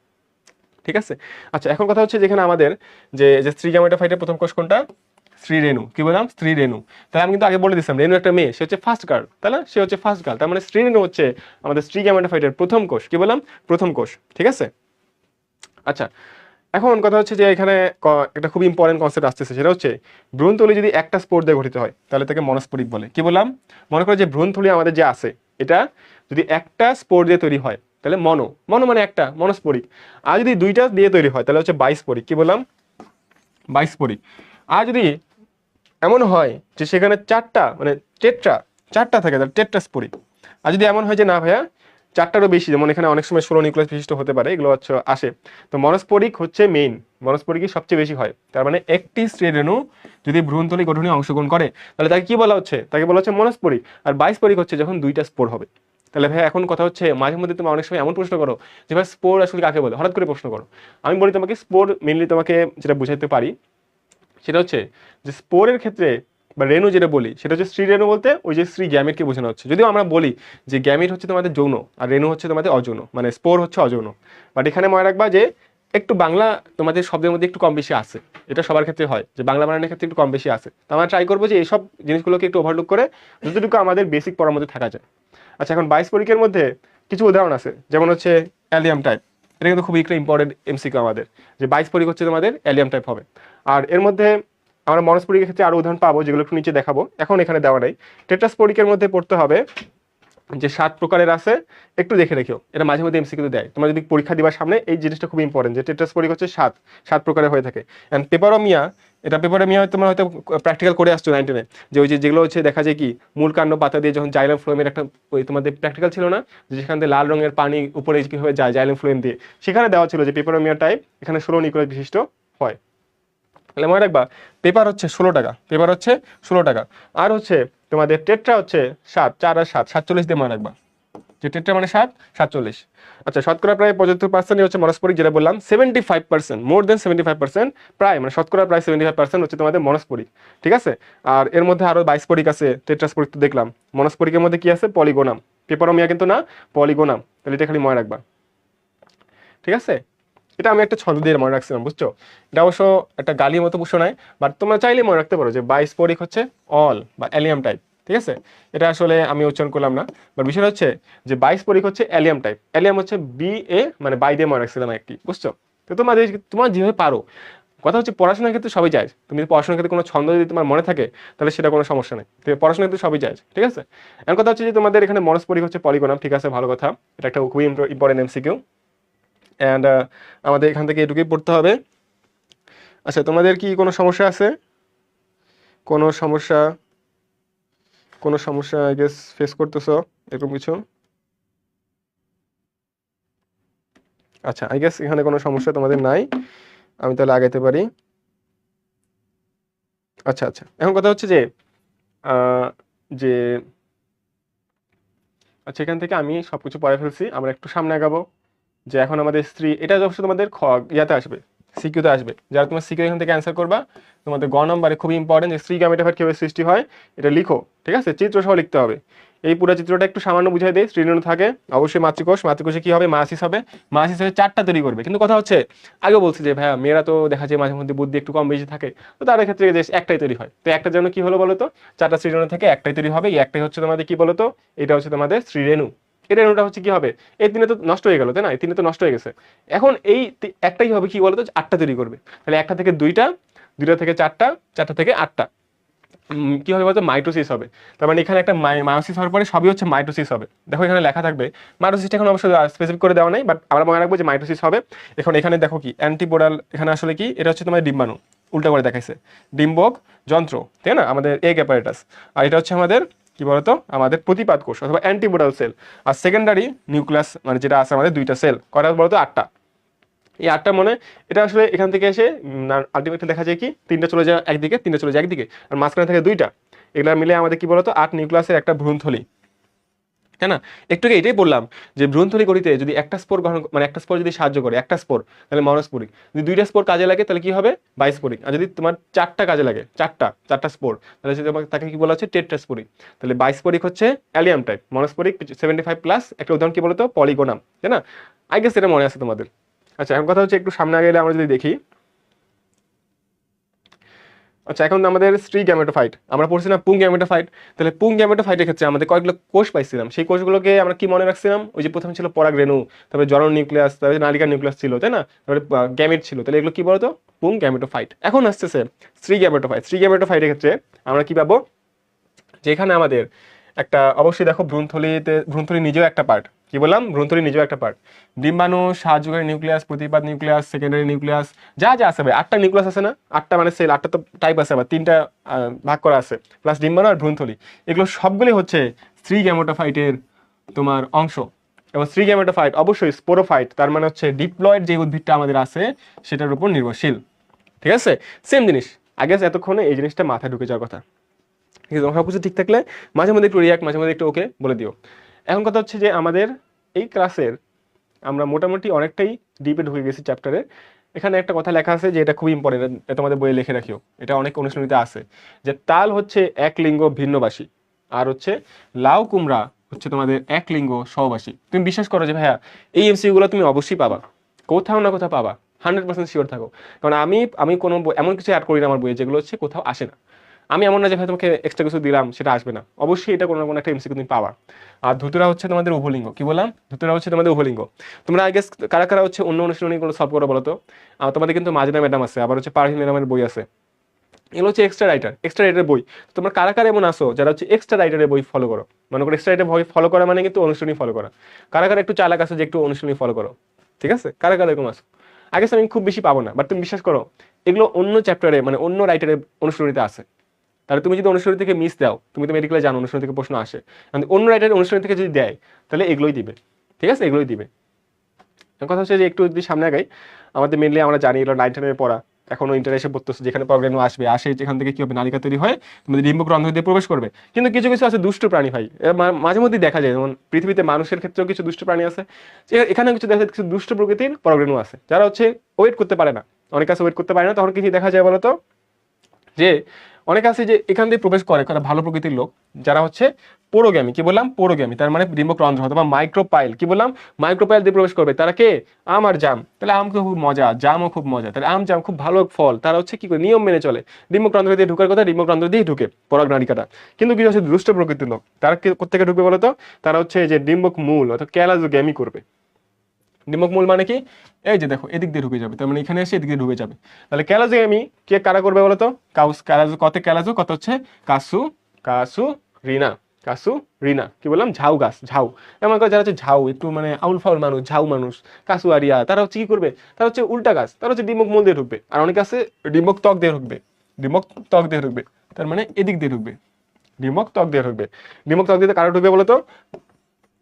ঠিক আছে? আচ্ছা, এখন কথা হচ্ছে যেখানে আমাদের যে স্ত্রী গ্যামেটোফাইটের প্রথম কোষ কোনটা, স্ত্রী রেণু। কি বললাম, স্ত্রী রেণু। তাহলে আমি কিন্তু আগে বলে দিচ্ছিলাম রেণু একটা মেয়ে, সে হচ্ছে ফার্স্ট গার্ল, তাই না? সে হচ্ছে ফার্স্ট গার্ল, তার মানে স্ত্রী রেণু হচ্ছে আমাদের স্ত্রী গ্যামেটোফাইটের প্রথম কোষ। কি বললাম, প্রথম কোষ, ঠিক আছে? আচ্ছা, এখন কথা হচ্ছে যে এখানে একটা খুব ইম্পর্টেন্ট কনসেপ্ট আসতেছে, সেটা হচ্ছে ভ্রূণথলি যদি একটা স্পোর দিয়ে গঠিত হয় তাহলে তাকে মনস্পরিক বলে। কি বললাম, মনে করো যে ভ্রূণথলি আমাদের যে আছে, এটা যদি একটা স্পোর দিয়ে তৈরি হয় তাহলে মনো, মনো মানে একটা, মনস্পরিক। আর যদি 2টা দিয়ে তৈরি হয় তাহলে হচ্ছে বাইস্পরিক। কি বললাম, বাইস্পরিক। আর যদি এমন হয় যে সেখানে 4টা মানে চারটা থাকে তাহলে টেট্রাস্পরিক। আর যদি এমন হয় যে না ভাইয়া 4টারও বেশি, যেমন এখানে অনেক সময় 16 নিউক্লিয়াস বিশিষ্ট হতে পারে, এগুলো হচ্ছে আসে, তো মনস্পরিক হচ্ছে মেইন, মনস্পরিকই সবচেয়ে বেশি হয়। তার মানে একটি স্ত্রী রেণু যদি ভ্রূণথলি গঠনে অংশগ্রহণ করে তাহলে তাকে কি বলা হচ্ছে, তাকে বলা হচ্ছে মনস্পরিক। আর বাইস্পরিক হচ্ছে যখন 2টা স্পোর হবে। তাহলে ভাই এখন কথা হচ্ছে মাঝে মধ্যে তুমি অনেক সময় এমন প্রশ্ন করো যে ভাই স্পোর আসলে কাকে বলে, হঠাৎ করে প্রশ্ন করো। আমি বলি তোমাকে স্পোর মেইনলি তোমাকে যেটা বুঝাইতে পারি সেটা হচ্ছে যে স্পোরের ক্ষেত্রে বা রেণু যেটা বলি সেটা হচ্ছে স্ত্রী রেণু, বলতে ওই যে স্ত্রী গ্যামেটকে বোঝানো হচ্ছে। যদিও আমরা বলি যে গ্যামেট হচ্ছে তোমাদের যৌন আর রেণু হচ্ছে তোমাদের অযৌন, মানে স্পোর হচ্ছে অযৌন। বাট এখানে মনে রাখবা যে একটু বাংলা তোমাদের শব্দের মধ্যে একটু কম বেশি আছে, এটা সবার ক্ষেত্রে হয় যে বাংলা বানানোর ক্ষেত্রে একটু কম বেশি আছে। তো আমরা ট্রাই করবো যে এইসব জিনিসগুলোকে একটু ওভারলুক করে যতটুকু আমাদের বেসিক পড়ার মধ্যে থাকা যায়। আচ্ছা, এখন বাইস্পরিকের মধ্যে কিছু উদাহরণ আছে, যেমন হচ্ছে অ্যালিয়াম টাইপ। এটা কিন্তু খুবই একটা ইম্পর্টেন্ট এমসিকিউ আমাদের, যে বাইস্পরিক হচ্ছে তোমাদের অ্যালিয়াম টাইপ হবে। আর এর মধ্যে আমরা মনস্পরিকের ক্ষেত্রে আরো উদাহরণ পাবো, যেগুলো একটু নিচে দেখাবো, এখন এখানে দেওয়া নাই। টেট্রাস্পরিকের মধ্যে পড়তে হবে যে 7 প্রকারের আছে, একটু দেখে রেখো, এটা মাঝে মধ্যে এমসিকিউ দেয়। তোমরা যদি পরীক্ষা দিবার সামনে এই জিনিসটা খুব ইম্পর্টেন্ট, যে টেট্রাস্পরিক হচ্ছে 7 প্রকারের হয়ে থাকে। এন্ড পেপারোমিয়া, এটা পেপারোমিয়া তোমরা হয়তো প্র্যাকটিক্যাল করে আসছো 9-10-এ, যে ওই যেগুলো হচ্ছে দেখা যায় কি মূল কাণ্ড পাতা দিয়ে যখন জাইলাম ফ্লোয়েমের একটা ওই তোমাদের প্র্যাকটিক্যাল ছিল না, যেখান থেকে লাল রঙের পানি উপরে কিভাবে যায় জাইলাম ফ্লোয়েম দিয়ে, সেখানে দেওয়া ছিল যে পেপারোমিয়া টাইপ এখানে 16 নিউক্লিয়াস বিশিষ্ট হয়। তাহলে মনে রাখবা পেপার হচ্ছে 16 টাকা, পেপার হচ্ছে 16 টাকা। আর হচ্ছে তোমাদের টেট্রা হচ্ছে 7, 4 আর 7, 47 দিয়ে মনে রাখবা, যে টেট্রা মানে 7, 47। আচ্ছা, শতকরা প্রায় 75% হচ্ছে মনস্পরিক, যেটা বললাম 75%, মোর দেন 75%, প্রায় মানে শতকরা প্রায় 75% হচ্ছে তোমাদের মনস্পরিক, ঠিক আছে? আর এর মধ্যে আরো বাইস্পরিক আছে, টেট্রাস্পরিক তো দেখলাম। মনস্পরিকের মধ্যে কি আছে, পলিগোনাম, পেপারোমিয়া কিন্তু না, পলিগোনাম। তাহলে এটা খালি মনে রাখবা, ঠিক আছে? এটা আমি একটা ছন্দ দিয়ে মনে রাখছিলাম, বুঝছো? এটা অবশ্য একটা গালির মতো বুঝছো নয়, বাট তোমরা চাইলে মনে রাখতে পারো যে বাইস্পরিক হচ্ছে অল বা অ্যালিয়াম টাইপ, ঠিক আছে? এটা আসলে আমি উচ্চারণ করলাম না, বাট বিষয়টা হচ্ছে যে বাইস্পরিক হচ্ছে অ্যালিয়াম টাইপ, অ্যালিয়াম হচ্ছে BA মানে বাই দিয়ে মনে রাখছিলাম একটি, বুঝছো? তো তোমার যেভাবে পারো, কথা হচ্ছে পড়াশোনার ক্ষেত্রে সবই যায়। তুমি যদি পড়াশোনার ক্ষেত্রে কোনো ছন্দ যদি তোমার মনে থাকে তাহলে সেটা কোনো সমস্যা নেই, তো পড়াশোনার ক্ষেত্রে সবই যায়, ঠিক আছে? এখন কথা হচ্ছে যে তোমাদের এখানে মনস্পরিক হচ্ছে পলিগোনাম, ঠিক আছে, ভালো কথা, এটা একটা খুবই ইম্পর্টেন্ট এমসিকিউ। অ্যান্ড আমাদের এখান থেকে এটুকুই পড়তে হবে। আচ্ছা, তোমাদের কি কোনো সমস্যা আছে? কোনো সমস্যা, কোনো সমস্যা আই গেস ফেস করতেছো এরকম কিছু? আচ্ছা, আই গেস এখানে কোনো সমস্যা তোমাদের নাই, আমি তাহলে আগাইতে পারি। আচ্ছা আচ্ছা, এখন কথা হচ্ছে যে আহ, যে আচ্ছা, এখান থেকে আমি সবকিছু পড়ে ফেলছি, আমরা একটু সামনে আগাবো। যে এখন আমাদের স্ত্রী, এটা অবশ্যই তোমাদের ইয়াতে আসবে, সিকিউতে আসবে। যারা তোমার সিকিউ এখান থেকে অ্যান্সার করবা, তোমাদের নম্বরে খুবই ইম্পর্টেন্ট যে স্ত্রী গ্যামেটোফাইট কিভাবে সৃষ্টি হয় এটা লিখো, ঠিক আছে? চিত্র সহ লিখতে হবে। এই পুরো চিত্রটা একটু সামান্য বুঝাই দেয়। স্ত্রীরেণু থাকে অবশ্যই মাতৃকোষ, মাতৃকোষে কি হবে, মায়াসিস হবে, মায়াসিস হয়ে 4টা তৈরি করবে। কিন্তু কথা হচ্ছে আগে বলছি যে ভাইয়া মেয়েরা তো দেখা যায় মাঝে মধ্যে বুদ্ধি একটু কম বেশি থাকে, তো তাদের ক্ষেত্রে যে একটাই তৈরি হয়। তো একটার জন্য কি হলো বলো তো, 4টা স্ত্রীরেণু থেকে একটাই তৈরি হবে, এই একটাই হচ্ছে তোমাদের কি বলো তো, এটা হচ্ছে তোমাদের স্ত্রীরেণু। এটা রেণুটা হচ্ছে কি হবে, এই 3 তো নষ্ট হয়ে গেল, তাই না, এই 3 তো নষ্ট হয়ে গেছে। এখন এই একটাই হবে কি বলতো, 8টা তৈরি করবে। তাহলে 1টা থেকে 2টা, 2টা থেকে 4টা, 4টা থেকে 8টা কি হবে বলতো, মাইটোসিস হবে। তার মানে এখানে একটা মায়োসিস হওয়ার পরে সবই হচ্ছে মাইটোসিস হবে। দেখো এখানে লেখা থাকবে, মাইটোসিসটা এখন অবশ্যই স্পেসিফিক করে দেওয়া নাই, বাট আমরা মনে রাখবো যে মাইটোসিস হবে। এখন এখানে দেখো কি অ্যান্টিপোডাল, এখানে আসলে কি, এটা হচ্ছে তোমার ডিম্বাণু, উল্টা করে দেখাইছে, ডিম্বক যন্ত্র, তাই না, আমাদের এগ অ্যাপারেটাস। আর এটা হচ্ছে আমাদের কি বলতো, আমাদের প্রতিপাদ কোষ অথবা অ্যান্টিপোডাল সেল। আর সেকেন্ডারি নিউক্লিয়াস মানে যেটা আছে আমাদের 2টা সেল, কয়টা বলতো, 8টা। এই 8টা মনে, এটা আসলে এখান থেকে এসে আলটিমেটলি দেখা যায় কি 3টা চলে যায় একদিকে, 3টা চলে যায় একদিকে, আর মাঝখানে থাকে 2টা। এগুলা মিলে আমাদের কি বলতো 8 নিউক্লিয়াসের একটা ভ্রূণথলি, তাই না। একটু আগে এটাই বললাম যে ভ্রূণথলি গঠিতে যদি একটা স্পোর গ্রহণ মানে একটা স্পোর যদি সাহায্য করে, একটা স্পোর তাহলে মনোস্পোরিক, যদি 2টা স্পোর কাজে লাগে তাহলে কি হবে, বাইস্পোরিক। আর যদি তোমার 4টা কাজে লাগে, 4টা স্পোর, তাহলে সেটা তাকে কি বলা হচ্ছে, টেট্রাস্পোরিক। তাহলে বাইস্পোরিক হচ্ছে অ্যালিয়াম টাইপ, মনোস্পোরিক 75+। একটা উদাহরণ কি বলতো, পলিগোনাম, তাই না। আই গেস এটা মনে আছে তোমাদের। আচ্ছা এখন কথা হচ্ছে একটু সামনে গেলে আমরা যদি দেখি, আচ্ছা এখন আমাদের স্ত্রী গ্যামেটোফাইট, আমরা পড়ছি না পুং গ্যামেটোফাইট। তাহলে পুং গ্যামেটোফাইটের ক্ষেত্রে আমাদের কয়েকগুলো কোষ পাইছিলাম, সেই কোষগুলোকে আমরা কি মনে রাখছিলাম, ওই যে প্রথম ছিল পরাগ রেণু, তারপরে জনন নিউক্লিয়াস, তারপরে নালিকা নিউক্লিয়াস ছিল, তাই না, তারপরে গ্যামেট ছিল। তাহলে এগুলো কি বলতো, পুং গ্যামেটোফাইট। এখন আসতেছে স্ত্রী গ্যামেটোফাইট। স্ত্রী গ্যামেটোফাইটের ক্ষেত্রে আমরা কি পাবো, যেখানে আমাদের একটা অবশ্যই দেখো ভ্রূণথলি নিজেও একটা পার্ট, কি বললাম, ভ্রূণথলি নিজেও একটা পার্ট, ডিম্বাণু, সাহায্যকারী নিউক্লিয়াস, প্রতিপাদ নিউক্লিয়াস, সেকেন্ডারি নিউক্লিয়াস, যা যা আছে ভাই, 8টা নিউক্লিয়াস আছে না, 8টা মানে সেল, 8টা তো টাইপ আছে, আবার 3টা ভাগ করা আছে, প্লাস ডিম্বাণু আর ভ্রূণথলি, এগুলো সবগুলি হচ্ছে স্ত্রী গ্যামেটোফাইটের তোমার অংশ। এবং স্ত্রী গ্যামেটোফাইট অবশ্যই স্পোরোফাইট, তার মানে হচ্ছে ডিপ্লয়েড যে উদ্ভিদটা আমাদের আছে সেটার উপর নির্ভরশীল। ঠিক আছে, সেম জিনিস, আগে এতক্ষণে এই জিনিসটা মাথায় ঢুকে যাওয়ার কথা। ঠিক আছে, সব কিছু ঠিক থাকলে মাঝে মধ্যে একটু রিয়াক্ট, মাঝে মধ্যে একটু ওকে বলে দিও। এখন কথা হচ্ছে যে আমাদের এই ক্লাসের আমরা মোটামুটি অনেকটাই ডিপে ঢুকে গেছি চ্যাপ্টারে। এখানে একটা কথা লেখা আছে যে এটা খুব ইম্পর্টেন্ট, তোমাদের বইয়ে লিখে রাখিও, এটা অনেক অনুশীলনীতে আছে, যে তাল হচ্ছে এক লিঙ্গ ভিন্নবাসী, আর হচ্ছে লাউ কুমড়া হচ্ছে তোমাদের এক লিঙ্গ সহবাসী। তুমি বিশ্বাস করো যে ভাইয়া এই এমসিকিউ গুলো তুমি অবশ্যই পাবা, কোথাও না কোথাও পাবা, 100% শিওর থাকো। কারণ আমি কোনো এমন কিছু অ্যাড করি না আমার বইয়ে যেগুলো হচ্ছে কোথাও আসে না। আমি এমন না যে ভাই তোমাকে এক্সট্রা কিছু দিলাম সেটা আসবে না, অবশ্যই এটা কোনো না কোনো একটা এমসিকিউ তুমি পাবা। আর ধুতুরা হচ্ছে তোমাদের উভলিঙ্গ, কি বললাম, ধুতুরা হচ্ছে তোমাদের উভলিঙ্গ। তোমরা আই গেস কারা কারা হচ্ছে অন্য অনুশীলনীগুলো সলভ করো বলো তো। তোমাদের কিন্তু মাজেদা ম্যাডাম আছে, আবার হচ্ছে পারভিন ম্যাডামের বই আছে, এগুলো হচ্ছে এক্সট্রা রাইটার বই। তোমরা কারা কারা এমন আসো যারা হচ্ছে এক্সট্রা রাইটারের বই ফলো করো, মনে করো এক্সট্রা রাইটার বই ফলো করা মানে কিন্তু অনুশীলনী ফলো করা। কারা কারা একটু চালাক আছে যে একটু অনুশীলনী ফলো করো, ঠিক আছে, কারা কারা এরকম আসো। আগে আমি খুব বেশি পাবো না, বাট তুমি বিশ্বাস করো এগুলো অন্য চ্যাপ্টারে মানে অন্য রাইটারের অনুশীলনীতে আছে। তাহলে তুমি যদি অনুশীলনী থেকে মিস দাও, তুমি তো মেডিকেলে জানো অনুশীলনী থেকে প্রশ্ন আসে, অন্য রাইটারের অনুশীলনী থেকে যদি দেয় তাহলে এগুলোই দিবে, ঠিক আছে, এগুলোই দিবে। কথা হচ্ছে যে একটু যদি সামনে আগাই, আমাদের মেনলি আমরা জানি এগুলো 9-10 পড়া, এখনো ইন্টার এসে পড়তেছে, যেখানে প্রবলেম আসে যেখান থেকে কি হবে, নালিকা তৈরি হয়, তোমাদের ডিম্বক রন্ধ্র দিয়ে প্রবেশ করবে। কিন্তু কিছু কিছু আছে দুষ্ট প্রাণী ভাই, মাঝে মধ্যে দেখা যায়, যেমন পৃথিবীতে মানুষের ক্ষেত্রেও কিছু দুষ্ট প্রাণী আছে, এখানে কিছু দেখা যায় কিছু দুষ্ট প্রকৃতির প্রবলেম আছে, যারা হচ্ছে ওয়েট করতে পারে না, অনেক কাছে ওয়েট করতে পারে না, তখন কিছু দেখা যায় বলতো যে অনেকে আছে যে এখান দিয়ে প্রবেশ করে কারা ভালো প্রকৃতির লোক, যারা হচ্ছে পোরোগ্যামি, কি বললাম, পোরোগ্যামি, তার মানে ডিম্বক রন্ধ্র অথবা মাইক্রোপাইল, কি বললাম, মাইক্রোপাইল দিয়ে প্রবেশ করবে। তারা কে, আম আর জাম, তাহলে আম খুব মজা, জামও খুব মজা, তাহলে আম জাম খুব ভালো ফল, তারা হচ্ছে কি করে নিয়ম মেনে চলে, ডিম্বক রন্ধ্র দিয়ে ঢুকার কথা ডিম্বক রন্ধ্র দিয়ে ঢুকে পরাগ নালিকাটা। কিন্তু কিছু হচ্ছে দুষ্ট প্রকৃতির লোক, তারা কোথেকে ঢুকবে বলতো, তারা হচ্ছে যে ডিম্বক মূল অর্থাৎ ক্যালাজোগ্যামি করবে। ডিম্বক মূল মানে কি, এই যে দেখো এদিক দিয়ে ঢুকে যাবে, তার মানে এখানে এসে এদিক দিয়ে ঢুকে যাবে। তাহলে ক্যালাজোগ্যামি কে কারা করবে বলতো, ক্যালাজো কত, ক্যালাজো কত হচ্ছে কাসু, কাসু রিনা, কাসু রিনা, কি বললাম, ঝাউ গাছ, ঝাউ, এমন করে যারা হচ্ছে ঝাউ একটু মানে আউল ফাউল মানুষ, ঝাউ মানুষ, কাসুয়ারিয়া, তারা হচ্ছে কি করবে, তারা হচ্ছে উল্টা গাছ, তারা হচ্ছে ডিম্বক মূল দিয়ে ঢুকবে। আর অনেক আছে ডিম্বক ত্বক দিয়ে ঢুকবে, ডিম্বক ত্বক দিয়ে ঢুকবে, তার মানে এদিক দিয়ে ঢুকবে, ডিম্বক ত্বক দিয়ে ঢুকবে। ডিম্বক ত্বক দিয়ে কারা ঢুকবে বলতো,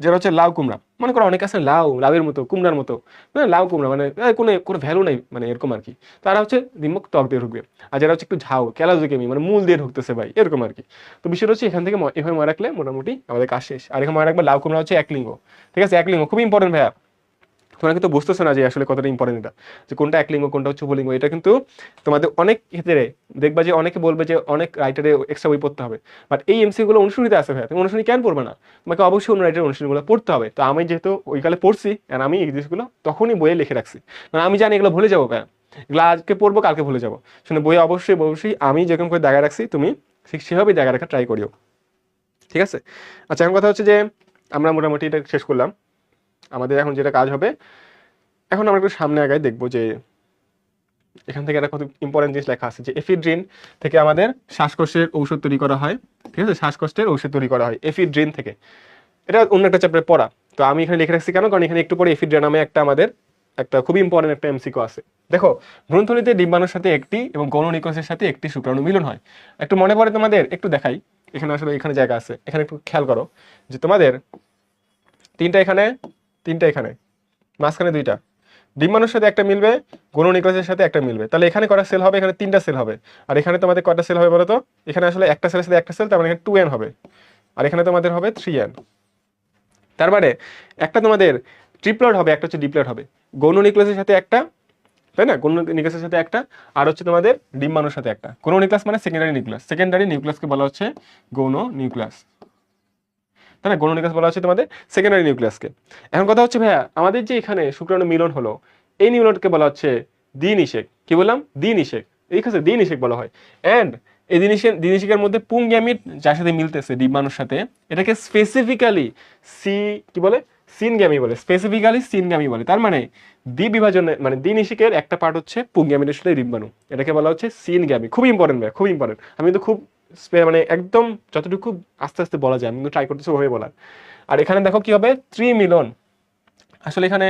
যেটা হচ্ছে লাউ কুমড়া, মনে করো অনেক আছে লাউয়ের মতো কুমড়ার মতো, মানে লাউ কুমড়া মানে কোনো কোনো ভ্যালু নেই মানে এরকম আর কি, তারা হচ্ছে ডিম্বক ত্বক দিয়ে ঢুকবে। আর যারা হচ্ছে একটু ঝাউ ক্যালাজোকেমি মানে মূল দিয়ে ঢুকতেছে ভাই, এরকম আর কি। তো বিষয়টা হচ্ছে এখান থেকে এভাবে মনে রাখলে মোটামুটি আমাদের কাজ শেষ। আর এখানে মনে রাখবে লাউ কুমড়া হচ্ছে এক লিঙ্গ, ঠিক আছে, এক লিঙ্গ খুব ইম্পর্টেন্ট ভাইয়া। তোমরা কিন্তু বুঝতেছো না যে আসলে কতটা ইম্পর্টেন্ট এটা, যে কোনটা একলিঙ্গ কোনটা হচ্ছে উপলিঙ্গ। এটা কিন্তু তোমাদের অনেক ক্ষেত্রে দেখবা যে অনেকে বলবে যে অনেক রাইটারে এক্সট্রা বই পড়তে হবে, বাট এই এমসি গুলো অনুশীলনীতে আছে ভাই, তুমি অনুশীলনী কেন পড়বে না, তোমাকে অবশ্যই অন্য রাইটারের অনুশীলনীগুলো পড়তে হবে। তো আমি যেহেতু ওই কালে পড়ছি আর আমি এই জিনিসগুলো তখনই বইয়ে লিখে রাখছি, মানে আমি জানি এগুলো ভুলে যাবো ভাই, এগুলো আজকে পড়বো কালকে ভুলে যাবো, শুনে বই অবশ্যই অবশ্যই আমি যেরকম করে দাগায় রাখছি তুমি ঠিক সেভাবেই দাগায় রাখা ট্রাই করিও, ঠিক আছে। আচ্ছা এখন কথা হচ্ছে যে আমরা মোটামুটি এটা শেষ করলাম। আমাদের এখন যেটা কাজ হবে, এখন আমরা একটু সামনে আগায় দেখবো যে এখান থেকে একটা কত ইম্পর্টেন্ট জিনিস লেখা আছে যে এফিড্রিন থেকে আমাদের শ্বাসকষ্টের ঔষধ তৈরি করা হয়। ঠিক আছে, শ্বাসকষ্টের ঔষধ তৈরি করা হয় এফিড্রিন থেকে। এটা অন্য একটা চ্যাপ্টারে পড়া, তো আমি এখানে লিখে রাখছি কেন, কারণ এখানে একটু পরে এফিড্রিন নামে একটা আমাদের একটা খুবই ইম্পর্টেন্ট একটা এমসিকিউ আছে। দেখো, ভ্রূণথলিতে ডিম্বাণুর সাথে একটি এবং গৌণ নিউক্লিয়াসের সাথে একটি শুক্রাণু মিলন হয়। একটু মনে পড়ে তোমাদের, একটু দেখাই, এখানে আসলে এখানে জায়গা আছে, এখানে একটু খেয়াল করো যে তোমাদের তিনটা এখানে, তিনটা এখানে, মাঝখানে দুইটা, ডিম্বাণুর সাথে একটা মিলবে, গৌণ নিউক্লিয়াসের সাথে একটা মিলবে, তাহলে এখানে কটা সেল হবে, এখানে তিনটা সেল হবে। আর এখানে তোমাদের কয়টা সেল হবে বলো তো, এখানে আসলে একটা সেলের সাথে একটা সেল, তার মানে এখানে 2n হবে, আর এখানে তোমাদের হবে 3n। তার মানে একটা তোমাদের ট্রিপ্লয়েড হবে, একটা হচ্ছে ডিপ্লয়েড হবে, গৌণ নিউক্লিয়াসের সাথে একটা, তাই না, গৌণ নিউক্লিয়াসের সাথে একটা, আর হচ্ছে তোমাদের ডিম্বাণুর সাথে একটা। গৌণ নিউক্লিয়াস মানে সেকেন্ডারি নিউক্লিয়াস, সেকেন্ডারি নিউক্লিয়াসকে বলা হচ্ছে গৌণ নিউক্লিয়াস, তাই না, গৌণ নিউক্লিয়াস বলা হচ্ছে তোমাদের সেকেন্ডারি নিউক্লিয়াসকে। এখন কথা হচ্ছে ভাইয়া, আমাদের যে এখানে শুক্রাণু মিলন হলো, এই নিউক্লিয়াসকে বলা হচ্ছে দ্বিনিষেক। কি বললাম, দ্বিনিষেক, এই কাছে দ্বিনিষেক বলা হয়। এন্ড এই দ্বিনিষেকের মধ্যে পুং গ্যামিট যার সাথে মিলতেছে ডিম্বাণুর সাথে, এটাকে স্পেসিফিক্যালি কি বলে, সিনগ্যামি বলে, স্পেসিফিক্যালি সিনগ্যামি বলে। তার মানে দ্বিবিভাজনে মানে দ্বিনিষেকের একটা পার্ট হচ্ছে পুং গ্যামিটের সাথে ডিম্বাণু, এটাকে বলা হচ্ছে সিনগ্যামি। খুব ইম্পর্টেন্ট ভাই, খুব ইম্পর্টেন্ট। আমি কিন্তু খুব মানে একদম যতটুকু আস্তে আস্তে বলা যায় আমি কিন্তু ট্রাই করতেছি ওভাবে বলার। আর এখানে দেখো কি হবে, ত্রিমিলন। আসলে এখানে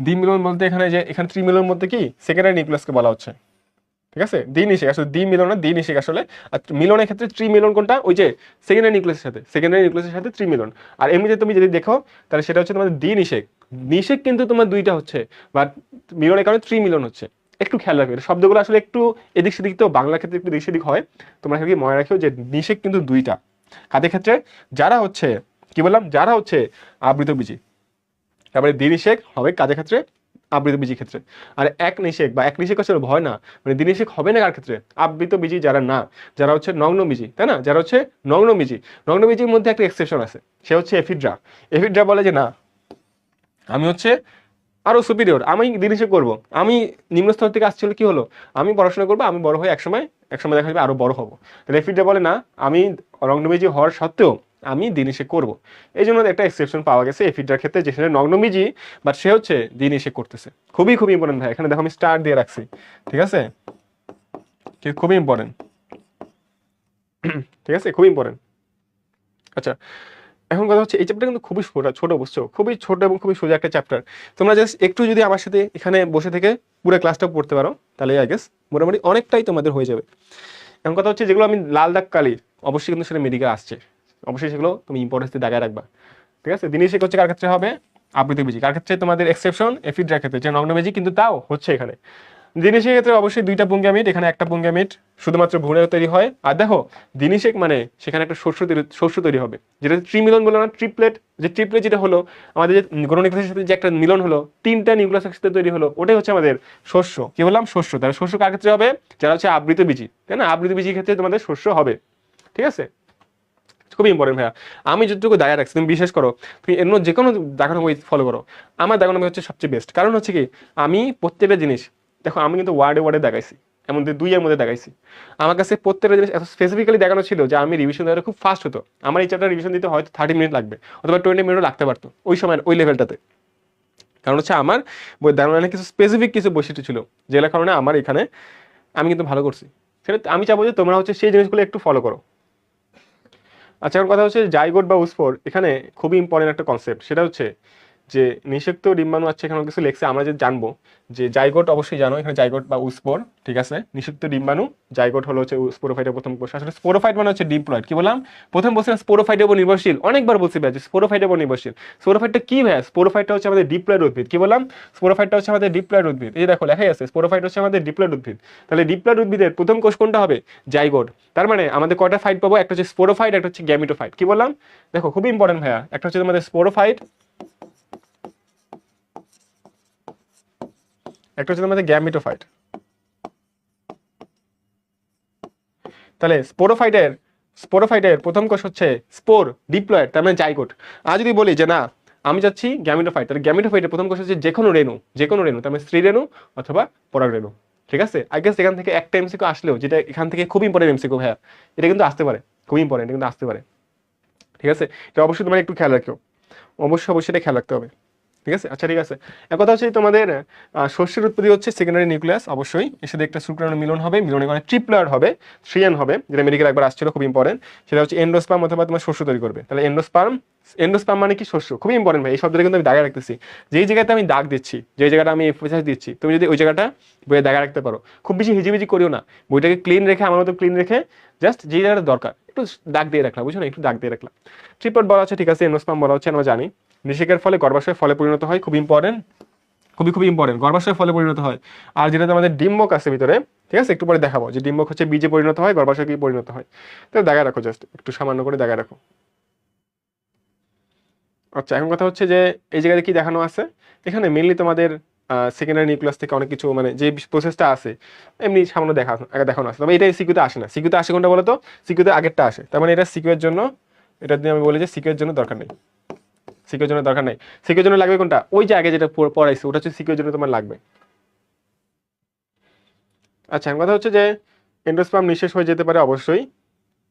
দ্বিমিলন বলতে এখানে যে এখানে ত্রিমিলন মধ্যে কি সেকেন্ডারি নিউক্লিয়াসকে বলা হচ্ছে। ঠিক আছে, দ্বিনিষেক আসলে দ্বিমিলন না, দ্বিনিষেক আসলে। আর মিলনের ক্ষেত্রে ত্রিমিলন কোনটা, ওই যে সেকেন্ডারি নিউক্লিয়াসের সাথে, সেকেন্ডারি নিউক্লিয়াসের সাথে ত্রিমিলন। আর এমনিতে তুমি যদি দেখো তাহলে সেটা হচ্ছে তোমাদের দ্বিনিষেক। নিষেক কিন্তু তোমার দুইটা হচ্ছে, বা মিলনের কারণে ত্রিমিলন হচ্ছে। একটু খেয়াল রাখবে, শব্দগুলো আসলে একটু এদিক সেদিক, তো বাংলা ক্ষেত্রে একটু এদিক সেদিক হয়, তোমরা কি মনে রাখো যে নিষেক কিন্তু দুইটা। কাদের ক্ষেত্রে, যারা হচ্ছে কি বললাম, যারা হচ্ছে আবৃতবীজী। তারপরে দ্বিনিষেক হবে কাদের ক্ষেত্রে, আবৃতবীজী ক্ষেত্রে। আর এক নিষেক বা এক নিষেক আসলে ভয় না, মানে দ্বিনিষেক হবে না কার ক্ষেত্রে, আবৃতবীজী যারা না, যারা হচ্ছে নগ্নবীজী, তাই না, যারা হচ্ছে নগ্নবীজী। নগ্নবীজীর মধ্যে একটা এক্সেপশন আছে, সে হচ্ছে এফিড্রা। এফিড্রা বলে যে না, আমি হচ্ছে আরো সুপিরিয়র, আমি দ্বিনিষেক করবো, আমি নিম্ন স্তর থেকে আসছিল, কি হলো, আমি পড়াশোনা করবো, আমি বড় হয়ে একসময় একসময় দেখা যাবে আরো বড় হবো। তাহলে এফিড্রা বলে না, আমি নগ্নবীজী হওয়ার সত্ত্বেও আমি দ্বিনিষেক করবো। এই জন্য একটা এক্সেপশন পাওয়া গেছে এফিড্রার ক্ষেত্রে, যেখানে নগ্নবীজী বাট সে হচ্ছে দ্বিনিষেক করতেছে। খুবই খুবই ইম্পর্টেন্ট ভাই, এখানে দেখো আমি স্টার দিয়ে রাখছি, ঠিক আছে, খুবই ইম্পর্টেন্ট। ঠিক আছে, খুবই ইম্পর্টেন্ট। আচ্ছা, এখন কথা হচ্ছে এই চ্যাপ্টার কিন্তু খুবই ছোট বুঝছো, খুবই ছোট এবং খুবই সোজা একটা চ্যাপ্টার। তোমরা জাস্ট একটু যদি আমার সাথে এখানে বসে থেকে পুরো ক্লাসটা পড়তে পারো, তাহলে আই গেস মোটামুটি অনেকটাই তোমাদের হয়ে যাবে। এখন কথা হচ্ছে যেগুলো আমি লাল দাগ কালি, অবশ্যই কিন্তু সেটা মেডিকেল আসছে, অবশ্যই সেগুলো তুমি ইম্পর্টেন্স দিয়ে দাগায় রাখবা। ঠিক আছে, দ্বিনিষেক হচ্ছে কার ক্ষেত্রে হবে, আবৃতবীজী। কার ক্ষেত্রে, তোমাদের এক্সেপশন এফিড্রার ক্ষেত্রে, যে নগ্নবীজী কিন্তু তাও হচ্ছে এখানে। দ্বিনিষেক ক্ষেত্রে অবশ্যই দুইটা পুংগ্যামিট, এখানে একটা পুংগ্যামিট শুধুমাত্র ভ্রূণে তৈরি হয়। আর দেখো দ্বিনিষেক মানে সেখানে একটা শস্য তৈরি হবে, যেটা ত্রিমিলন বলো না, ট্রিপলেট। যে ট্রিপলেট যেটা হলো আমাদের যে গৌণ নিউক্লিয়াসের সাথে যে একটা মিলন হলো, তিনটা নিউক্লিয়াসের সাথে তৈরি হলো, ওটাই হচ্ছে আমাদের শস্য। কি বললাম, শস্য। তাহলে শস্য কার ক্ষেত্রে হবে, যারা হচ্ছে আবৃতবীজী, তাই না, আবৃতবীজীর ক্ষেত্রে তোমাদের শস্য হবে। ঠিক আছে, খুবই ইম্পর্টেন্ট ভাইয়া। আমি যতটুকু দায়া রাখছি, তুমি বিশেষ করো, তুমি অন্য যে কোনো দেখানো বই ফলো করো, আমার দেখানো বই হচ্ছে সবচেয়ে বেস্ট। কারণ হচ্ছে কি, আমি প্রত্যেকটা জিনিস দেখো, আমি কিন্তু ওয়ার্ডে ওয়ার্ডে দেখাইছি, এমন দুইয়ের মধ্যে দেখাইছি। আমার কাছে প্রত্যেকটা জিনিস এত স্পেসিফিক্যালি দেখানো ছিল যে আমি রিভিশন দেওয়াটা খুব ফাস্ট হতো। আমার এই চ্যাপ্টার রিভিশন দিতে হয়তো 30 মিনিট লাগবে, অথবা 20 মিনিটও লাগতে পারতো ওই সময় ওই লেভেলটাতে। কারণ হচ্ছে আমার বই দেখানোর কিছু স্পেসিফিক কিছু বৈশিষ্ট্য ছিল, যেগুলোর কারণে আমার এখানে আমি কিন্তু ভালো করছি। সেটা আমি চাবো যে তোমরা হচ্ছে সেই জিনিসগুলো একটু ফলো করো। আচ্ছা, এখন কথা হচ্ছে জাইগোট বা উস্পোর, এখানে খুবই ইম্পর্টেন্ট একটা কনসেপ্ট, সেটা হচ্ছে যে নিষেক্ত ডিম্বাণু আছে, এখানে কিছু লেখছে, আমরা যে জানবো যে জাইগোট অবশ্যই জানো, এখানে জাইগোট বা উস্পোর, ঠিক আছে, নিষিক্ত ডিম্বাণু। জাইগোট হলো হচ্ছে স্পোরোফাইটের প্রথম কোষ। আসলে স্পোরোফাইট মানে হচ্ছে ডিপ্লয়েড। কি বললাম, প্রথম বলছিলাম স্পোরোফাইটের উপর নির্ভরশীল, অনেকবার বলছি ভাই যে স্পোরোফাইটের উপর নির্ভরশীল। স্পোরোফাইটটা কি ভাই, স্পোরোফাইটটা হচ্ছে আমাদের ডিপ্লয়েড উদ্ভিদ। কি বললাম, স্পোরোফাইটটা হচ্ছে আমাদের ডিপ্লয়েড উদ্ভিদ। এই দেখো লেখাই আছে, স্পোরোফাইট হচ্ছে আমাদের ডিপ্লয়েড উদ্ভিদ। তাহলে ডিপ্লয়েড উদ্ভিদের প্রথম কোষ কোনটা হবে, জাইগোট। তার মানে আমাদের কয়টা ফাইট পাবো, একটা হচ্ছে স্পোরোফাইট, একটা হচ্ছে গ্যামিটোফাইট। কি বললাম, দেখো খুবই ইম্পর্টেন্ট ভাইয়া, একটা হচ্ছে আমাদের স্পোরোফাইট, একটা হচ্ছে আমাদের গ্যামিটোফাইট। তাহলে স্পোরোফাইটের প্রথম কোষ হচ্ছে স্পোর, ডিপ্লয়েড, তার মানে জাইগোট। আর যদি বলি যে না আমি যাচ্ছি গ্যামিটোফাইট, তাহলে গ্যামিটোফাইটের প্রথম কোষ হচ্ছে যে কোনো রেণু, যে কোনো রেণু, তার মানে স্ত্রী রেণু অথবা পরাগ রেণু। ঠিক আছে, আই গেস এখান থেকে একটা এমসিকিউ আসলেও, যেটা এখান থেকে খুব ইম্পর্টেন্ট এমসিকিউ ভাইয়া, এটা কিন্তু আসতে পারে, খুবই ইম্পর্টেন্ট, কিন্তু আসতে পারে। ঠিক আছে, এটা অবশ্যই তোমরা একটু খেয়াল রাখো। অবশ্যই অবশ্যই এটা খেয়াল রাখতে হবে। ঠিক আছে, আচ্ছা ঠিক আছে। এক কথা হচ্ছে তোমাদের শস্যের উৎপত্তি হচ্ছে সেকেন্ডারি নিউক্লিয়াস, অবশ্যই এর সাথে একটা শুক্রাণু মিলন হবে, মিলনের কারণে ট্রিপ্লয়েড হবে, থ্রিয়ান হবে, যেটা মেডিকেল একবার আসছিল, খুব ইম্পর্টেন্ট। সেটা হচ্ছে এন্ডোস্পার্ম অথবা তোমার শস্য তৈরি করবে। তাহলে এন্ডোস্পার্ম, এন্ডোস্পার্ম মানে কি শস্য, খুবই ইম্পর্টেন্ট ভাই। এই শব্দটা কিন্তু আমি দাগে রাখতেছি, যেই জায়গাতে আমি দাগ দিচ্ছি, যে জায়গাটা আমি এমফাসাইজ দিচ্ছি, তুমি যদি ওই জায়গাটা বইয়ে দাগে রাখতে পারো, খুব বেশি হিজিবিজি করিও না, বইটাকে ক্লিন রেখে, আমার মতো ক্লিন রেখে, জাস্ট যে জায়গাটা দরকার একটু দাগ দিয়ে রাখলাম, বুঝছো না, একটু দাগ দিয়ে রাখলাম। ট্রিপ্লয়েড বলা হচ্ছে, ঠিক আছে, এন্ডোস্পার্ম বলা হচ্ছে, আমরা জানি। নিষেকের ফলে গর্ভাশয় ফলে পরিণত হয়, খুব ইম্পর্টেন্ট, খুবই খুবই ইম্পর্টেন্ট, গর্ভাশয় ফলে পরিণত হয়। আর যেটা আমাদের ডিম্বক আছে ভিতরে, ঠিক আছে, একটু পরে দেখাবো যে ডিম্বক হচ্ছে বীজে পরিণত হয়, গর্ভাশয় কি পরিণত হয়। তো দেখা রাখো, জাস্ট একটু সামান্য করে দেখা রাখো। আচ্ছা, এখন কথা হচ্ছে যে এই জায়গায় কি দেখানো আছে, এখানে মেনলি তোমাদের সেকেন্ডারি নিউক্লিয়াস থেকে অনেক কিছু, মানে যে প্রসেসটা আছে এমনি সামান্য দেখানো আছে, তবে এটা সিকিউতে আসে না। সিকিউতে আসে কোনটা বলো তো, সিকিউতে আগেরটা আসে, তার মানে এটা সিকিউয়ের জন্য, এটা দিয়ে আমি বলি যে সিকিউয়ের জন্য দরকার নেই, সিকিউর জন্য দরকার নেই। সিকিউর জন্য লাগবে কোনটা, ওই যে আগে যেটা পড়াইছে ওটা হচ্ছে সিকিউর জন্য তোমার লাগবে। আচ্ছা, এখন কথা হচ্ছে যে এন্ডোস্পার্ম নিঃশেষ হয়ে যেতে পারে, অবশ্যই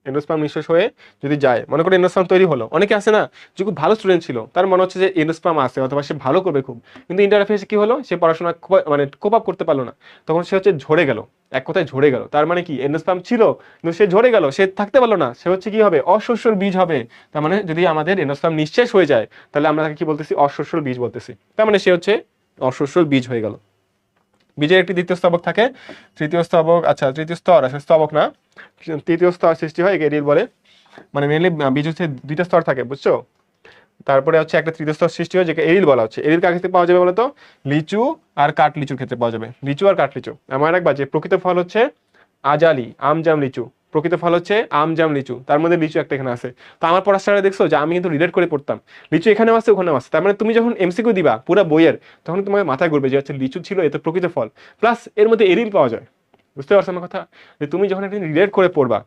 এন্ডোস্পার্ম নিঃশেষ হয়ে যদি যায়, মনে করো এন্ডোস্পার্ম তৈরি হলো, অনেকে আছে না যে খুব ভালো স্টুডেন্ট ছিল, তার মনে হচ্ছে যে এন্ডোস্পার্ম আছে অথবা সে ভালো করবে খুব, কিন্তু ইন্টারফেসে কি হলো, সে পড়াশোনা মানে কোপ আপ করতে পারলো না, তখন সে হচ্ছে ঝরে গেল, এক কথায় ঝরে গেল। তার মানে কি, এন্ডোস্পার্ম ছিল কিন্তু সে ঝরে গেল, সে থাকতে পারলো না, সে হচ্ছে কি হবে, অশস্যল বীজ হবে। তার মানে যদি আমাদের এন্ডোস্পার্ম নিঃশেষ হয়ে যায়, তাহলে আমরা তাকে কি বলতেছি, অশস্যল বীজ বলতেছি। তার মানে সে হচ্ছে অশস্যল বীজ হয়ে গেল। বীজের একটি দ্বিতীয় স্তবক থাকে, তৃতীয় স্তবক, আচ্ছা তৃতীয় স্তর আসলে স্তবক না, তৃতীয় স্তর সৃষ্টি হয়, এরিল বলে। মানে মেনলি বীজ হচ্ছে দুইটা স্তর থাকে, বুঝছো। তারপরে হচ্ছে একটা তৃতীয় স্তর সৃষ্টি হয়, যেটা এরিল বলা হচ্ছে। এরিল কার ক্ষেত্রে পাওয়া যাবে বলতো, লিচু আর কাঠ লিচুর ক্ষেত্রে পাওয়া যাবে, লিচু আর কাঠ লিচু। আমার রাখবা যে প্রকৃত ফল হচ্ছে আজালি, আম জাম লিচু, প্রকৃত ফল হচ্ছে আম জাম লিচু, তার মধ্যে লিচু একটা এখানে আছে। তো আমার পড়াশোনাটা দেখছো যে আমি কিন্তু রিলেট করে পড়তাম, লিচু এখানেও আছে ওখানেও আছে, তার মানে তুমি যখন এমসিকিউ দিবা পুরো বইয়ের, তখন তোমার মাথায় ঘুরবে যে হচ্ছে লিচু ছিল, এত প্রকৃত ফল, প্লাস এর মধ্যে এরিল পাওয়া যায়। বুঝতে পারছো আমার কথা, যে তুমি যখন একটা রিলেট করে পড়বা,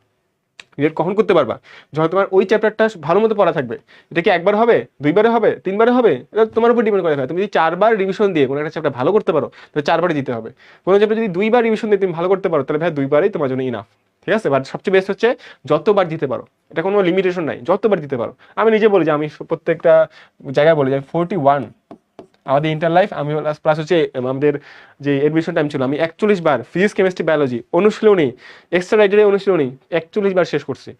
রিলেট কখন করতে পারবা, যখন তোমার ওই চ্যাপ্টারটা ভালো মতো পড়া থাকবে। এটা কি একবার হবে, দুইবারে হবে, তিনবারে হবে, এটা তোমার উপর ডিপেন্ড করে। তুমি যদি 4 বার রিভিশন দিয়ে কোনো একটা চ্যাপ্টার ভালো করতে পারো, তাহলে 4বারই দিতে হবে। কোনো চ্যাপ্টার যদি 2বার রিভিশন দিয়ে তুমি ভালো করতে পারো, তাহলে ভাই 2বারই তোমার জন্য ইনাফ। ঠিক আছে, বাট সবচেয়ে বেস্ট হচ্ছে যতবার দিতে পারো, এটা কোনো লিমিটেশন নাই, যতবার দিতে পারো। আমি নিজে বলি যে আমি প্রত্যেকটা জায়গায় বলি যে 41 আমাদের ইন্টার লাইফ, আমি প্লাস হচ্ছে আমাদের যে এডমিশন টাইম ছিল, আমি 41বার ফিজিক্স কেমিস্ট্রি বায়োলজি অনুশীলনী, এক্সট্রা রাইটারে অনুশীলনী 41বার শেষ করছি।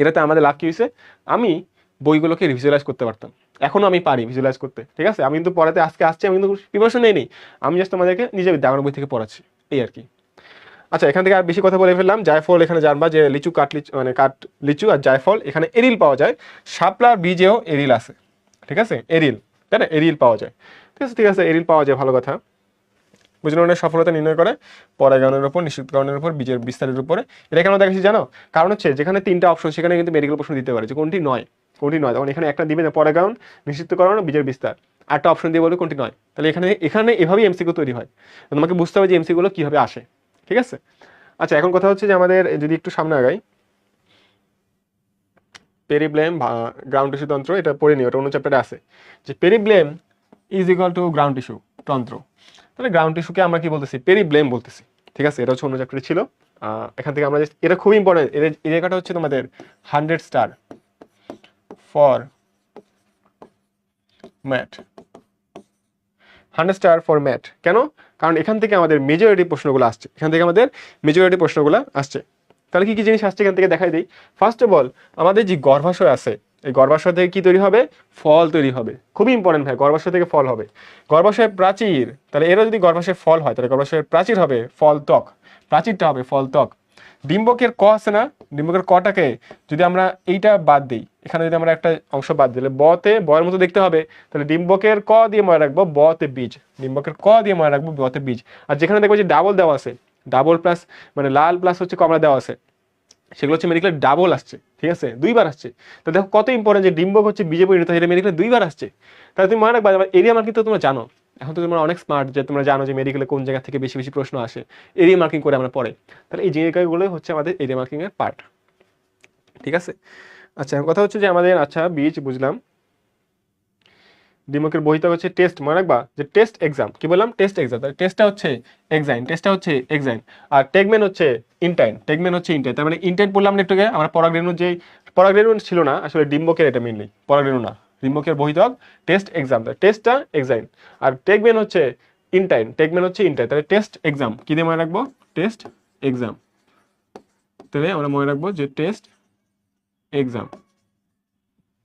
এটাতে আমাদের লাভ কি হয়েছে, আমি বইগুলোকে ভিজুয়ালাইজ করতে পারতাম, এখনো আমি পারি ভিজুয়ালাইজ করতে। ঠিক আছে, আমি কিন্তু পড়াতে আজকে আসছি, আমি কিন্তু প্রিপারেশন নেই, আমি জাস্ট তোমাদেরকে নিজে দাগানো বই থেকে পড়াচ্ছি, এই আর কি। আচ্ছা, এখান থেকে আর বেশি কথা বলে ফেললাম। জায়ফল এখানে জানবা যে লিচু, কাঠ লিচু, মানে কাঠ লিচু আর জায়ফল, এখানে এরিল পাওয়া যায়, শাপলার বীজেও এরিল আছে। ঠিক আছে, এরিল, তাই না, এরিল পাওয়া যায়। ঠিক আছে, ঠিক আছে, এরিল পাওয়া যায়, ভালো কথা। প্রজননের সফলতা নির্ণয় করে পরাগায়নের উপর, নিষিদ্ধকরণের উপর, বীজের বিস্তারের উপরে। এটা কেন দেখেছি জানো, কারণ হচ্ছে যেখানে 3টা অপশন, সেখানে কিন্তু মেডিকেল প্রশ্ন দিতে পারে যে কোনটি নয়, কোনটি নয়, তখন এখানে একটা দিবে না, পরাগায়ন, নিষিদ্ধকরণ, বীজের বিস্তার, আরটা অপশন দিয়ে বলবে কোনটি নয়। তাহলে এখানে এখানে এভাবেই এমসিকিউ তৈরি হয়, তোমাকে বুঝতে হবে যে এমসিকিউ গুলো কিভাবে আসে। ঠিক আছে, আচ্ছা, এখন কথা হচ্ছে যে আমাদের যদি একটু সামনে আগাই, পেরিব্লেম গ্রাউন্ড টিস্যু তন্ত্র, এটা পড়ে নিও, এটা অন্য চ্যাপ্টারে আছে, যে periblem is equal to ground tissue তন্ত্র। তাহলে গ্রাউন্ড টিস্যুকে আমরা কি বলতেছি, পেরিব্লেম বলতেছি। ঠিক আছে, এটা হচ্ছে অন্য চ্যাপ্টারে ছিল। এখান থেকে আমরা এটা খুব ইম্পর্টেন্ট, এই জায়গাটা হচ্ছে তোমাদের 100 star for math, 100 star for math. কেন, কারণ এখান থেকে আমাদের মেজরিটি প্রশ্নগুলো আসছে, এখান থেকে আমাদের মেজরিটি প্রশ্নগুলো আসছে। তাহলে কি কি জিনিস আসছে এখান থেকে দেখাই দিই। ফার্স্ট অফ অল, আমাদের যে গর্ভাশয় আছে, এই গর্ভাশয় থেকে কি তৈরি হবে, ফল তৈরি হবে। খুবই ইম্পর্টেন্ট ভাই, গর্ভাশয় থেকে ফল হবে। গর্ভাশয় প্রাচীর, তাহলে এরও যদি গর্ভাশয় ফল হয়, তাহলে গর্ভাশয়ের প্রাচীর হবে ফল ত্বক, প্রাচীরটা হবে ফল ত্বক। ডিম্বকের ক আছে না, ডিম্বকের কটাকে যদি আমরা এইটা বাদ দিই, এখানে যদি আমরা একটা অংশ বাদ দিলে বতে, বয়ের মতো দেখতে হবে, তাহলে ডিম্বকের ক দিয়ে মনে রাখবো বতে বীজ, ডিম্বকের ক দিয়ে মনে রাখবো বতে বীজ। আর যেখানে দেখবো যে ডাবল দেওয়া আছে, ডাবল প্লাস মানে লাল প্লাস হচ্ছে কমলা দেওয়া আছে, সেগুলো হচ্ছে মেডিকেল ডাবল আসছে। ঠিক আছে, 2বার আসছে। তো দেখো কত ইম্পর্টেন্ট যে ডিম্বক হচ্ছে বীজে পরিণত হয়, এটা মেডিকেলে 2বার আসছে। তাহলে তুমি মনে রাখবা, এরিয়া মার্কিং তো তোমরা জানো, এখন তো তোমরা অনেক স্মার্ট যে তোমরা জানো যে মেডিকেলে কোন জায়গা থেকে বেশি বেশি প্রশ্ন আসে, এরিয়া মার্কিং করে আমরা পড়ে। তাহলে এই জায়গাগুলো হচ্ছে আমাদের এরিয়া মার্কিং এর পার্ট। ঠিক আছে, আচ্ছা, কথা হচ্ছে যে আমাদের, আচ্ছা বীজ বুঝলাম, ডিম্বকের বহিতক হচ্ছে টেস্ট, মনে রাখবা যে টেস্ট এক্সাম, কি বললাম, টেস্ট এক্সাম, তাহলে টেস্টটা হচ্ছে এক্সাইন, টেস্টটা হচ্ছে এক্সাইন, আর টেগমেন হচ্ছে ইনটাইন, টেগমেন হচ্ছে ইনটাইন। তার মানে ইনটাইন পড়লাম না একটু আগে, আমরা পরাগরেণু, যে পরাগরেণু ছিল না আসলে ডিম্বকের, এটা মেনলি পরাগরেণু না, ডিম্বকের বহিতক, টেস্ট এক্সাম, টেস্টটা এক্সাইন, আর টেকবেন হচ্ছে ইনটাইন, টেকবেন হচ্ছে ইনটাইন। তাহলে টেস্ট এক্সাম কি দিয়ে মনে রাখবো? Test exam. তাহলে আমরা মনে রাখবো যে টেস্ট এক্সাম,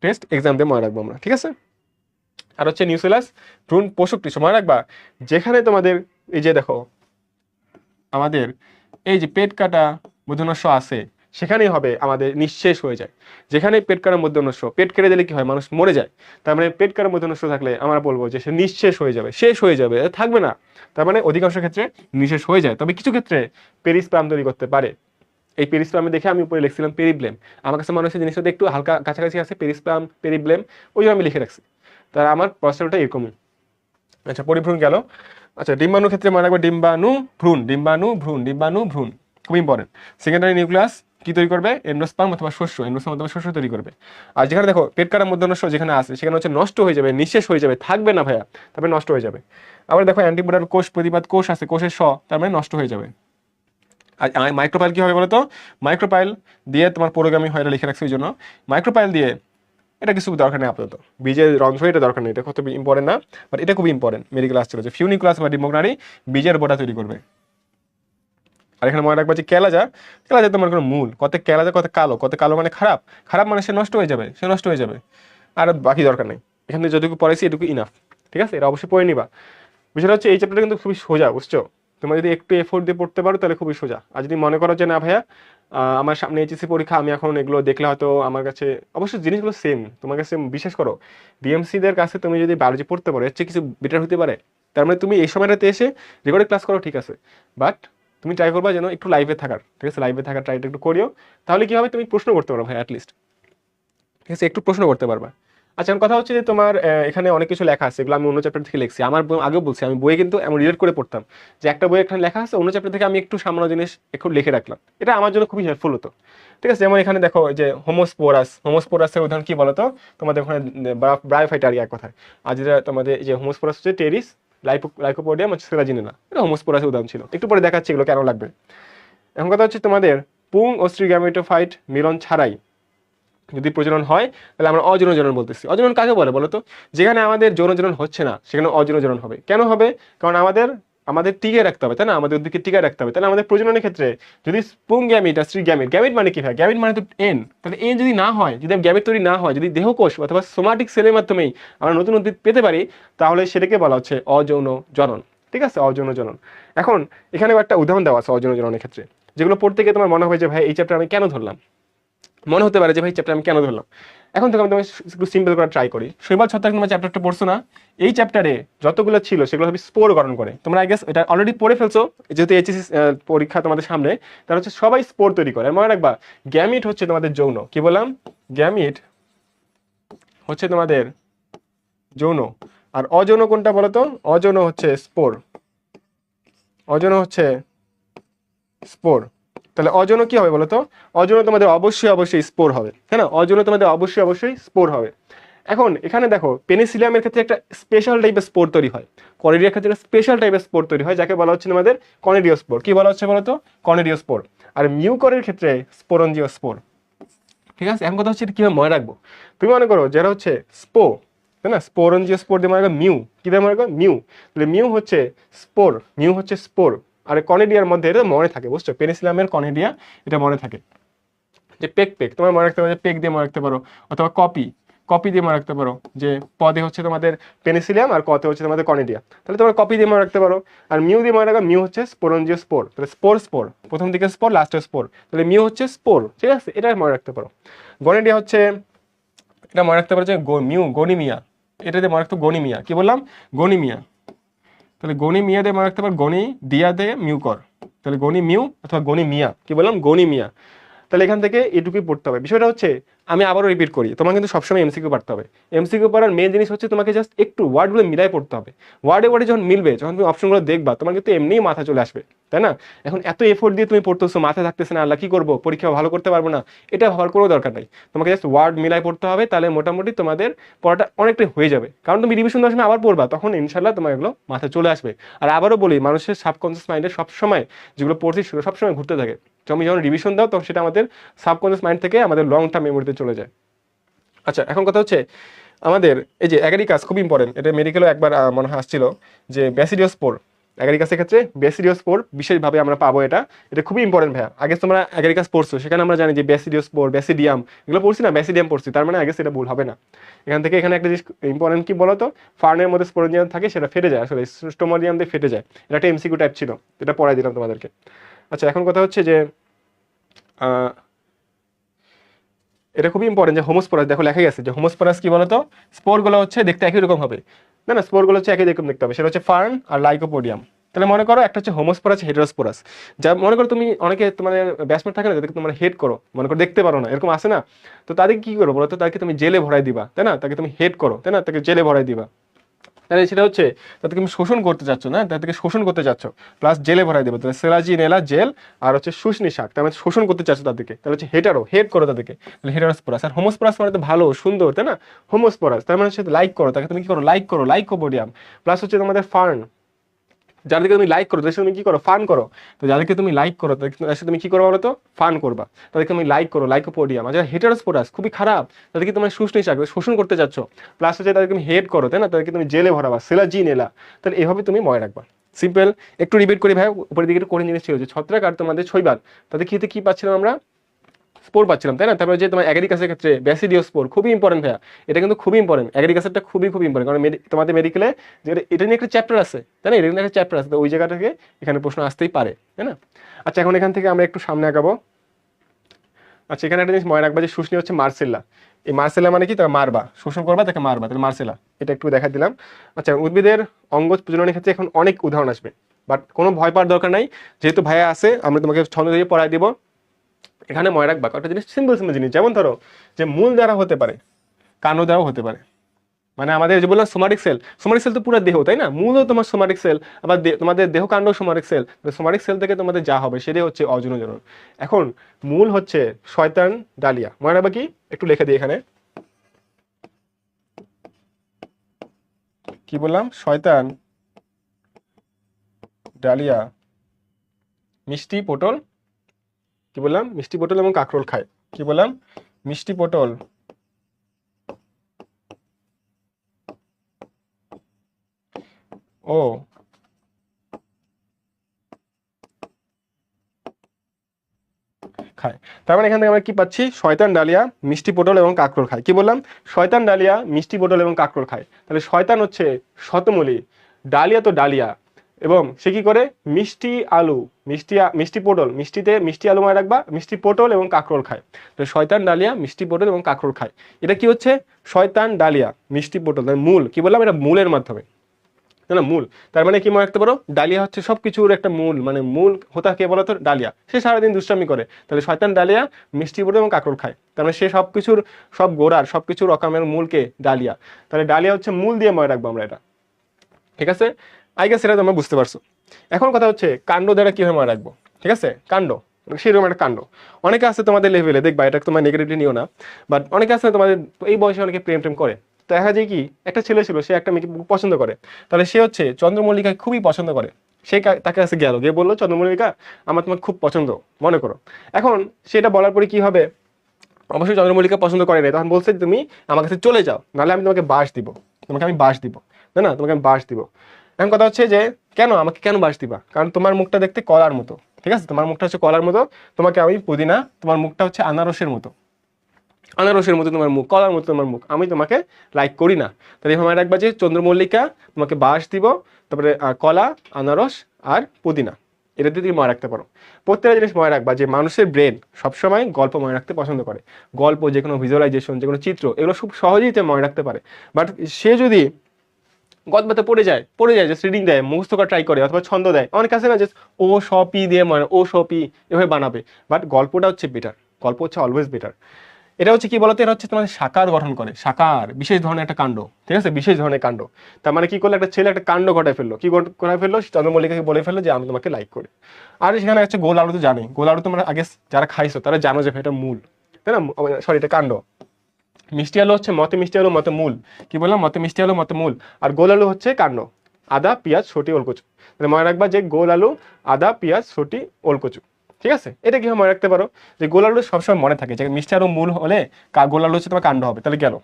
টেস্ট এক্সাম দিয়ে মনে রাখবো আমরা, ঠিক আছে। আর হচ্ছে নিউসেলাস ভ্রূণ পোষক টিস্যু, মনে রাখবা যেখানে তোমাদের এই যে দেখো আমাদের এই যে পেট কাটা মধ্যনস্য আছে সেখানেই হবে আমাদের নিঃশেষ হয়ে যায়। যেখানে পেট কাটার মধ্যনস্য, পেট কেটে দিলে কি হয়? মানুষ মরে যায়। তার মানে পেট কাটার মধ্যনস্য থাকলে আমরা বলবো যে সে নিঃশেষ হয়ে যাবে, শেষ হয়ে যাবে, থাকবে না। তার মানে অধিকাংশ ক্ষেত্রে নিঃশেষ হয়ে যায়, তবে কিছু ক্ষেত্রে পেরিস্পার্ম তৈরি করতে পারে। এই পেরিস্পার্মে দেখে আমি উপরে লিখছিলাম পেরিব্লেম, আমার কাছে মনে হচ্ছে জিনিসটা একটু হালকা কাছাকাছি আছে, পেরিস্পার্ম পেরিব্লেম, ওই জন্য আমি লিখে রাখছি। তার আমার প্রশ্নটা এরকমই। আচ্ছা, পরিভ্রূণ গেল। আচ্ছা, ডিম্বাণুর ক্ষেত্রে মনে রাখবে ডিম্বাণু ভ্রূণ, ডিম্বাণু ভ্রূণ, ডিম্বাণু ভ্রূণ, খুব ইম্পর্টেন্ট। সেকেন্ডারি নিউক্লিয়াস কি তৈরি করবে? এন্ডোস্পার্ম অথবা শস্য, এন্ডোস্পার্ম অথবা শস্য তৈরি করবে। আর যেখানে দেখো পেট কাটার মধ্যনস্য যেখানে আছে সেখানে হচ্ছে নষ্ট হয়ে যাবে, নিঃশেষ হয়ে যাবে, থাকবে না ভাইয়া, তারপরে নষ্ট হয়ে যাবে। আবার দেখো অ্যান্টিবডার কোষ, প্রতিবাদ কোষ আছে, কোষের তার মানে নষ্ট হয়ে যাবে। আর মাইক্রোপাইল কি হবে বলতো? মাইক্রোপাইল দিয়ে তোমার পুরোগামী হয়, এটা লিখে রাখছি ওই জন্য। মাইক্রোপাইল দিয়ে এটা কিছু দরকার নেই আপাতত, বীজের রন্ধ্র এটা দরকার নেই, এটা কত ইম্পর্টেন্ট না, বাট এটা খুব ইম্পর্টেন্ট। মেডিকেল আসছিল যে ফিউনিকুলাস বা ডিম্বকনালী বীজের বোটা তৈরি করবে। আর এখানে মনে রাখবা যে কেলাজা, কেলাজা তোমার কোনো মূল, কত কেলাজা, কত কালো, কত কালো মানে খারাপ, খারাপ মানে সে নষ্ট হয়ে যাবে, সে নষ্ট হয়ে যাবে, আর বাকি দরকার নেই। এখানে যতটুকু পড়াইছি এটুকু ইনাফ, ঠিক আছে, এটা অবশ্যই পড়ে নিবা। বিষয়টা হচ্ছে এই চ্যাপ্টারটা কিন্তু খুবই সোজা, বুঝছো? তোমরা যদি একটু এফোর্ট দিয়ে পড়তে পারো তাহলে খুবই সোজা। আর যদি মনে করো যে না ভাইয়া আমার সামনে এইচএসসি পরীক্ষা, আমি এখন এগুলো দেখলে হয়তো আমার কাছে, অবশ্যই জিনিসগুলো সেম তোমার কাছে, বিশেষ করো বিএমসিদের কাছে তুমি যদি বায়োলজি পড়তে পারো এর চেয়ে কিছু বেটার হতে পারে। তার মানে তুমি এই সময়টাতে এসে রেকর্ডে ক্লাস করো, ঠিক আছে, বাট তুমি ট্রাই করবা যেন একটু লাইভে থাকার, ঠিক আছে, লাইভে থাকার ট্রাইটা একটু করিও। তাহলে কি হবে? তুমি প্রশ্ন করতে পারো ভাই, অ্যাটলিস্ট, ঠিক আছে, একটু প্রশ্ন করতে পারবা। আচ্ছা, এখন কথা হচ্ছে যে তোমার এখানে অনেক কিছু লেখা আছে, এগুলো আমি অন্য চ্যাপ্টার থেকে লিখছি। আমার আগেও বলছি আমি বইয়ে কিন্তু এমন রিলেট করে পড়তাম যে একটা বই এখানে লেখা আছে, অন্য চ্যাপ্টার থেকে আমি একটু সামান্য জিনিস একটু লিখে রাখলাম, এটা আমার জন্য খুবই হেল্পফুল হতো, ঠিক আছে। যেমন এখানে দেখো যে হোমোস্পোরাস, হোমোস্পোরাসের উদাহরণ কি বলতো? তোমাদের ওখানে ব্রায়োফাইটারিয়া এক কথায়, আর যেটা তোমাদের যে হোমোস্পোরাস হচ্ছে টেরিস লাইকোপোডিয়াম হচ্ছে সেরাজিনেলা, এটা হোমোস্পোরাসের উদাহরণ ছিল। একটু পরে দেখাচ্ছি এগুলো কেন লাগবে। এখন কথা হচ্ছে তোমাদের পুং ও স্ত্রী গ্যামেটোফাইট মিলন ছাড়াই যদি প্রজনন হয় তাহলে আমরা অযৌন জনন বলতেছি। অযৌন কাকে বলে বলতো? যেখানে আমাদের যৌন জনন হচ্ছে না সেখানে অযৌন জনন হবে। কেন হবে? কারণ আমাদের টিকে রাখতে হবে, তাই না? আমাদের ওদিকে টিকে রাখতে হবে, তাহলে আমাদের প্রজননের ক্ষেত্রে যদি স্পুং গ্যামিট আর স্ত্রী গ্যামিট, গ্যামিট মানে কি ভাই? গ্যামিট মানে তো এন, তাহলে এন যদি না হয়, যদি গ্যামিট তৈরি না হয়, যদি দেহকোষ অথবা সোমাটিক সেলের মাধ্যমেই আমরা নতুন উদ্ভিদ পেতে পারি, তাহলে সেটাকে বলা হচ্ছে অযৌন জনন, ঠিক আছে, অযৌন জনন। এখন এখানে একটা উদাহরণ দেওয়া আছে অযৌন জননের ক্ষেত্রে, যেগুলো পড়তে গিয়ে তোমার মনে হয় যে ভাই এই চ্যাপ্টার আমি কেন ধরলাম, মনে হতে পারে যে ভাই চ্যাপ্টার আমি কেন ধরলাম। এখন থেকে আমি তোমাকে একটু সিম্পল করা ট্রাই করি। শৈবাল ছত্রাক তোমার চ্যাপ্টারটা পড়ছো না? এই চ্যাপ্টারে যতগুলো ছিল সেগুলো হবে স্পোর গঠন করে। তোমরা আই গেস এটা অলরেডি পড়ে ফেলছো, যেহেতু এইচএসসি পরীক্ষা তোমাদের সামনে, তাহলে হচ্ছে সবাই স্পোর তৈরি করে। মনে রাখবা গ্যামিট হচ্ছে তোমাদের যৌন, কি বললাম? গ্যামিট হচ্ছে তোমাদের যৌন, আর অযৌন কোনটা বলতো? অযৌন হচ্ছে স্পোর, অযৌন হচ্ছে স্পোর। তাহলে অযৌন কি হবে বলতো? অযৌন তোমাদের অবশ্যই স্পোর হবে, হ্যাঁ না? অযৌন তোমাদের অবশ্যই স্পোর হবে। এখন এখানে দেখো পেনিসিলিয়ামের ক্ষেত্রে একটা স্পেশাল টাইপের স্পোর তৈরি হয়, কনিডিয়ার ক্ষেত্রে একটা স্পেশাল টাইপের স্পোর তৈরি হয়, যাকে বলা হচ্ছে আমাদের কনিডিওস্পোর। কি বলা হচ্ছে বলতো? কনিডিওস্পোর। আর মিউকরের ক্ষেত্রে স্পোরঞ্জিওস্পোর, ঠিক আছে। এখন কথা হচ্ছে কিভাবে মনে রাখবো। তুমি মনে করো যারা হচ্ছে স্পো, তাই না, স্পোরঞ্জিওস্পোর দিয়ে মনে রাখবে মিউ, কি দিয়ে মনে রাখবে? মিউ। তাহলে মিউ হচ্ছে স্পোর, মিউ হচ্ছে স্পোর। আর কনিডিয়ার মধ্যে এটা মনে থাকে, বুঝছো? পেনিসিলিয়ামের কনিডিয়া এটা মনে থাকে। যে পেক তোমার মনে রাখতে পারো, যে পেক দিয়ে মনে রাখতে পারো, অথবা কপি দিয়ে মনে রাখতে পারো, যে পদে হচ্ছে তোমাদের পেনিসিলিয়াম আর কতে হচ্ছে তোমাদের কনিডিয়া, তাহলে তোমার কপি দিয়ে মনে রাখতে পারো। আর মিউ দিয়ে মনে রাখবে, মিউ হচ্ছে স্পোরঞ্জিও স্পোর, তাহলে স্পোর প্রথম দিকে স্পোর, লাস্টে স্পোর, তাহলে মিউ হচ্ছে স্পোর, ঠিক আছে, এটা মনে রাখতে পারো। গনিডিয়া হচ্ছে, এটা মনে রাখতে পারো যে মিউ গনিমিয়া, এটা দিয়ে মনে রাখতে গনিমিয়া, কি বললাম? গনিমিয়া। তাহলে গনিমিয়া দিয়ে মনে রাখতে পারো, গনি দিয়া দিয়ে মিউকর, তাহলে গনি মিউ অথবা গনি মিয়া, কি বললাম? গনিমিয়া। তাহলে এখান থেকে এটুকুই পড়তে হবে। বিষয়টা হচ্ছে আমি আবারও রিপিট করি, তোমাকে কিন্তু সবসময় এমসিকিউ পড়তে হবে। এমসিকিউ পড়ার মেন জিনিস হচ্ছে তোমাকে জাস্ট একটু ওয়ার্ডগুলো মিলাই পড়তে হবে। ওয়ার্ডে যখন মিলবে, যখন তুমি অপশনগুলো দেখবা, তোমার কিন্তু এমনিই মাথা চলে আসবে, তাই না? এখন এত এফোর্ট দিয়ে তুমি পড়তেছো, মাথায় থাকতেছে না, আল্লাহ কি করবো, পরীক্ষা ভালো করতে পারবো না, এটা ভাবার কোনো দরকার নাই। তোমাকে জাস্ট ওয়ার্ড মিলাই পড়তে হবে, তাহলে মোটামুটি তোমাদের পড়াটা অনেকটাই হয়ে যাবে। কারণ তুমি রিভিশন দেওয়ার সময় আবার পড়বা, তখন ইনশাল্লাহ তোমার এগুলো মাথায় চলে আসবে। আর আবারও বলি, মানুষের সাবকনসিয়াস মাইন্ডে সবসময় যেগুলো পড়ছি সেগুলো সবসময় ঘুরতে থাকে। তুমি যখন রিভিশন দাও তখন সেটা আমাদের সাবকনসিয়াস মাইন্ড থেকে আমাদের লং টার্ম মেমোরিতে চলে যায়। আচ্ছা, এখন কথা হচ্ছে আমাদের এই যে অ্যাগারিকাস খুব ইম্পর্টেন্ট, এটা মেডিকেলও একবার মনে হয় আসছিল যে ব্যাসিডিওস্পোর, অ্যাগারিকাসের ক্ষেত্রে ব্যাসিডিওস্পোর বিশেষভাবে আমরা পাবো, এটা এটা খুবই ইম্পর্টেন্ট ভাইয়া। আগে তোমরা অ্যাগারিকাস পড়ছো, সেখানে আমরা জানি যে ব্যাসিডিওস্পোর, ব্যাসিডিয়াম এগুলো পড়ছি না, ব্যাসিডিয়াম পড়ছি, তার মানে আগে সেটা ভুল হবে না। এখান থেকে এখানে একটা জিনিস ইম্পর্টেন্ট কি বলতো, ফার্নের মধ্যে স্পোরেঞ্জিয়াম থাকে, সেটা ফেটে যায়, আসলে স্টোমোডিয়াম দিয়ে ফেটে যায়, এটা একটা এমসিকিউ টাইপ ছিল, এটা পড়াই দিলাম তোমাদেরকে। আচ্ছা এখন কথা হচ্ছে যে এটা খুবই ইম্পর্টেন্ট যে হোমোস্পোরাস, দেখো লেখা গেছে যে হোমোস্পোরাস কি বলতো, স্পোরগুলো হচ্ছে দেখতে একই রকম হবে, না না স্পোরগুলো হচ্ছে একই রকম দেখতে হবে, সেটা হচ্ছে ফার্ন আর লাইকোপোডিয়াম। তাহলে মনে করো একটা হচ্ছে হোমোস্পোরাস, হেটেরোস্পোরাস। যা মনে করো তুমি অনেকে তোমার ব্যাটসম্যান থাকে না, যাদেরকে তোমরা হেড করো, মনে করো দেখতে পারো না, এরকম আসে না, তো তাদেরকে কি করো বলো তো, তাদেরকে তুমি জেলে ভরাই দিবা, তাই না, তাকে তুমি হেড করো, তাই না, তাকে জেলে ভরাই দিবা, তাহলে সেটা হচ্ছে তাদেরকে তুমি শোষণ করতে চাচ্ছ, না তাদেরকে শোষণ করতে চাচ্ছ, প্লাস জেলে ভরাই দেবে, তাহলে সেলাজিনেলা জেল আর হচ্ছে শুষ্নি শাক, তার মানে শোষণ করতে চাচ্ছ তাদেরকে, তাহলে হচ্ছে হেটারো, হেড করো তাদেরকে, তাহলে হেটারোস্পোরাস। আর হোমোস্পোরাস মানে তো ভালো সুন্দর, তাই না, হোমোস্পোরাস তার মানে হচ্ছে লাইক করো তাকে, তুমি কি করো, লাইক করো, লাইকোপোডিয়াম। প্লাস হচ্ছে তোমাদের ফার্ন, যাদেরকে তুমি লাইক করো তাদের সাথে তুমি কি করো, ফান করো, তো যাদেরকে তুমি লাইক করো তাদের সাথে তুমি কি করো বলো তো, ফান করবা, তাদেরকে তুমি লাইক করো, লাইকোপোডিয়াম। আর যারা হেটারোস্পোরাস খুবই খারাপ, তাদেরকে তুমি শুষ্নি শাক, শোষণ করতে যাচ্ছ, প্লাস হচ্ছে তাদেরকে তুমি হেড করো, তাই না, তাদেরকে তুমি জেলে ভরাবা, সেলাজিনেলা। তাহলে এভাবে তুমি মনে রাখবা, সিম্পল। একটু রিপিট করি ভাই, উপরের দিকে একটু কঠিন জিনিস ছিল যে ছত্রাক আর তোমাদের শৈবাল, তাদের ক্ষেত্রে কি পাচ্ছিলাম আমরা, স্পোর পাচ্ছিলাম, তাই না। তারপরে যে তোমার অ্যাগ্রিকালচারের ক্ষেত্রে ব্যাসিডিওস্পোর খুবই ইম্পর্টেন্ট ভাইয়া, এটা কিন্তু খুবই ইম্পর্টেন্ট, অ্যাগ্রিকালচারটা খুবই খুবই ইম্পর্টেন্ট, কারণ তোমাদের মেডিকেলে যে এটা নিয়ে একটা চ্যাপ্টার আছে, তাই না, এটা নিয়ে একটা চ্যাপ্টার আছে, তো ওই জায়গা থেকে এখানে প্রশ্ন আসতেই পারে, তাই না। আচ্ছা এখন এখান থেকে আমরা একটু সামনে আগাবো। আচ্ছা এখানে একটা জিনিস মনে রাখবা যে শুষ্নি হচ্ছে মার্সেল্লা, এই মার্সেল্লা মানে কি, তাকে মারবা, শোষণ করবা তাকে মারবা, তাহলে মার্সেলা, এটা একটু দেখা দিলাম। আচ্ছা উদ্ভিদের অঙ্গজ প্রজননের ক্ষেত্রে এখন অনেক উদাহরণ আসবে, বাট কোনো ভয় পাওয়ার দরকার নাই, যেহেতু ভাইয়া আছে আমরা তোমাকে ছন্দ দিয়ে পড়াই দিব। এখানে মনে রাখবা একটা জিনিস, সিম্পল সিম্পল জিনিস, যেমন ধরো যে মূল দ্বারা হতে পারে, কাণ্ড দ্বারাও হতে পারে, মানে আমাদের যে বললাম সোমাটিক সেল, সোমাটিক সেল তো পুরো দেহ, তাই না, মূলও তোমার সোমাটিক সেল, আবার তোমাদের দেহ কাণ্ড সোমাটিক সেল, সোমাটিক সেল থেকে তোমাদের যা হবে সেটাই হচ্ছে অযৌন জনন। এখন মূল হচ্ছে শয়তান ডালিয়া, মনে রাখবা কি, একটু লিখে দিই এখানে, কি বললাম, শয়তান ডালিয়া মিষ্টি পটল, কি বললাম, মিষ্টি পটল এবং কাঁকরোল খায়, কি বললাম, মিষ্টি পটল ও খায়। তার মানে এখান থেকে আমরা কি পাচ্ছি, শয়তান ডালিয়া মিষ্টি পটল এবং কাঁকরোল খায়, কি বললাম, শয়তান ডালিয়া মিষ্টি পটল এবং কাঁকরোল খায়। তাহলে শয়তান হচ্ছে শতমূলী, ডালিয়া তো ডালিয়া, এবং সে কি করে, মিষ্টি আলু, মিষ্টি পটল, মিষ্টি আলু মনে রাখবা, মিষ্টি পটল এবং কাঁকরোল খায়। তাহলে শয়তান ডালিয়া মিষ্টি পটল এবং কাঁকরোল খায়, এটা কি হচ্ছে, শয়তান ডালিয়া মিষ্টি পটল, মূল, কি বললাম, এটা মূলের মাধ্যমে, না মূল। তার মানে কি মনে রাখতে পারো, ডালিয়া হচ্ছে সবকিছুর একটা মূল, মানে মূল হোতা কে বলতো, ডালিয়া, সে সারাদিন দুষ্টামি করে, তাহলে শয়তান ডালিয়া মিষ্টি পটল এবং কাঁকরোল খায়, তার মানে সে সবকিছুর, সব গোড়ার সবকিছুর অকামের মূলকে ডালিয়া, তাহলে ডালিয়া হচ্ছে মূল দিয়ে মনে রাখবো আমরা এটা, ঠিক আছে, আই গেস এটা তোমরা বুঝতে পারছো। এখন কথা হচ্ছে কাণ্ড দ্বারা কিভাবে মনে রাখবো, ঠিক আছে, কাণ্ড সেরকম একটা কাণ্ড, অনেকে আছে তোমাদের লেভেলে, দেখবা এটা তোমার নেগেটিভলি নিও না, বাট অনেকে আছে তোমাদের এই বয়সে অনেকে প্রেম টেম করে, দেখা যায় কি একটা ছেলে ছিল, সে একটা মেয়েকে পছন্দ করে, তাহলে সে হচ্ছে চন্দ্রমল্লিকাকে খুবই পছন্দ করে, সে তাকে কাছে গেল, গিয়ে বললো চন্দ্রমল্লিকা আমার তোমাকে খুব পছন্দ, মনে করো। এখন সেটা বলার পরে কি হবে, অবশ্যই চন্দ্রমল্লিকা পছন্দ করে নাই, তখন বলছে তুমি আমার কাছে চলে যাও, নাহলে আমি তোমাকে বাস দিব, তোমাকে আমি বাস দিব, না না তোমাকে আমি বাস দিব। এখন কথা হচ্ছে যে কেন আমাকে কেন বাস দিবা, কারণ তোমার মুখটা দেখতে কলার মতো, ঠিক আছে, তোমার মুখটা হচ্ছে কলার মতো, তোমাকে আমি পুদিনা, তোমার মুখটা হচ্ছে আনারসের মতো, আনারসের মতো তোমার মুখ, কলার মতো তোমার মুখ, আমি তোমাকে লাইক করি না। তাহলে এভাবে রাখবা যে চন্দ্রমল্লিকা তোমাকে বাস দিব, তারপরে কলা, আনারস আর পুদিনা, এটা দিয়ে তুমি মনে রাখতে পারো। প্রত্যেকটা জিনিস মনে রাখবা যে মানুষের ব্রেন সবসময় গল্প মনে রাখতে পছন্দ করে, গল্প, যে কোনো ভিজুয়ালাইজেশন, যে কোনো চিত্র, এগুলো খুব সহজেই মনে রাখতে পারে। বাট সে যদি গল্পতে পড়ে যায় যে রিডিং দেয়, মুখস্থ করা ট্রাই করে, অথবা ছন্দ দেয়, অনেক আছে না যে ও স পি দিয়ে মানে ও স পি এভাবে বানাবে, বাট গল্পটা হচ্ছে বেটার, গল্প হচ্ছে অলওয়েজ বেটার। এটা হচ্ছে কি বলতো, এটা হচ্ছে তোমাদের সাকার গঠন করে, সাকার বিশেষ ধরনের একটা কাণ্ড, ঠিক আছে, বিশেষ ধরনের কাণ্ড। তার মানে কি করলো, একটা ছেলে একটা কাণ্ড ঘটায় ফেললো, কি ঘটায় ফেললো, চন্দ্রমল্লিকাকে বলে ফেললো যে আমি তোমাকে লাইক করি। আর সেখানে হচ্ছে গোল আলু তো জানে, গোল আলু তোমরা আগে যারা খাইছো তারা জানো যে এটা মূল, তাই না, সরি এটা কাণ্ড। মিষ্টি আলু হচ্ছে মতে মিষ্টি আলু মতে মূল, কি বললাম, মতে মিষ্টি আলু মতে মূল, আর গোল আলু হচ্ছে কাণ্ড, আদা পেঁয়াজ সটি ওলকচু। তাহলে মনে রাখবা যে গোল আলু, আদা পেঁয়াজ সটি ওলকচু, ঠিক আছে। এটা কিভাবে মনে রাখতে পারো, যে গোল আলু সবসময় মনে থাকে, যে মিষ্টি আলু মূল হলে গোল আলু হচ্ছে তোমার কাণ্ড হবে, তাহলে গেল।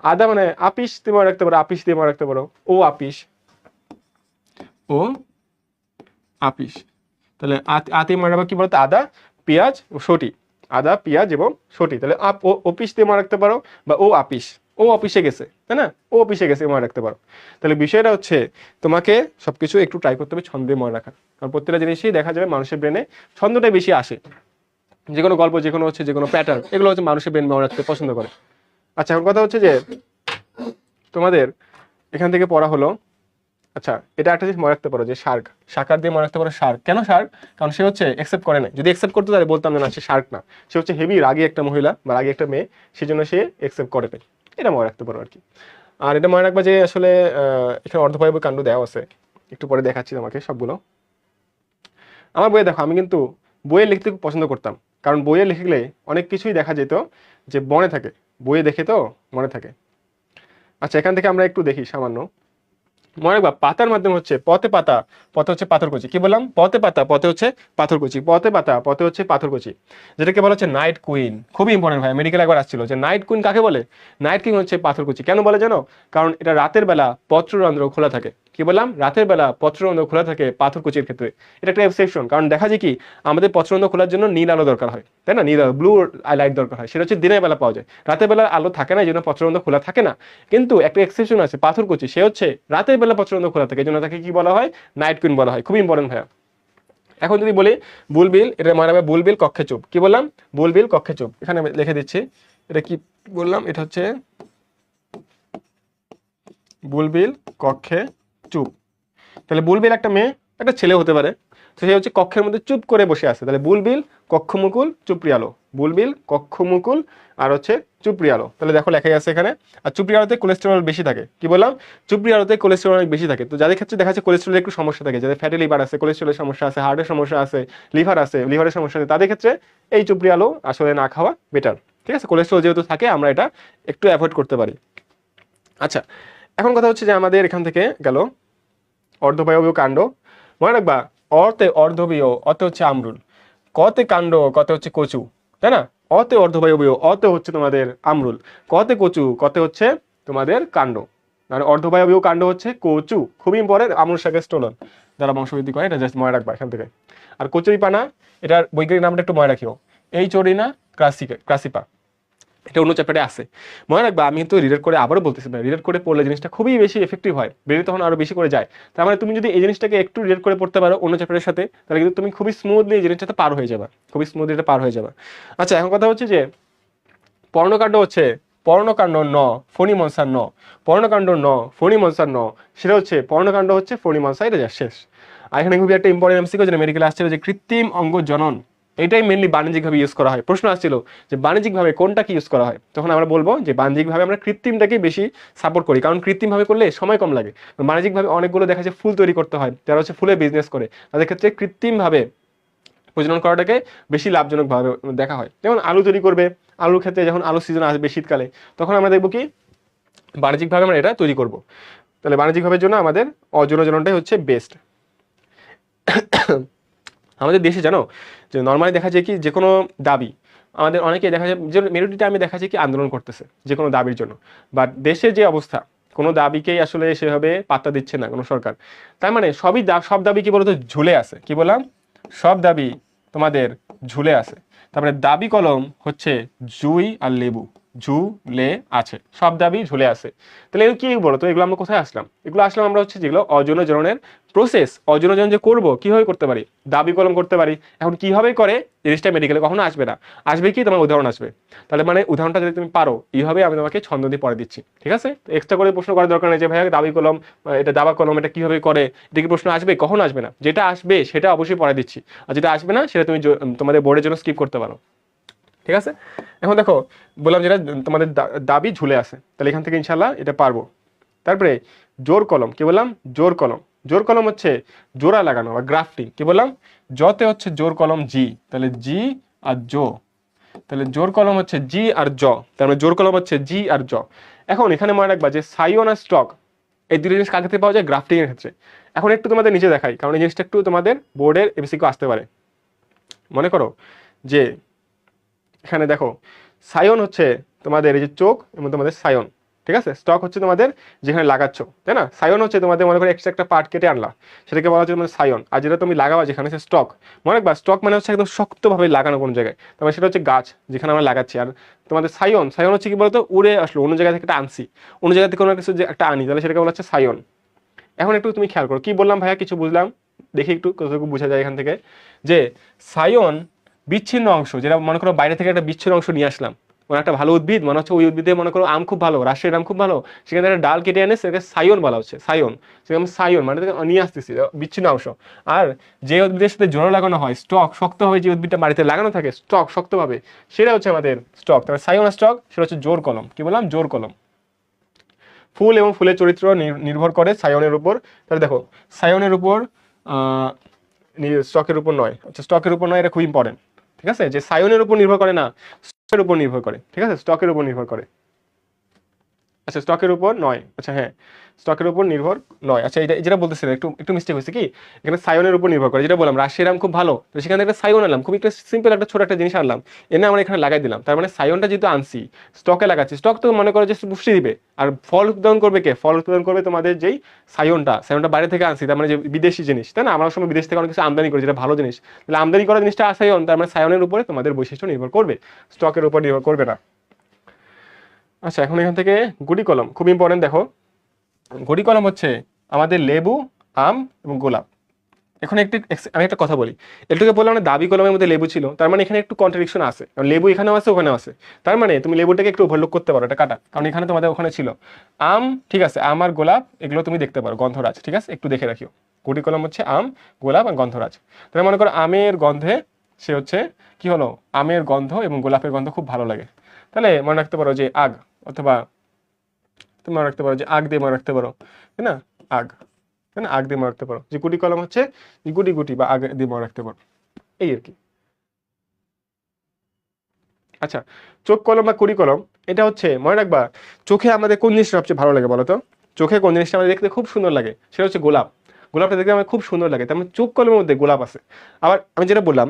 আদা মানে আপিস দিয়ে মনে রাখতে পারো, আপিস দিয়ে মনে রাখতে পারো, ও আপিস, ও আপিস। তাহলে আতে মনে রাখবো কি বলতো, আদা পেঁয়াজ ও সটি, আদা পেঁয়াজ এবং সটি। তাহলে ও অপিস দিয়ে মনে রাখতে পারো, বা ও আপিস, ও অফিসে গেছে, তাই না, ও অফিসে গেছে মনে রাখতে পারো। তাহলে বিষয়টা হচ্ছে তোমাকে সবকিছু একটু ট্রাই করতে হবে ছন্দ দিয়ে মনে রাখা, কারণ প্রত্যেকটা জিনিসই দেখা যাবে মানুষের ব্রেনে ছন্দটাই বেশি আসে। যে কোনো গল্প, যে কোনো হচ্ছে যে কোনো প্যাটার্ন, এগুলো হচ্ছে মানুষের ব্রেন মনে রাখতে পছন্দ করে। আচ্ছা, এখন কথা হচ্ছে যে তোমাদের এখান থেকে পড়া হলো, আচ্ছা এটা একটা জিনিস মনে রাখতে পারো যে শার্ক, শাকার দিয়ে মনে রাখতে পারো শার্ক। কেন শার্ক? কারণ সে হচ্ছে অ্যাকসেপ্ট করে না, যদি অ্যাকসেপ্ট করতে তাহলে বলতাম যে না সে শার্ক না, সে হচ্ছে হেভি রাগী একটা মহিলা বা রাগী একটা মেয়ে, সেই জন্য সে অ্যাকসেপ্ট করে নাই। এটা মনে রাখতে পারো আর কি। আর এটা মনে রাখবা যে আসলে এখানে অর্ধবায়ু কাণ্ড দেওয়া আছে, একটু পরে দেখাচ্ছি তোমাকে সবগুলো। আমার বইয়ে দেখো, আমি কিন্তু বইয়ে লিখতে খুব পছন্দ করতাম, কারণ বইয়ে লিখলে অনেক কিছুই দেখা যেত যে মনে থাকে, বইয়ে দেখে তো মনে থাকে। আচ্ছা, এখান থেকে আমরা একটু দেখি সামান্য। মনে রাখবা পাতার মাধ্যমে হচ্ছে পথে পাতা, পথে হচ্ছে পাথরকুচি। কি বললাম? পথে পাতা, পথে হচ্ছে পাথরকুচি, পথে পাতা, পথে হচ্ছে পাথরকুচি। যেটাকে বলা হচ্ছে নাইট কুইন। খুবই ইম্পর্টেন্ট ভাই, মেডিকেল একবার আসছিল যে নাইট কুইন কাকে বলে। নাইট কিং হচ্ছে পাথরকুচি। কেন বলে জানো? কারণ এটা রাতের বেলা পত্ররন্ধ্র খোলা থাকে। কি বললাম? রাতের বেলা পত্ররন্ধ্র খোলা থাকে পাথরকুচির ক্ষেত্রে। এটা একটা এক্সেপশন, কারণ দেখা যায় কি আমাদের পত্ররন্ধ্র খোলার জন্য নীল আলো দরকার হয়, তাই না, নীল আলো, ব্লু লাইট দরকার হয়, সেটা হচ্ছে দিনের বেলা পাওয়া যায়, রাতের বেলা আলো থাকে না, এই জন্য পত্ররন্ধ্র খোলা থাকে না। কিন্তু একটা এক্সেপশন আছে, পাথরকুচি, সে হচ্ছে রাতের বেলা পত্ররন্ধ্র খোলা থাকে, এই জন্য তাকে কি বলা হয়? নাইট কুইন বলা হয়। খুব ইম্পর্টেন্ট ভাইয়া। এখন যদি বলি বুলবিল, এটা মনে রাখবে বুলবিল কক্ষে চুপ। কি বললাম? বুলবিল কক্ষে চুপ। এখানে আমি লিখে দিচ্ছি, এটা কি বললাম, এটা হচ্ছে বুলবিল কক্ষে চুপ। তাহলে বুলবিল একটা মেয়ে, একটা ছেলে হতে পারে, তো সে হচ্ছে কক্ষের মধ্যে চুপ করে বসে আছে। তাহলে বুলবিল কক্ষমুকুল চুপ্রিয়ালো, বুলবিল কক্ষমুকুল আর হচ্ছে চুপ্রিয়ালো। তাহলে দেখো লেখাই আছে এখানে। আর চুপ্রিয়ালোতে কোলেস্টেরল বেশি থাকে। কি বললাম? চুপ্রিয়ালোতে কোলেস্টেরল অনেক বেশি থাকে। তো যাদের ক্ষেত্রে দেখা যাচ্ছে কোলেস্টেরলের একটু সমস্যা থাকে, যাদের ফ্যাটি লিভার আছে, কোলেস্টেরলের সমস্যা আছে, হার্টের সমস্যা আছে, লিভার আছে, লিভারের সমস্যা আছে, তাদের ক্ষেত্রে এই চুপ্রিয়ালো আসলে না খাওয়া বেটার। ঠিক আছে, কোলেস্টেরল যেহেতু থাকে আমরা এটা একটু অ্যাভয়েড করতে পারি। আচ্ছা, এখন কথা হচ্ছে যে আমাদের এখান থেকে গেল অর্ধবায়বীয় কাণ্ড। মনে রাখবা, অতে অর্ধবীয়, অতে হচ্ছে আমরুল, কতে কাণ্ড, কতে হচ্ছে কচু, তাই না? অতে অর্ধবায়বীয়, অতে হচ্ছে তোমাদের আমরুল, কতে কচু, কতে হচ্ছে তোমাদের কাণ্ড। আর অর্ধবায়বীয় কাণ্ড হচ্ছে কচু, খুবই ইম্পর্টেন্ট। আমরুল শাকের স্টোলন যারা বংশবৃদ্ধি করে, এটা জাস্ট মনে রাখবা এখান থেকে। আর কচুরি পানা, এটার বৈজ্ঞানিক নামটা একটু মনে রাখিও, এই চরিনা ক্রাসিপা। এটা অন্য চ্যাপ্টারে আছে, মনে রাখবা। আমি কিন্তু রিলেট করে আবারও বলতেছি না, রিলেট করে পড়লে জিনিসটা খুবই বেশি এফেক্টিভ হয়, ব্রেনে তখন আরো বেশি করে যায়। তার মানে তুমি যদি এই জিনিসটাকে একটু রিলেট করে পড়তে পারো অন্য চ্যাপ্টারের সাথে, তাহলে কিন্তু তুমি খুবই স্মুথলি এই জিনিসটাতে পার হয়ে যাবে, খুবই স্মুথলি এটা পার হয়ে যাবে। আচ্ছা, এখন কথা হচ্ছে যে পর্ণকাণ্ড হচ্ছে পর্ণকাণ্ড ন ফণিমনসার ন, পর্ণকাণ্ড ন ফণিমনসার ন, সেটা হচ্ছে পর্ণকাণ্ড হচ্ছে ফণিমনসা, এটা যা শেষ। আর এখানে খুবই একটা ইম্পর্টেন্ট এমসিকিউ যেটা মেডিকেলে আসছিল, যে কৃত্রিম অঙ্গ জনন, এটাই মেনলি বাণিজ্যিকভাবে ইউজ করা হয়। প্রশ্ন আসছিল যে বাণিজ্যিকভাবে কোনটা কি ইউজ করা হয়, তখন আমরা বলবো যে বাণিজ্যিকভাবে আমরা কৃত্রিমটাকেই বেশি সাপোর্ট করি, কারণ কৃত্রিমভাবে করলে সময় কম লাগে। বাণিজ্যিকভাবে অনেকগুলো দেখা যায় ফুল তৈরি করতে হয়, যারা হচ্ছে ফুলের বিজনেস করে, তাদের ক্ষেত্রে কৃত্রিমভাবে প্রজনন করাটাকে বেশি লাভজনকভাবে দেখা হয়। যেমন আলু তৈরি করবে, আলুর ক্ষেত্রে যখন আলু সিজন আসবে শীতকালে, তখন আমরা দেখবো কি বাণিজ্যিকভাবে আমরা এটা তৈরি করব। তাহলে বাণিজ্যিকভাবে জন্য আমাদের অজনজননটাই হচ্ছে বেস্ট। আমাদের দেশে জানো যে নর্মালি দেখা যায় কি যে কোনো দাবি, আমাদের অনেকে দেখা যায় যে মেরুটিতে আমি দেখা যায় কি আন্দোলন করতেছে যে কোনো দাবির জন্য, বাট দেশের যে অবস্থা কোনো দাবিকেই আসলে সেভাবে পাত্তা দিচ্ছে না কোনো সরকার। তার মানে সব দাবি কি বলতো ঝুলে আছে। কি বললাম? সব দাবি তোমাদের ঝুলে আছে। তারপরে দাবি কলম হচ্ছে জুই আর লেবু, ঝুলে আছে, সব দাবি ঝুলে আছে। তাহলে এগুলো কি বলো তো, এগুলো আমরা কোথায় আসলাম? এগুলো আসলাম আমরা হচ্ছে যেগুলো অজনজননের প্রসেস, অজনজন যে করবো কিভাবে করতে পারি, দাবি কলম করতে পারি। এখন কিভাবে করে জিনিসটা মেডিকেলে কখনো আসবে না, আসবে কি তোমার উদাহরণ আসবে। তাহলে মানে উদাহরণটা যদি তুমি পারো, এইভাবে আমি তোমাকে ছন্দ দিয়ে পড়ে দিচ্ছি, ঠিক আছে? এক্সট্রা করে প্রশ্ন করার দরকার নেই যে ভাইয়া দাবি কলম, এটা দাবা কলম, এটা কিভাবে করে, এটা কি প্রশ্ন আসবে? কখনো আসবে না। যেটা আসবে সেটা অবশ্যই পড়ে দিচ্ছি, আর যেটা আসবে না সেটা তুমি তোমাদের বোর্ডের জন্য স্কিপ করতে পারো, ঠিক আছে? এখন দেখো, বললাম যেটা তোমাদের দাবি ঝুলে আছে, তাহলে এখান থেকে ইনশাল্লাহ এটা পারবো। তারপরে জোর কলম, কি বললাম? জোর কলম, জোর কলম হচ্ছে জোড়া লাগানো বা গ্রাফটিং। কি বললাম? জতে হচ্ছে জোর কলম জি, তাহলে জি আর জো, তাহলে জোর কলম হচ্ছে জি আর জ, তার মানে জোর কলম হচ্ছে জি আর জ। এখন এখানে মনে রাখবা যে সাইন আর স্টক, এই দুটো জিনিস কার ক্ষেত্রে পাওয়া যায়? গ্রাফটিং এর ক্ষেত্রে। এখন একটু তোমাদের নিচে দেখাই, কারণ এই জিনিসটা একটু তোমাদের বোর্ডের এমসিকিউ আসতে পারে। মনে করো যে এখানে দেখো সায়ন হচ্ছে তোমাদের এই যে চোখ এবং তোমাদের সায়ন, ঠিক আছে, স্টক হচ্ছে তোমাদের যেখানে লাগাচ্ছ, তাই না। সায়ন হচ্ছে তোমাদের মনে করো এক্সট্রা একটা পার্ট কেটে আনলা, সেটাকে বলা হচ্ছে তোমাদের সায়ন। আর যেটা তুমি লাগাবা যেখানে সে স্টক, মনে রাখবা স্টক মানে হচ্ছে একদম শক্তভাবে লাগানো কোনো জায়গায়, তারপরে সেটা হচ্ছে গাছ যেখানে আমরা লাগাচ্ছি। আর তোমাদের সায়ন, সায়ন হচ্ছে কি বলতো, উড়ে আসলো অন্য জায়গা থেকে একটা আনছি, অন্য জায়গা থেকে কোনো কিছু যে একটা আনি, তাহলে সেটাকে বলা হচ্ছে সায়ন। এখন একটু তুমি খেয়াল করো, কি বললাম ভাইয়া, কিছু বুঝলাম, দেখি একটু কতটুকু বোঝা যায় এখান থেকে, যে সায়ন বিচ্ছিন্ন অংশ, যেটা মনে করো বাইরে থেকে একটা বিচ্ছিন্ন অংশ নিয়ে আসলাম, মানে একটা ভালো উদ্ভিদ মনে হচ্ছে ওই উদ্ভিদে মনে করো আম খুব ভালো, রাজশাহীর আম খুব ভালো, সেখান থেকে একটা ডাল কেটে এনে সেটাকে সায়ন বলা হচ্ছে, সায়ন, সেখানে সায়ন মানে নিয়ে আসতেছি বিচ্ছিন্ন অংশ। আর যে উদ্ভিদের সাথে জোড়া লাগানো হয় স্টক, শক্তভাবে যে উদ্ভিদটা বাড়িতে লাগানো থাকে স্টক শক্তভাবে, সেটা হচ্ছে আমাদের স্টক। তারপরে সায়ন স্টক সেটা হচ্ছে জোর কলম, কি বললাম, জোর কলম। ফুল এবং ফুলের চরিত্র নির্ভর করে সায়নের উপর। তাহলে দেখো সায়নের উপর স্টকের উপর নয়, আচ্ছা স্টকের উপর নয়, এটা খুব ইম্পর্টেন্ট, ঠিক আছে, যে সায়নের উপর নির্ভর করে না, স্টকের উপর নির্ভর করে, ঠিক আছে, স্টকের উপর নির্ভর করে। আচ্ছা স্টকের উপর নয়, আচ্ছা হ্যাঁ স্টকের উপর নির্ভর নয়, আচ্ছা এটা যেটা বলতেছিলাম একটু একটু মিস্টেক হয়েছে, কি এখানে সায়নের উপর নির্ভর করে, যেটা বললাম রাশিয়ার আম খুব ভালো, তো সেখানে একটা সায়ন আনলাম, খুব একটা সিম্পল একটা ছোট একটা জিনিস আনলাম, এনে আমরা এখানে লাগাই দিলাম, তার মানে সায়নটা যেহেতু আনছি স্টকে লাগাচ্ছি, স্টক তো মনে করো যে পুষ্টি দিবে, আর ফল উৎপাদন করবে কে, ফল উৎপাদন করবে তোমাদের যেই সায়নটা, সায়নটা বাইরে থেকে আনছি, তার মানে যে বিদেশি জিনিস, তাই না, আমরা সময় বিদেশ থেকে অনেক কিছু আমদানি করি যেটা ভালো জিনিস, তাহলে আমদানি করা জিনিসটা সায়ন, তার মানে সায়নের উপরে তোমাদের বৈশিষ্ট্য নির্ভর করবে, স্টকের উপর নির্ভর করবে না। আচ্ছা এখন এখান থেকে গুটি কলম খুব ইম্পর্টেন্ট, দেখো গুটি কলম হচ্ছে আমাদের লেবু, আম এবং গোলাপ। এখন একটু আমি একটা কথা বলি, একটুকে বললাম না দাবি কলমের মধ্যে লেবু ছিল, তার মানে এখানে একটু কন্ট্রাডিকশন আছে, কারণ লেবু এখানেও আছে ওখানেও আছে, তার মানে তুমি লেবুটাকে একটু ওভারলুক করতে পারো, এটা কাটা, কারণ এখানে তোমাদের ওখানে ছিল আম, ঠিক আছে, আম আর গোলাপ এগুলো তুমি দেখতে পারো, গন্ধরাজ, ঠিক আছে, একটু দেখে রাখিও, গুটি কলম হচ্ছে আম, গোলাপ আর গন্ধরাজ। তাহলে মনে করো আমের গন্ধে সে হচ্ছে কি হলো, আমের গন্ধ এবং গোলাপের গন্ধ খুব ভালো লাগে, তাহলে মনে রাখতে পারো যে আগ, অথবা তুমি মনে রাখতে পারো যে আগ দিয়ে মনে রাখতে পারো, তাই না, আগ, তাই না, আগ দিয়ে মনে রাখতে পারো, যে গুটি কলম হচ্ছে গুটি গুটি বা আগ দিয়ে মনে রাখতে পারো, এই আর কি। আচ্ছা চোখ কলম বা কুড়ি কলম, এটা হচ্ছে মনে রাখবা চোখে আমাদের কোন জিনিসটা সবচেয়ে ভালো লাগে বলো তো, চোখে কোন জিনিসটা আমাদের দেখতে খুব সুন্দর লাগে, সেটা হচ্ছে গোলাপ, গোলাপটা দেখতে আমার খুব সুন্দর লাগে, তার মানে চোখ কলমের মধ্যে গোলাপ আছে। আবার আমি যেটা বললাম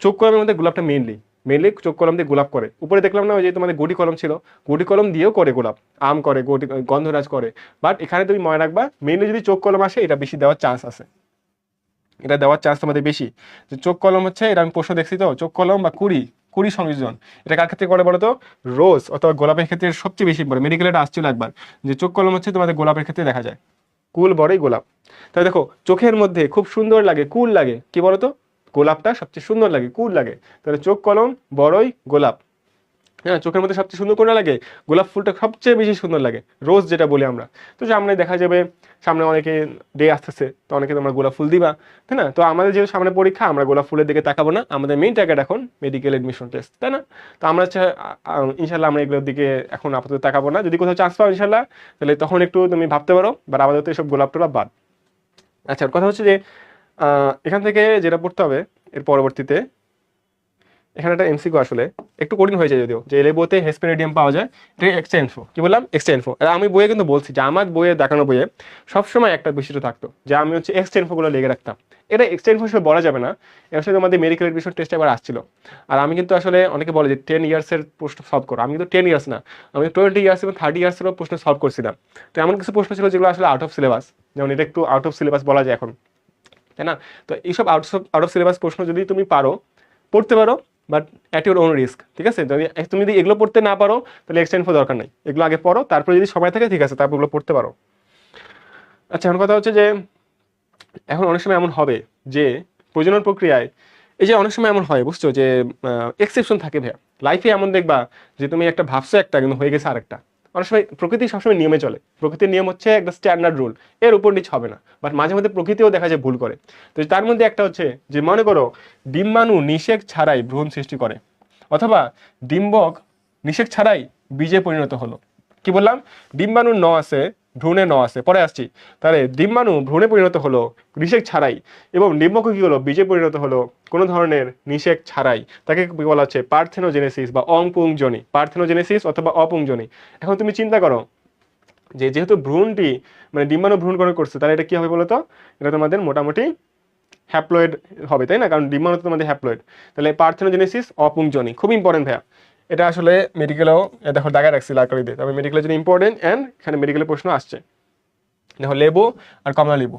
চোখ কলমের মধ্যে গোলাপটা মেইনলি মেইনলি চোখ কলম দিয়ে গোলাপ করে, উপরে দেখলাম না ওই যে তোমাদের গুটি কলম ছিল, গুটি কলম দিয়েও করে গোলাপ, আম করে, গন্ধরাজ করে, বাট এখানে তুমি মনে রাখবা মেইনলি যদি চোখ কলম আসে এটা বেশি দেওয়ার চান্স আছে, এটা দেওয়ার চান্স তোমাদের বেশি, যে চোখ কলম হচ্ছে, এটা আমি প্রশ্ন দেখছি তো, চোখ কলম বা কুড়ি, কুড়ি সংযোজন, এটা কার ক্ষেত্রে করে বলো তো, রোজ অথবা গোলাপের ক্ষেত্রে সবচেয়ে বেশি পড়ে, মেডিকেলে এটা আসছিল একবার, যে চোখ কলম হচ্ছে তোমাদের গোলাপের ক্ষেত্রে দেখা যায়, কুল বড়ই গোলাপ। তাহলে দেখো চোখের মধ্যে খুব সুন্দর লাগে, কুল লাগে, কি বলতো, গোলাপটা সবচেয়ে সুন্দর লাগে, কুল লাগে, তাহলে চোখ কলম বড়ই গোলাপ। হ্যাঁ চোখের মধ্যে সবচেয়ে সুন্দর কোনটা লাগে, গোলাপ ফুলটা সবচেয়ে বেশি সুন্দর লাগে, রোজ যেটা বলি আমরা। তো সামনে দেখা যাবে, সামনে অনেকে ডে আসতেছে, তো অনেকে তোমরা গোলাপ ফুল দিবা, তাই না, তো আমাদের যেহেতু সামনে পরীক্ষা আমরা গোলাপ ফুলের দিকে তাকাবো না, আমাদের মেইন টার্গেট এখন মেডিকেল এডমিশন টেস্ট, তাই না। তো আমরা ইনশাল্লাহ আমরা এগুলোর দিকে এখন আপাতত তাকাবো না, যদি কোথাও চান্স পাও ইনশাল্লাহ তাহলে তখন একটু তুমি ভাবতে পারো, বা আপাতত এসব গোলাপ টোলাপ বাদ। আচ্ছা কথা হচ্ছে যে এখান থেকে যেটা পড়তে হবে এর পরবর্তীতে, এখানে একটা এমসিকিউ আসলে একটু কঠিন হয়ে যায় যদিও, যে লেবুতে হেসপেরিডিয়াম পাওয়া যায়, এটা এক্সট্রা ইনফো, কি বললাম, এক্সট্রা ইনফো। আমি বইয়ে কিন্তু বলছি যে আমার বইয়ে দেখানো বইয়ে সবসময় একটা বৈশিষ্ট্য থাকতো, যে আমি হচ্ছে এক্সট্রা ইনফোগুলো লিখে রাখতাম, এটা এক্সট্রা ইনফো হিসেবে বলা যাবে না, এর সাথে আমাদের মেডিকেল এডমিশন টেস্ট একবার আসছিল, আর আমি কিন্তু আসলে অনেকে বলে যে 10 ইয়ার্সের প্রশ্ন সলভ করো, আমি কিন্তু 10 ইয়ার্স না, আমি 20 ইয়ার্স এবং 30 ইয়ার্সেরও প্রশ্ন সলভ করছিলাম। তো এমন কিছু প্রশ্ন ছিল যেগুলো আসলে আউট অফ সিলেবাস, যেমন এটা একটু আউট অফ সিলেবাস বলা যায় এখন, তাই না। তো এইসব আউট অফ সিলেবাস প্রশ্ন যদি তুমি পারো, পড়তে পারো, but at your own risk, ঠিক আছে, তুমি যদি এগুলো পড়তে না পারো তাহলে এক্সটেন্ড ফর দরকার নেই, এগুলো আগে পড়ো, তারপরে যদি সময় থাকে ঠিক আছে তারপর এগুলো পড়তে পারো। আচ্ছা এখন কথা হচ্ছে যে এখন অনেক সময় এমন হবে যে প্রজনন প্রক্রিয়ায়, এই যে অনেক সময় এমন হয় বুঝছো, যে এক্সেপশন থাকে ভাইয়া লাইফে, এমন দেখবা যে তুমি একটা ভাবছো একটা কিন্তু হয়ে গেছে আরেকটা, অনেক সময় প্রকৃতি সবসময় নিয়মে চলে, প্রকৃতির নিয়ম হচ্ছে একটা স্ট্যান্ডার্ড রুল, এর উপর নিচ হবে না, বাট মাঝে মধ্যে প্রকৃতিও দেখা যায় ভুল করে। তো তার মধ্যে একটা হচ্ছে যে মনে করো ডিম্বাণু নিষেক ছাড়াই ভ্রূণ সৃষ্টি করে, অথবা ডিম্বক নিষেক ছাড়াই বীজে পরিণত হলো, কি বললাম, ডিম্বাণু ন আছে, ভ্রূণে ন আছে, পরে আসছি, তাহলে ডিম্বাণু ভ্রূণে পরিণত হলো নিষেক ছাড়াই, এবং ডিম্বক কি হলো বীজে পরিণত হলো কোনো ধরনের নিষেক ছাড়াই, তাকে বলা হচ্ছে পার্থেনোজেনেসিস বা অপুংজনি, পার্থেনোজেনেসিস অথবা অপুংজনি। এখন তুমি চিন্তা করো যে যেহেতু ভ্রূণটি মানে ডিম্বাণু ভ্রূণ গ্রহণ করছে, তাহলে এটা কি হবে বলতো, এটা তোমাদের মোটামুটি হ্যাপ্লয়েড হবে, তাই না, কারণ ডিম্বাণু তো তোমাদের হ্যাপ্লয়েড, তাহলে পার্থেনোজেনেসিস অপুংজনি খুব ইম্পর্টেন্ট ভাইয়া, এটা আসলে মেডিকেলেও দেখো দাগায় রাখছি লাল কালি দিয়ে, তবে মেডিকেলের জন্য ইম্পর্টেন্ট অ্যান্ড এখানে মেডিকেলের প্রশ্ন আসছে। দেখো লেবু আর কমলা লেবু,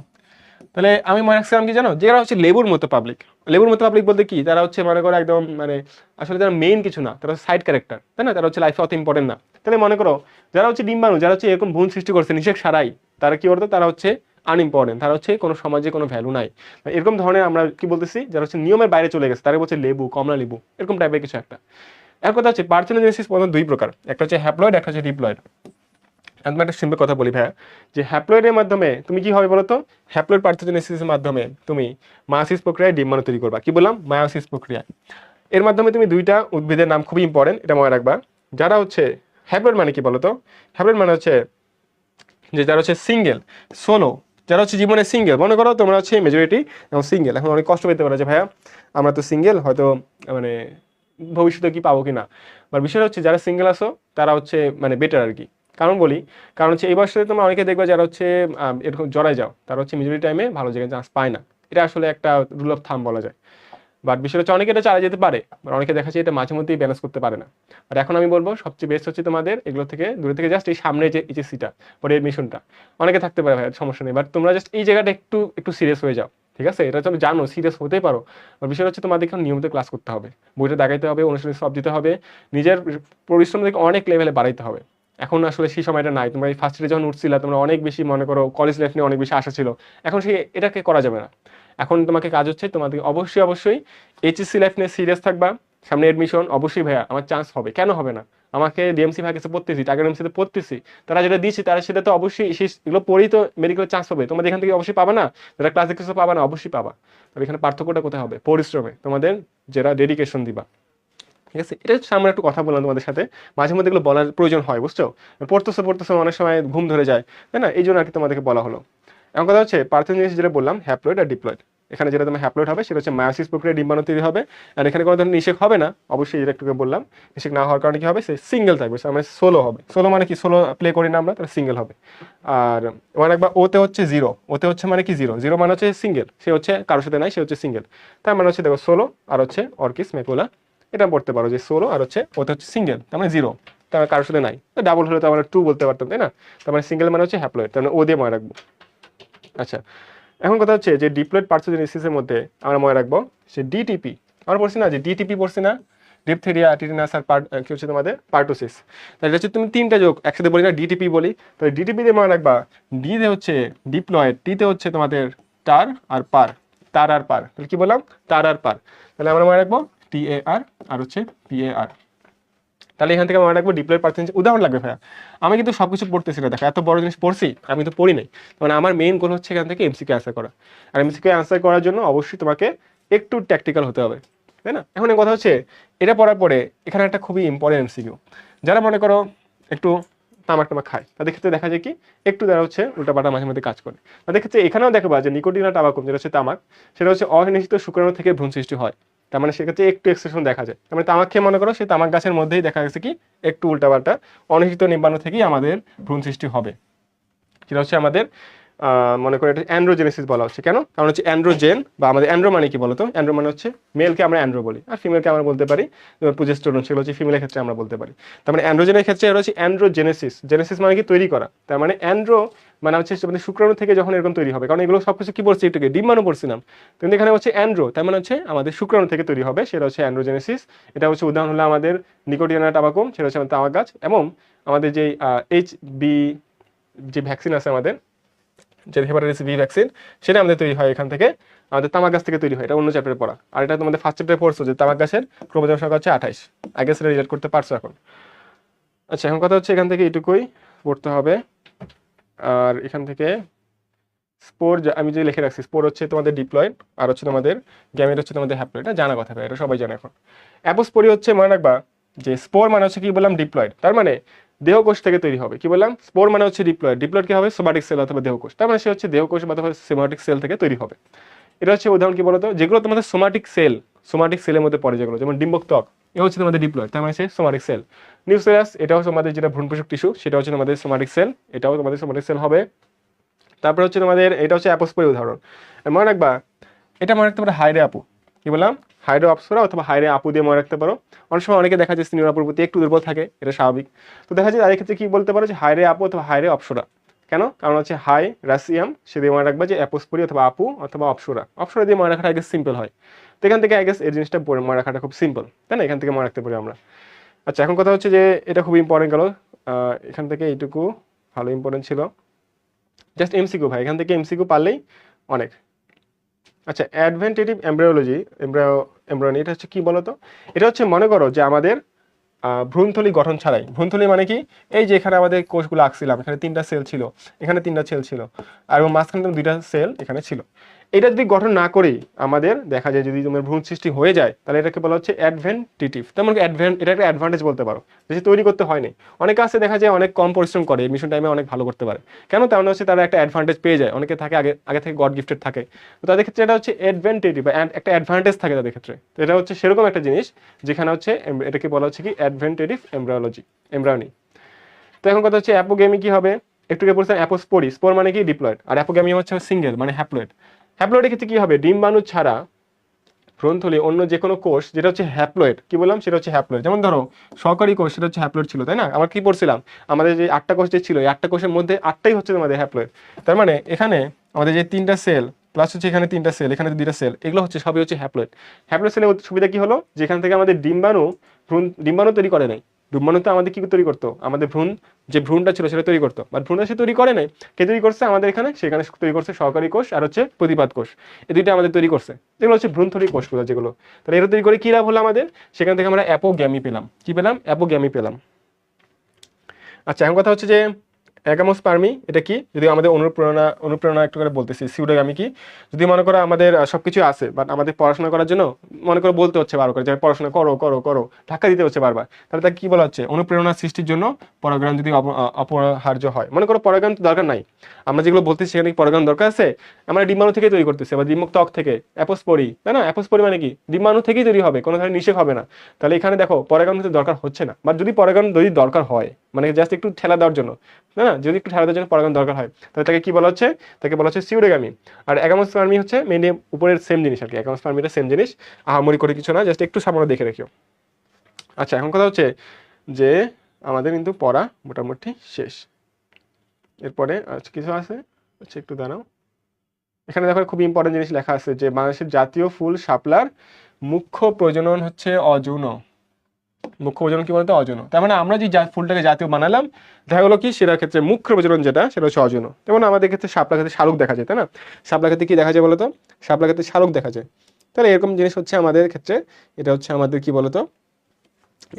তাহলে আমি মনে রাখছিলাম কি জানো, যারা হচ্ছে লেবুর মতো পাবলিক, লেবুর মতো পাবলিক বলতে কি, তারা হচ্ছে মনে করো একদম মানে আসলে তারা মেইন কিছু না, তারা সাইড ক্যারেক্টার, তাই না, তারা হচ্ছে লাইফে অত ইম্পর্টেন্ট না। তাহলে মনে করো যারা হচ্ছে ডিম্বাণু, যারা হচ্ছে এরকম ভ্রূণ সৃষ্টি করছে নিষেক সারাই, তারা কি করতো, তারা হচ্ছে আনইম্পর্টেন্ট, তারা হচ্ছে কোনো সমাজে কোনো ভ্যালু নাই, এরকম ধরনের আমরা কি বলতেছি, যারা হচ্ছে নিয়মের বাইরে চলে গেছে, তারা বলছে লেবু, কমলা লেবু, এরকম টাইপের কিছু একটা। এক কথা হচ্ছে পার্থেনোজেনেসিস প্রধানত দুই প্রকার, একটা হচ্ছে হ্যাপ্লয়েড, একটা হচ্ছে ডিপ্লয়েড। আমি একটা সিম্পল কথা বলি ভাইয়া, যে হ্যাপ্লয়েডের মাধ্যমে তুমি কি হবে বলতো, হ্যাপ্লয়েড পার্থেনোজেনেসিসের মাধ্যমে তুমি মায়োসিস প্রক্রিয়ায় ডিম্বাণু তৈরি করবা। কি বললাম, মায়োসিস প্রক্রিয়া। এর মাধ্যমে তুমি দুইটা উদ্ভিদের নাম খুবই ইম্পর্টেন্ট, এটা মনে রাখবা। যারা হচ্ছে হ্যাপ্লয়েড মানে কি বলতো, হ্যাপ্লয়েড মানে হচ্ছে যে যারা হচ্ছে সিঙ্গেল, সোলো, যারা হচ্ছে জীবনে সিঙ্গেল, মনে করো তোমরা হচ্ছে মেজরিটি এবং সিঙ্গেল। এখন অনেক কষ্ট পেতে পারে যে ভাইয়া আমরা তো সিঙ্গেল, হয়তো মানে ভবিষ্যতে কি পাবো কি না, বা বিষয়টা হচ্ছে যারা সিঙ্গেল আছো তারা হচ্ছে মানে বেটার আর কি। কারণ বলি, কারণ হচ্ছে এই বয়সে তোমরা অনেকে দেখবে যারা হচ্ছে এরকম জড়ায় যাও, তারা হচ্ছে মেজরিটি টাইমে ভালো জায়গায় চান্স পায় না। এটা আসলে একটা রুল অফ থাম বলা যায়। বাট বিষয়টা হচ্ছে অনেকে এটা চালিয়ে যেতে পারে, আর অনেকে দেখা যায় এটা মাঝে মধ্যেই ব্যালেন্স করতে পারে না। আর এখন আমি বলবো সবচেয়ে বেস্ট হচ্ছে তোমাদের এগুলো থেকে দূরে থেকে জাস্ট এই সামনে যে এইচএসসিটা পরে এডমিশনটা, অনেকে থাকতে পারে ভাই সমস্যা নেই, বাট তোমরা জাস্ট এই জায়গাটা একটু একটু সিরিয়াস হয়ে যাও, ঠিক আছে? এটা তুমি জানো সিরিয়াস হতেই পারো, আর বিষয়টা হচ্ছে তোমাদেরকে নিয়মিত ক্লাস করতে হবে, বইটা দেখাইতে হবে, অনুশীলনী সব দিতে হবে, নিজের পরিশ্রম থেকে অনেক লেভেলে বাড়াইতে হবে। এখন আসলে সেই সময়টা নাই, তোমরা এই ফার্স্ট ইয়ারে যখন উঠছিলা তোমরা অনেক বেশি মনে করো কলেজ লাইফ নিয়ে অনেক বেশি আশা ছিল, এখন সেই এটাকে করা যাবে না। এখন তোমাকে কাজ হচ্ছে তোমাদের অবশ্যই অবশ্যই এইচএসসি লাইফ নিয়ে সিরিয়াস থাকবা। সামনে এডমিশন, অবশ্যই ভাইয়া আমার চান্স হবে, কেন হবে না? আমাকে ডিএমসি ভাই কাছে পড়তেছি, টাকা ডিএমসিতে পড়তেছি, তারা যেটা দিয়েছে তারা সেটা তো অবশ্যই এগুলো পড়েই তো মেডিকেলের চান্স পাবে। তোমাদের এখান থেকে অবশ্যই পাবে না, যারা ক্লাস দেখতেছো পাবা না, অবশ্যই পাবা। তবে এখানে পার্থক্যটা কোথায় হবে, পরিশ্রমে, তোমাদের যারা ডেডিকেশন দিবা, ঠিক আছে? এটা হচ্ছে আমরা একটু কথা বললাম তোমাদের সাথে, মাঝে মধ্যে এগুলো বলার প্রয়োজন হয়, বুঝছো? পড়তেছো পড়তেছো অনেক সময় ঘুম ধরে যায়, তাই না? এই জন্য আর কি তোমাদেরকে বলা হলো। এখন কথা হচ্ছে পার্থেনোজেনেসিস যেটা বললাম, হ্যাপ্লয়েড আর ডিপ্লয়েড। এখানে যেটা তোমার হ্যাপ্লয়েড হবে সেটা হচ্ছে মায়োসিস প্রক্রিয়া ডিম্বাণু তৈরি হবে, আর এখানে কোনো ধরনের নিষেক হবে না, অবশ্যই যেটা একটু বললাম, নিষেক না হওয়ার কারণে কি হবে, সে সিঙ্গেল থাকবে, মানে সোলো হবে। সোলো মানে কি, সোলো প্লে করি না আমরা, তাহলে সিঙ্গেল হবে। আর মানে একবার ওতে হচ্ছে জিরো, ওতে হচ্ছে মানে কি জিরো, জিরো মানে হচ্ছে সিঙ্গেল, সে হচ্ছে কারোর সাথে নাই, সে হচ্ছে সিঙ্গেল। তার মানে হচ্ছে দেখো সোলো আর হচ্ছে অর্কিস মেকুলা, এটা পড়তে পারো যে সোলো আর হচ্ছে ওতে হচ্ছে সিঙ্গেল, তার মানে জিরো, তার মানে কারোর সাথে নাই। ডাবল হলে তো আমরা টু বলতে পারতাম, তাই না? তার মানে সিঙ্গেল মানে হচ্ছে হ্যাপ্লয়েড, তার মানে ও দিয়ে মনে রাখবো। আচ্ছা, এখন কথা হচ্ছে যে ডিপ্লয়েড পার্থেনোজেনেসিসের মধ্যে আমরা মনে রাখবো সে ডিটিপি, আমরা পড়ছি না যে ডিটিপি পড়ছি না, ডিপথেরিয়া, টিটেনাস আর কি হচ্ছে তোমাদের পার্টোসিস। তাহলে হচ্ছে তুমি তিনটা যোগ একসাথে বলি না, ডিটিপি বলি, তাহলে ডিটিপি দিয়ে মনে রাখবা ডিতে হচ্ছে ডিপ্লয়েড, টিতে হচ্ছে তোমাদের টার আর পার, তার আর পার, তাহলে কি বললাম, তার আর পার। তাহলে আমরা মনে রাখবো TAR আর হচ্ছে PAR। তাহলে এখান থেকে মনে রাখবো ডিপ্লয়েড পার্থেনোজেনেসিস। উদাহরণ লাগবে ভাইয়া, আমি কিন্তু সবকিছু পড়তেছি না, দেখো এত বড় জিনিস পড়ছি আমি তো পড়ি নাই, মানে আমার মেইন গোল হচ্ছে এখান থেকে এমসিকিউ অ্যান্সার করা। আর এমসিকিউ অ্যান্সার করার জন্য অবশ্যই তোমাকে একটু ট্যাকটিক্যাল হতে হবে, তাই না? এখন কথা হচ্ছে এটা পড়ার পরে এখানে একটা খুবই ইম্পর্টেন্ট এমসিকিউ, যারা মনে করো একটু তামাক টামাক খায় তাদের ক্ষেত্রে দেখা যায় কি একটু তারা হচ্ছে উল্টাপাল্টা মাঝে মধ্যে কাজ করে। তাদের ক্ষেত্রে এখানেও দেখবা যে নিকোটিনা টাবাকুম যেটা হচ্ছে তামাক, সেটা হচ্ছে অনিশ্চিত শুক্রাণু থেকে ভ্রূণ সৃষ্টি হয়, তার মানে সেক্ষেত্রে একটু এক্সেপশন দেখা যায়। তার মানে তামাক খেয়ে মনে করো সেই তামাক গাছের মধ্যেই দেখা গেছে কি একটু উল্টাপাল্টা অনিশ্চিত নির্মাণ থেকেই আমাদের ভ্রূণ সৃষ্টি হবে, যেটা হচ্ছে আমাদের মনে করে এটা অ্যান্ড্রোজেনেসিস বলা হচ্ছে। কেন? কারণ হচ্ছে অ্যান্ড্রোজেন বা আমাদের অ্যান্ড্রো মানে কি বলতো, অ্যান্ড্রো মানে হচ্ছে মেলকে আমরা অ্যান্ড্রো বলি, আর ফিমেলকে আমরা বলতে পারি প্রোজেস্টেরন, সেগুলো হচ্ছে ফিমেলের ক্ষেত্রে আমরা বলতে পারি। তার মানে অ্যান্ড্রোজেনের ক্ষেত্রে এটা হচ্ছে অ্যান্ড্রোজেনেসিস, জেনেসিস মানে কি তৈরি করা, তার মানে অ্যান্ড্রো মানে হচ্ছে মানে শুক্রাণু থেকে যখন এরকম তৈরি হবে, কারণ এগুলো সবকিছু কি বলছি একটু ডিম্বাণু পড়ছিলাম, কিন্তু এখানে হচ্ছে অ্যান্ড্রো, তার মানে হচ্ছে আমাদের শুক্রাণু থেকে তৈরি হবে, সেটা হচ্ছে অ্যান্ড্রোজেনেসিস। এটা হচ্ছে উদাহরণ হলো আমাদের নিকোটিনা টাবাকুম, সেটা হচ্ছে আমাদের তামাক গাছ, এবং আমাদের যে HB যে ভ্যাকসিন আছে আমাদের, যে হেপাটাইটিস বি ভ্যাকসিন, সেটা আমাদের তৈরি হয় এখান থেকে, আমাদের তামাক গাছ থেকে তৈরি হয়। এটা অন্য চ্যাপ্টারে পড়া, আর এটা তোমাদের ফার্স্ট চ্যাপ্টারে পড়ছো যে তামাক গাছের ক্রোমোজোম সংখ্যা হচ্ছে 28, আগে সেটা রিলেট করতে পারছো এখন। আচ্ছা, এখন কথা হচ্ছে এখান থেকে এটুকুই পড়তে হবে। আর এখান থেকে স্পোর আমি যে লিখে রাখছি, স্পোর হচ্ছে তোমাদের ডিপ্লয়েড, আর হচ্ছে তোমাদের গ্যামেট হচ্ছে তোমাদের হ্যাপ্লয়েড, এটা জানা কথা, এটা সবাই জানে এখন। অ্যাপোস্পোরি হচ্ছে মনে রাখবা যে স্পোর মানে হচ্ছে কি বললাম ডিপ্লয়েড, তার মানে দেহকোষ থেকে তৈরি হবে, কি বললাম, স্পোর মানে হচ্ছে ডিপ্লয়েড, ডিপ্লয়েড কি হবে, সোমাটিক সেল অথবা দেহকোষ, তার মানে সে হচ্ছে দেহকোষ বা সোমাটিক সেল থেকে তৈরি হবে। এটা হচ্ছে উদাহরণ কি বলতো, যেগুলো তোমাদের সোমাটিক সেল, সোমাটিক সেলের মধ্যে পড়ে যেগুলো, যেমন ডিম্বক ত্বক, এ হচ্ছে তোমাদের ডিপ্লয়েড, তার মানে সে সোমাটিক সেল। নিউক্লিয়াস, এটা হচ্ছে তোমাদের যেটা ভ্রূণপোষক টিস্যু, সেটা হচ্ছে তোমাদের সোমাটিক সেল, এটাও তোমাদের সোমাটিক সেল হবে। তারপর হচ্ছে তোমাদের এটা হচ্ছে অ্যাপোস্পোরি উদাহরণ। মনে রাখবা এটা মনে রাখতে পারে হাইরে আপু, কি বললাম, হাইরে অপ্সরা অথবা হাইরে আপু দিয়ে মনে রাখতে পারো। অনেক সময় অনেকে দেখা যায় সিনিয়র আপুর প্রতি একটু দুর্বল থাকে, এটা স্বাভাবিক। তো দেখা যায় তাদের ক্ষেত্রে কি বলতে পারো যে হাইরে আপু অথবা হাইরে অপ্সরা। কেন? কারণ হচ্ছে হাই রাশিয়াম, সে দিয়ে মনে রাখবা যে অ্যাপোস্পরি অথবা আপু অথবা অপ্সরা। অপ্সরা দিয়ে মনে রাখাটা আগে সিম্পল হয়। তো এখান থেকে আই গেস এই জিনিসটা মনে রাখাটা খুব সিম্পল, তাই না? এখান থেকে মনে রাখতে পারি আমরা। আচ্ছা, এখন কথা হচ্ছে যে এটা খুব ইম্পর্টেন্ট গেল, এখান থেকে এইটুকু ভালো ইম্পর্টেন্ট ছিল। জাস্ট এমসিকিউ ভাই, এখান থেকে এমসিকিউ পারলেই অনেক। আচ্ছা, অ্যাডভেন্টেটিভ এমব্রায়োলজি, এমব্রায়োনি, এটা হচ্ছে কি বলতো? এটা হচ্ছে মনে করো যে আমাদের ভ্রূণথলি গঠন ছাড়াই, ভ্রূণথলি মানে কি, এই যে এখানে আমাদের কোষগুলো আঁকছিলাম, এখানে 3টা সেল ছিল, এখানে 3টা সেল ছিল, আর মাঝখানে 2টা সেল এখানে ছিল। এটা যদি গঠন না করেই আমাদের দেখা যায় যদি তোমার ভ্রূণ সৃষ্টি হয়ে যায়, তাহলে এটাকে বলা হচ্ছে অ্যাডভেন্টেটিভ। তেমন এটা একটা অ্যাডভান্টেজ বলতে পারো, যে তৈরি করতে হয়নি। অনেকে আছে দেখা যায় অনেক কম পরিশ্রম করে, এডমিশন টাইমে অনেক ভালো করতে পারে। কেন? তেমন হচ্ছে তারা একটা অ্যাডভান্টেজ পেয়ে যায়। অনেকে থাকে আগে থেকে গড গিফটেড থাকে, তো তাদের ক্ষেত্রে এটা হচ্ছে অ্যাডভেন্টেটিভ, একটা অ্যাডভান্টেজ থাকে তাদের ক্ষেত্রে। তো এটা হচ্ছে সেরকম একটা জিনিস যেখানে হচ্ছে এটাকে বলা হচ্ছে কি অ্যাডভেন্টেটিভ এমব্রায়োনি। তো এখন কথা হচ্ছে অ্যাপোগেমি কি হবে? একটু আগে বলছিলাম অ্যাপোস্পোরি, স্পোর মানে কি ডিপ্লয়েড, আর অ্যাপোগেমি হচ্ছে সিঙ্গেল মানে হ্যাপ্লয়েড। হ্যাপ্লয়েডের ক্ষেত্রে কি হবে? ডিম্বাণু ছাড়া ভ্রূণথলি অন্য যে কোনো কোষ যেটা হচ্ছে হ্যাপ্লয়েড, কি বললাম, সেটা হচ্ছে হ্যাপ্লয়েড। যেমন ধরো সহকারী কোষ, সেটা হচ্ছে হ্যাপ্লয়েড ছিল, তাই না? আমরা কি পড়ছিলাম, আমাদের যে 8টা কোষ যে ছিল, এই 8টা কোষের মধ্যে 8টাই হচ্ছে তোমাদের হ্যাপ্লয়েড। তার মানে এখানে আমাদের যে 3টা সেল প্লাস হচ্ছে এখানে 3টা সেল, এখানে 2টা সেল, এগুলো হচ্ছে সবই হচ্ছে হ্যাপ্লয়েড। হ্যাপ্লয়েড সেলের সুবিধা কি হলো, যেখান থেকে আমাদের ডিম্বাণু তৈরি করে নাই। ডিম্বাণু তো আমাদের কি তৈরি করতো, আমাদের যে ভ্রূণটা ছিল সেটা তৈরি করতো, বাট ভ্রূণটা সে তৈরি করে নাই। কে তৈরি করছে আমাদের এখানে? সেখানে তৈরি করছে সহকারী কোষ আর হচ্ছে প্রতিপাদ কোষ, এই দুইটা আমাদের তৈরি করছে। এগুলো হচ্ছে ভ্রূণথলি কোষগুলো যেগুলো। তাহলে এটা তৈরি করে কি লাভ হলো আমাদের? সেখান থেকে আমরা অ্যাপোগ্যামি পেলাম। কি পেলাম? অ্যাপোগ্যামি পেলাম। আচ্ছা, এখন কথা হচ্ছে যে অ্যাগামোস্পার্মি এটা কি? যদি আমাদের অনুপ্রেরণা একটু করে বলতেছি। সিউডোগ্যামি কি? যদি মনে করো আমাদের সবকিছু আছে, বাট আমাদের পড়াশোনা করার জন্য মনে করো বলতে হচ্ছে বারবার করে যে পড়াশোনা করো করো করো, ধাক্কা দিতে হচ্ছে বারবার, তাহলে তাকে কি বলা হচ্ছে? অনুপ্রেরণা সৃষ্টির জন্য পরাগায়ন যদি অপরিহার্য হয়। মনে করো পরাগায়ন তো দরকার নাই, আমরা যেগুলো বলতেছি সেখানে পরাগায়ন দরকার আছে, আমরা ডিম্বাণু থেকে তৈরি করতেছি, বা ডিম্বক ত্বক থেকে, অ্যাপোস্পোরি, তাই না? অ্যাপোস্পোরি মানে কি? ডিম্বাণু থেকেই তৈরি হবে, কোনো ধরনের নিষেক হবে না। তাহলে এখানে দেখো পরাগায়ন কিন্তু দরকার হচ্ছে না, বাট যদি পরাগায়ন যদি দরকার হয়, মানে জাস্ট একটু ঠেলা দেওয়ার জন্য, না, যদি একটু ঠেলা দেওয়ার জন্য পরাগায়ন দরকার হয়, তাহলে তাকে কি বলা হচ্ছে? তাকে বলা হচ্ছে সিউডোগ্যামি। আর অ্যাগামোস্পার্মি হচ্ছে মেনলি উপরের সেম জিনিস আর কি। অ্যাগামোস্পার্মিটা সেম জিনিস, আহামরি করে কিছু না, জাস্ট একটু সামান্য দেখে রাখিও। আচ্ছা, এখন কথা হচ্ছে যে আমাদের কিন্তু পড়া মোটামুটি শেষ। এরপরে কিছু আছে, আচ্ছা একটু দাঁড়াও। এখানে দেখো খুব ইম্পর্টেন্ট জিনিস লেখা আছে যে বাংলাদেশের জাতীয় ফুল শাপলার মুখ্য প্রজনন হচ্ছে অযৌন। মুখ্য প্রজনন কি বলতো? অযৌন। তার মানে আমরা যে ফুলটাকে জাতীয় বানালাম, দেখা গেলো কি সেটার ক্ষেত্রে মুখ্য প্রজনন যেটা, সেটা হচ্ছে অযৌন। যেমন আমাদের ক্ষেত্রে শাপলা ক্ষেত্রে শালুক দেখা যায়, তাই না? শাপলা ক্ষেত্রে কি দেখা যায় বলতো? শাপলা ক্ষেত্রে শালুক দেখা যায়। তাহলে এরকম জিনিস হচ্ছে আমাদের ক্ষেত্রে, এটা হচ্ছে আমাদের কি বলতো,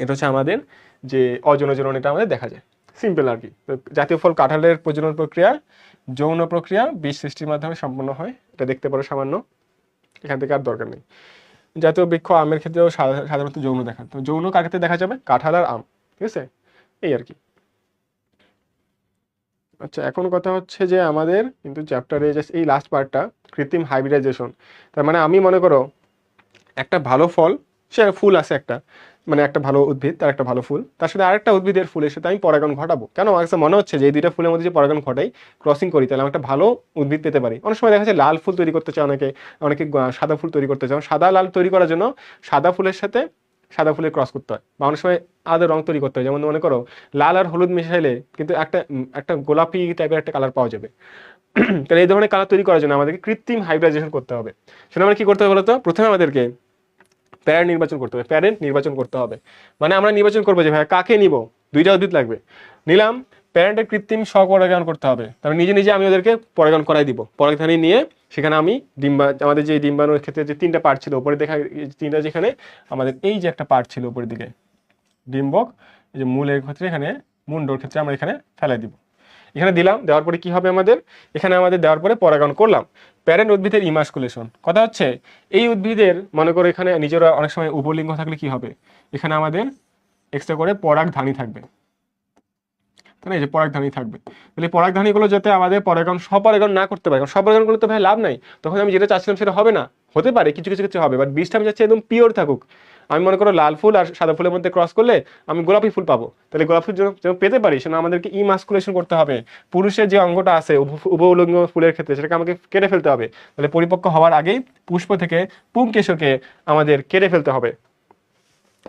এটা হচ্ছে আমাদের যে অযৌন জনন, এটা আমাদের দেখা যায়। সিম্পল আর কি। তো জাতীয় ফল কাঁঠালের প্রজনন প্রক্রিয়া যৌন প্রক্রিয়া বীজ সৃষ্টির মাধ্যমে সম্পন্ন হয়, এটা দেখতে পারো সামান্য, এখান থেকে আর দরকার নেই। জাতীয় বৃক্ষ আমের ক্ষেত্রেও সাধারণত যৌন দেখা, তো যৌন কার ক্ষেত্রে দেখা যাবে? কাঁঠাল আর আম, ঠিক আছে, এই আর কি। আচ্ছা, এখন কথা হচ্ছে যে আমাদের কিন্তু চ্যাপ্টারে জাস্ট এই লাস্ট পার্টটা, কৃত্রিম হাইব্রিডাইজেশন। তার মানে আমি মনে করো একটা ভালো ফল, সে ফুল আছে একটা, মানে একটা ভালো উদ্ভিদ, তার একটা ভালো ফুল, তার সাথে আরেকটা উদ্ভিদের ফুলের সাথে আমি পরাগায়ন ঘটাবো। কেন? আমার কাছে মনে হচ্ছে যে এই দুইটা ফুলের মধ্যে যে পরাগায়ন ঘটাই, ক্রসিং করি, তাহলে আমি একটা ভালো উদ্ভিদ পেতে পারি। অনেক সময় দেখা যায় লাল ফুল তৈরি করতে চায় অনেকে, অনেকে সাদা ফুল তৈরি করতে চায়। সাদা লাল তৈরি করার জন্য সাদা ফুলের সাথে সাদা ফুলের ক্রস করতে হয়, বা অনেক সময় আলাদা রং তৈরি করতে হয়। যেমন মনে করো লাল আর হলুদ মিশাইলে কিন্তু একটা গোলাপি টাইপের একটা কালার পাওয়া যাবে। তাহলে এই ধরনের কালার তৈরি করার জন্য আমাদেরকে কৃত্রিম হাইব্রিডাইজেশন করতে হবে। সেটা আমরা কি করতে হবে বলতো? প্রথমে আমাদেরকে প্যারেন্ট নির্বাচন করতে হবে। প্যারেন্ট নির্বাচন করতে হবে মানে আমরা নির্বাচন করবো যে ভাই কাকে নিব, দুইটা উদ্ভিদ লাগবে, নিলাম, প্যারেন্টের কৃত্রিম স্বপরাগায়ন করতে হবে। তারপরে নিজে নিজে আমি ওদেরকে পরাগায়ন করাই দিব। পরাগধানী নিয়ে সেখানে আমি আমাদের যে ডিম্বাণুর ক্ষেত্রে যে 3টা পার্ট ছিল উপরে দেখা, 3টা যেখানে আমাদের এই যে একটা পার্ট ছিল উপরের দিকে ডিম্বক, এই যে মূলের ক্ষেত্রে এখানে মুন্ডর ক্ষেত্রে আমরা এখানে ফেলাই দিব। এখানে দিলাম, দেওয়ার পরে কি হবে আমাদের? এখানে আমাদের দেওয়ার পরে পরাগায়ন করলাম। প্যারেন্ট উদ্ভিদের ইমাস্কুলেশন, কথা হচ্ছে এই উদ্ভিদের মনে করো এখানে নিজেরা অনেক সময় উপলিঙ্গ থাকলে কি হবে, এখানে আমাদের এক্সট্রা করে পরাগধানী থাকবে, তাই না? এই যে পরাগধানী থাকবে, তাহলে পরাগধানীগুলো যাতে আমাদের স্বপরাগায়ন না করতে পারে। কারণ স্বপরাগায়ন করলে তো ভাই লাভ নাই, তখন আমি যেটা চাচ্ছিলাম সেটা হবে না। হতে পারে কিছু কিছু ক্ষেত্রে হবে, বাট বীজটা আমি চাচ্ছি একদম পিওর থাকুক, আমি মনে করো লাল ফুল আর সাদা ফুলের মধ্যে ক্রস করলে আমি গোলাপি ফুল পাবো, তাহলে গোলাপি ফুল যেন পেতে পারি সেজন্য আমাদেরকে ইমাস্কুলেশন করতে হবে। পুরুষের যে অঙ্গটা আছে উভলিঙ্গ ফুলের ক্ষেত্রে সেটাকে আমাকে কেটে ফেলতে হবে, তাহলে পরিপক্ক হওয়ার আগেই পুষ্প থেকে পুংকেশকে আমাদের কেটে ফেলতে হবে।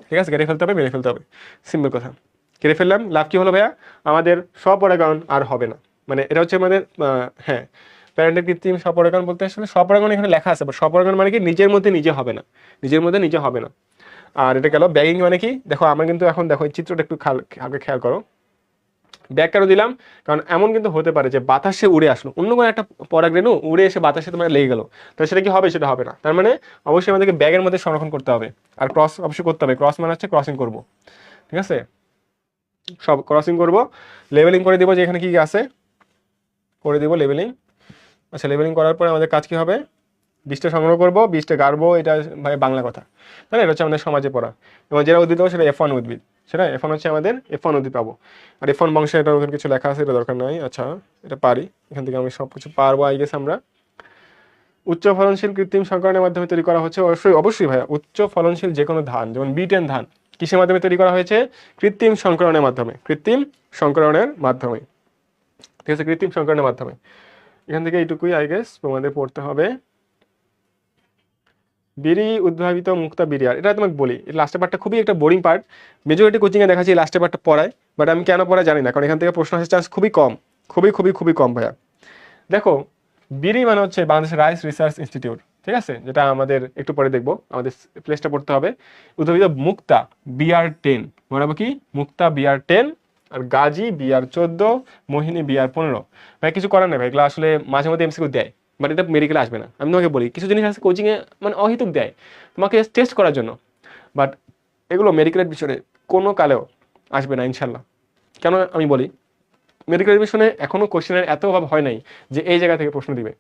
ঠিক আছে, কেটে ফেলতে হবে, মেরে ফেলতে হবে, সিম্পল কথা। কেটে ফেললাম, লাভ কি হলো ভাইয়া? আমাদের স্বপরাগায়ন আর হবে না। মানে এটা হচ্ছে আমাদের হ্যাঁ, প্যারেন্টের কৃত্রিম স্বপরাগায়ন বলতে আসলে স্বপরাগায়ন এখানে লেখা আছে, বাট স্বপরাগায়ন মানে কি নিজের মধ্যে নিজে হবে না, নিজের মধ্যে নিজে হবে না। আর এটা গেল ব্যাগিং মানে কি, দেখো আমরা কিন্তু এখন দেখো এই চিত্রটা একটু আগে খেয়াল করো। ব্যাগ কেন দিলাম? কারণ এমন কিন্তু হতে পারে যে বাতাসে উড়ে আসলো, অন্য কোনো একটা পরাগরেণু উড়ে এসে বাতাসে তোমার লেগে গেল, তো সেটা কি হবে? সেটা হবে না। তার মানে অবশ্যই আমাদেরকে ব্যাগের মধ্যে সংরক্ষণ করতে হবে। আর ক্রস অবশ্যই করতে হবে, ক্রস মানে হচ্ছে ক্রসিং করব, ঠিক আছে, সব ক্রসিং করব, লেভেলিং করে দিব যে এখানে কি কি আছে, করে দিব লেভেলিং। আচ্ছা, লেভেলিং করার পরে আমাদের কাজ কি হবে? বীজটা সংগ্রহ করব, বীজটা গাড়বো, এটা ভাই বাংলা কথা, তাই না? এটা হচ্ছে আমাদের সমাজে পড়া। এবং যেটা উদ্ভিদ পাবো সেটা F1 উদ্ভিদ, সেটা F1 হচ্ছে আমাদের F1 উদ্ভিদ পাবো। আর F1 বংশে এটা ওখানে কিছু লেখা আছে, এটা দরকার নাই। আচ্ছা, এটা পারি, এখান থেকে আমি সব কিছু পারবো আই গেস। আমরা উচ্চ ফলনশীল কৃত্রিম সংকরণের মাধ্যমে তৈরি করা হচ্ছে, অবশ্যই অবশ্যই ভাইয়া। উচ্চ ফলনশীল যে কোনো ধান, যেমন B10 ধান কিসের মাধ্যমে তৈরি করা হয়েছে? কৃত্রিম সংকরণের মাধ্যমে, কৃত্রিম সংকরণের মাধ্যমে, ঠিক আছে, কৃত্রিম সংকরণের মাধ্যমে। এখান থেকে এইটুকুই আই গেস তোমাদের পড়তে হবে। বিরি উদ্ভাবিত মুক্তা বিরিয়ার, এটা তোমাকে বলি, এই লাস্টের পার্টটা খুবই একটা বোরিং পার্ট। মেজরিটি কোচিংয়ে দেখাচ্ছি লাস্টের পার্টটা পড়ায়, বাট আমি কেন পড়াই জানি না, কারণ এখান থেকে প্রশ্ন আসার চান্স খুবই কম, খুবই খুবই খুবই কম ভাইয়া। দেখো, বিরি মানে হচ্ছে বাংলাদেশ রাইস রিসার্চ ইনস্টিটিউট, ঠিক আছে, যেটা আমাদের একটু পরে দেখবো, আমাদের প্লেসটা পড়তে হবে। উদ্ভাবিত মুক্তা BR10, মনে হবে কি? মুক্তা BR10, আর গাজী BR14, মোহিনী BR15। ভাই কিছু করার নেই ভাই, এগুলো আসলে মাঝে মধ্যে MCQ দেয়, বাট এটা মেডিকেলে আসবে না। আমি তোমাকে বলি, কিছু জিনিস আছে কোচিংয়ে মানে অহেতুক দেয় তোমাকে টেস্ট করার জন্য, বাট এগুলো মেডিকেলের বিষয়ে কোনো কালেও আসবে না ইনশাল্লাহ। কেন আমি বলি, মেডিকেল এডমিশনে এখনো কোশ্চেনের এত অভাব হয় নাই যে এই জায়গা থেকে প্রশ্ন দিবে।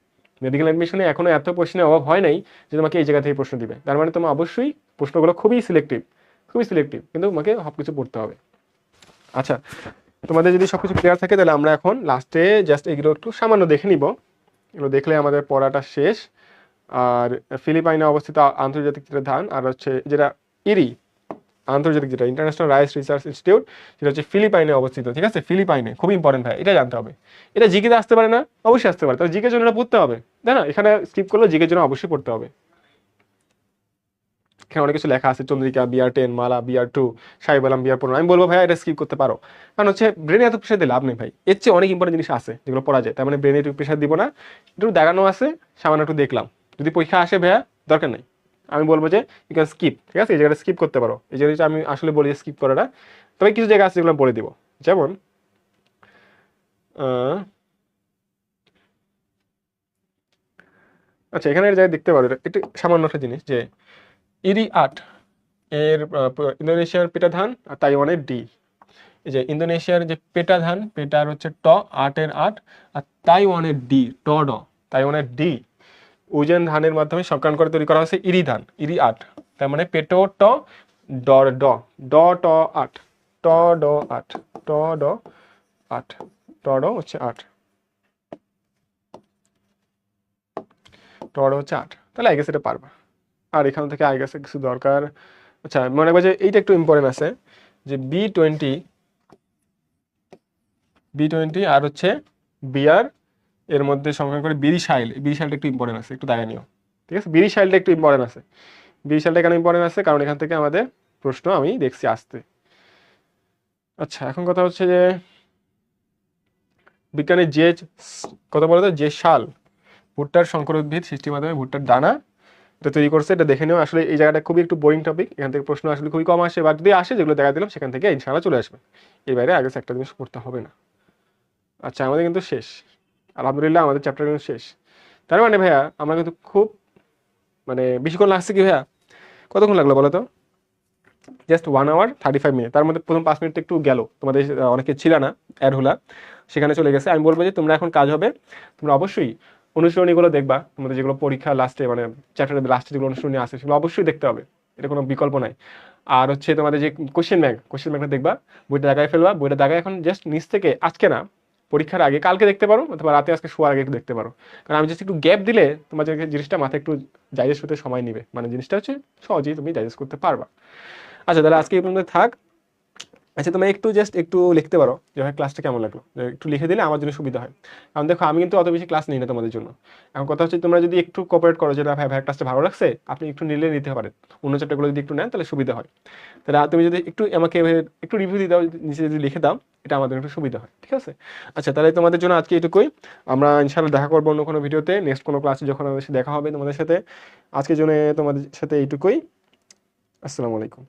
মেডিকেল এডমিশনে এখনো এত প্রশ্নের অভাব হয় নাই যে তোমাকে এই জায়গা থেকে প্রশ্ন দিবে। তার মানে তোমার অবশ্যই প্রশ্নগুলো খুবই সিলেক্টিভ, খুবই সিলেক্টিভ, কিন্তু তোমাকে সব কিছু পড়তে হবে। আচ্ছা, তোমাদের যদি সবকিছু ক্লিয়ার থাকে তাহলে আমরা এখন লাস্টে জাস্ট এগুলো একটু সামান্য দেখে নিব, এগুলো দেখলে আমাদের পড়াটা শেষ। আর ফিলিপাইনে অবস্থিত আন্তর্জাতিক যেটা ধান, আর হচ্ছে যেটা ইরি আন্তর্জাতিক যেটা ইন্টারন্যাশনাল রাইস রিসার্চ ইনস্টিটিউট, সেটা হচ্ছে ফিলিপাইনে অবস্থিত, ঠিক আছে, ফিলিপাইনে, খুব ইম্পর্টেন্ট ভাই, এটা জানতে হবে। এটা জিকেতে আসতে পারে না? অবশ্যই আসতে পারে, তবে জিকের জন্য এটা পড়তে হবে, তাই না? এখানে স্কিপ করলেও জিকের জন্য অবশ্যই পড়তে হবে। এখানে অনেক কিছু লেখা আছে, চন্দ্রিকা BR10, মালা BR2, সাহেব আলম BR15। আমি বলবো ভাইয়া এটা স্কিপ করতে পারো, কারণ হচ্ছে ব্রেনে এত প্রেশার দিয়ে লাভ নেই ভাই, এর চেয়ে অনেক ইম্পর্টেন্ট জিনিস আছে যেগুলো পড়া যায়। তার মানে ব্রেনে একটু প্রেশার দিব না, একটু দেখানো আছে, সামান্য একটু দেখলাম, যদি পরীক্ষা আসে ভাইয়া দরকার নেই, আমি বলবো যে ইউ ক্যান স্কিপ, ঠিক আছে, এই জায়গাটা স্কিপ করতে পারো। এই জিনিসটা আমি আসলে বলি স্কিপ করাটা, তবে কিছু জায়গা আছে যেগুলো বলে দিব, যেমন আচ্ছা, এখানে জায়গায় দেখতে পারো, একটু সামান্য একটা জিনিস যে ইরি আট এর ইন্দোনেশিয়ার পেটা ধান, আর তাইওয়ানের ডি। এই যে ইন্দোনেশিয়ার যে পেটা ধান, পেটার হচ্ছে ট, আটের আট, আর তাইওয়ানের ডি, ট ড, তাইওয়ানের ডি। উজেন ধানের মাধ্যমে সংকলন করে তৈরি করা হয়েছে ইরি ধান, ইরি আট। তার মানে পেটো ট, ড ড, ড ট আট, ট ড আট, ট ড আট, ট ড হচ্ছে আট, ট ড হচ্ছে আট। তাহলে আই গেস এটা পারবা। আর এখান থেকে আই গেছে কিছু দরকার। আচ্ছা, মনে রাখবা যে এইটা একটু ইম্পর্টেন্ট আছে, যে B20 আর হচ্ছে বিআর এর মধ্যে সংখ্যা করে বিরিশাইল, বিরিশাইলটা একটু ইম্পর্টেন্ট আছে, একটু দেখা নিও, ঠিক আছে, বিরিশাইলটা একটু ইম্পর্টেন্ট আছে। বিরিশাইলটা কেন ইম্পর্টেন্ট আছে? কারণ এখান থেকে আমাদের প্রশ্ন আমি দেখছি আসতে। আচ্ছা, এখন কথা হচ্ছে যে বিজ্ঞানের যে কথা বলতো, যে সাল ভুট্টার সংকর উদ্ভিদ সৃষ্টির মাধ্যমে ভুট্টার দানা এটা তৈরি করছে, এটা দেখে নিও। আসলে এই জায়গাটা খুবই একটু বোরিং টপিক, এখান থেকে প্রশ্ন আসলে খুবই কম আসে, বা যদি আসে যেগুলো দেখা দিলাম সেখান থেকে ইনশাআল্লাহ চলে আসবে, এর বাইরে আগে একটা জিনিস পড়তে হবে না। আচ্ছা, আমাদের কিন্তু শেষ, আলহামদুলিল্লাহ আমাদের চ্যাপ্টার কিন্তু শেষ। তার মানে ভাইয়া আমরা কিন্তু খুব মানে বেশিক্ষণ লাগছে কি ভাইয়া? কতক্ষণ লাগলো বলো তো? Just 1 hour 35 minute. তার মধ্যে প্রথম 5 মিনিট একটু গেল, তোমাদের অনেকে ছিল না, অ্যাড হলা, সেখানে চলে গেছে। আমি বলবো যে তোমরা এখন কাজ হবে, তোমরা অবশ্যই অনুশীলনীগুলো দেখবা, তোমাদের যেগুলো পরীক্ষা লাস্টে মানে চ্যাপ্টারের লাস্টে যেগুলো অনুশীলনী আছে সেগুলো অবশ্যই দেখতে হবে, এটা কোনো বিকল্প নাই। আর হচ্ছে তোমাদের যে কোশ্চেন ব্যাংকটা দেখবা, বইটা দাগায় ফেলবা, বইটা দাগায় এখন জাস্ট নিচ থেকে, আজকে না পরীক্ষার আগে কালকে দেখতে পারো, অথবা রাতে আজকে শোয়ার আগে একটু দেখতে পারো। কারণ আমি জাস্ট একটু গ্যাপ দিলে তোমার জিনিসটা মাথায় একটু ডাইজেস্ট হতে সময় নেবে, মানে জিনিসটা হচ্ছে সহজেই তুমি ডাইজেস্ট করতে পারবা। আচ্ছা তাহলে আজকে এই পর্যন্ত থাক। আচ্ছা তুমি একটু জাস্ট একটু লিখতে পারো যে ভাই ক্লাসটা কেমন লাগলো, একটু লিখে দিলে আমার জন্য সুবিধা হয়। কারণ দেখো আমি কিন্তু অত বেশি ক্লাস নিই না তোমাদের জন্য। এখন কথা হচ্ছে তোমরা যদি একটু কোঅপারেট করো যে না ভাই ভাই ক্লাসটা ভালো লাগছে, আপনি একটু নিতে পারেন, অন্য চ্যাপ্টারগুলো যদি একটু নেন তাহলে সুবিধা হয়। তাহলে তুমি যদি একটু আমাকে একটু রিভিউ দিয়ে দাও, নিচে যদি লিখে দাও, এটা আমাদের একটু সুবিধা হয়, ঠিক আছে? আচ্ছা তাহলে তোমাদের জন্য আজকে এটুকুই। আমরা ইনশাআল্লাহ দেখা করবো অন্য কোনো ভিডিওতে, নেক্সট কোনো ক্লাসে যখন আমাদের সাথে দেখা হবে তোমাদের সাথে। আজকের জন্য তোমাদের সাথে এইটুকুই। আসসালামু আলাইকুম।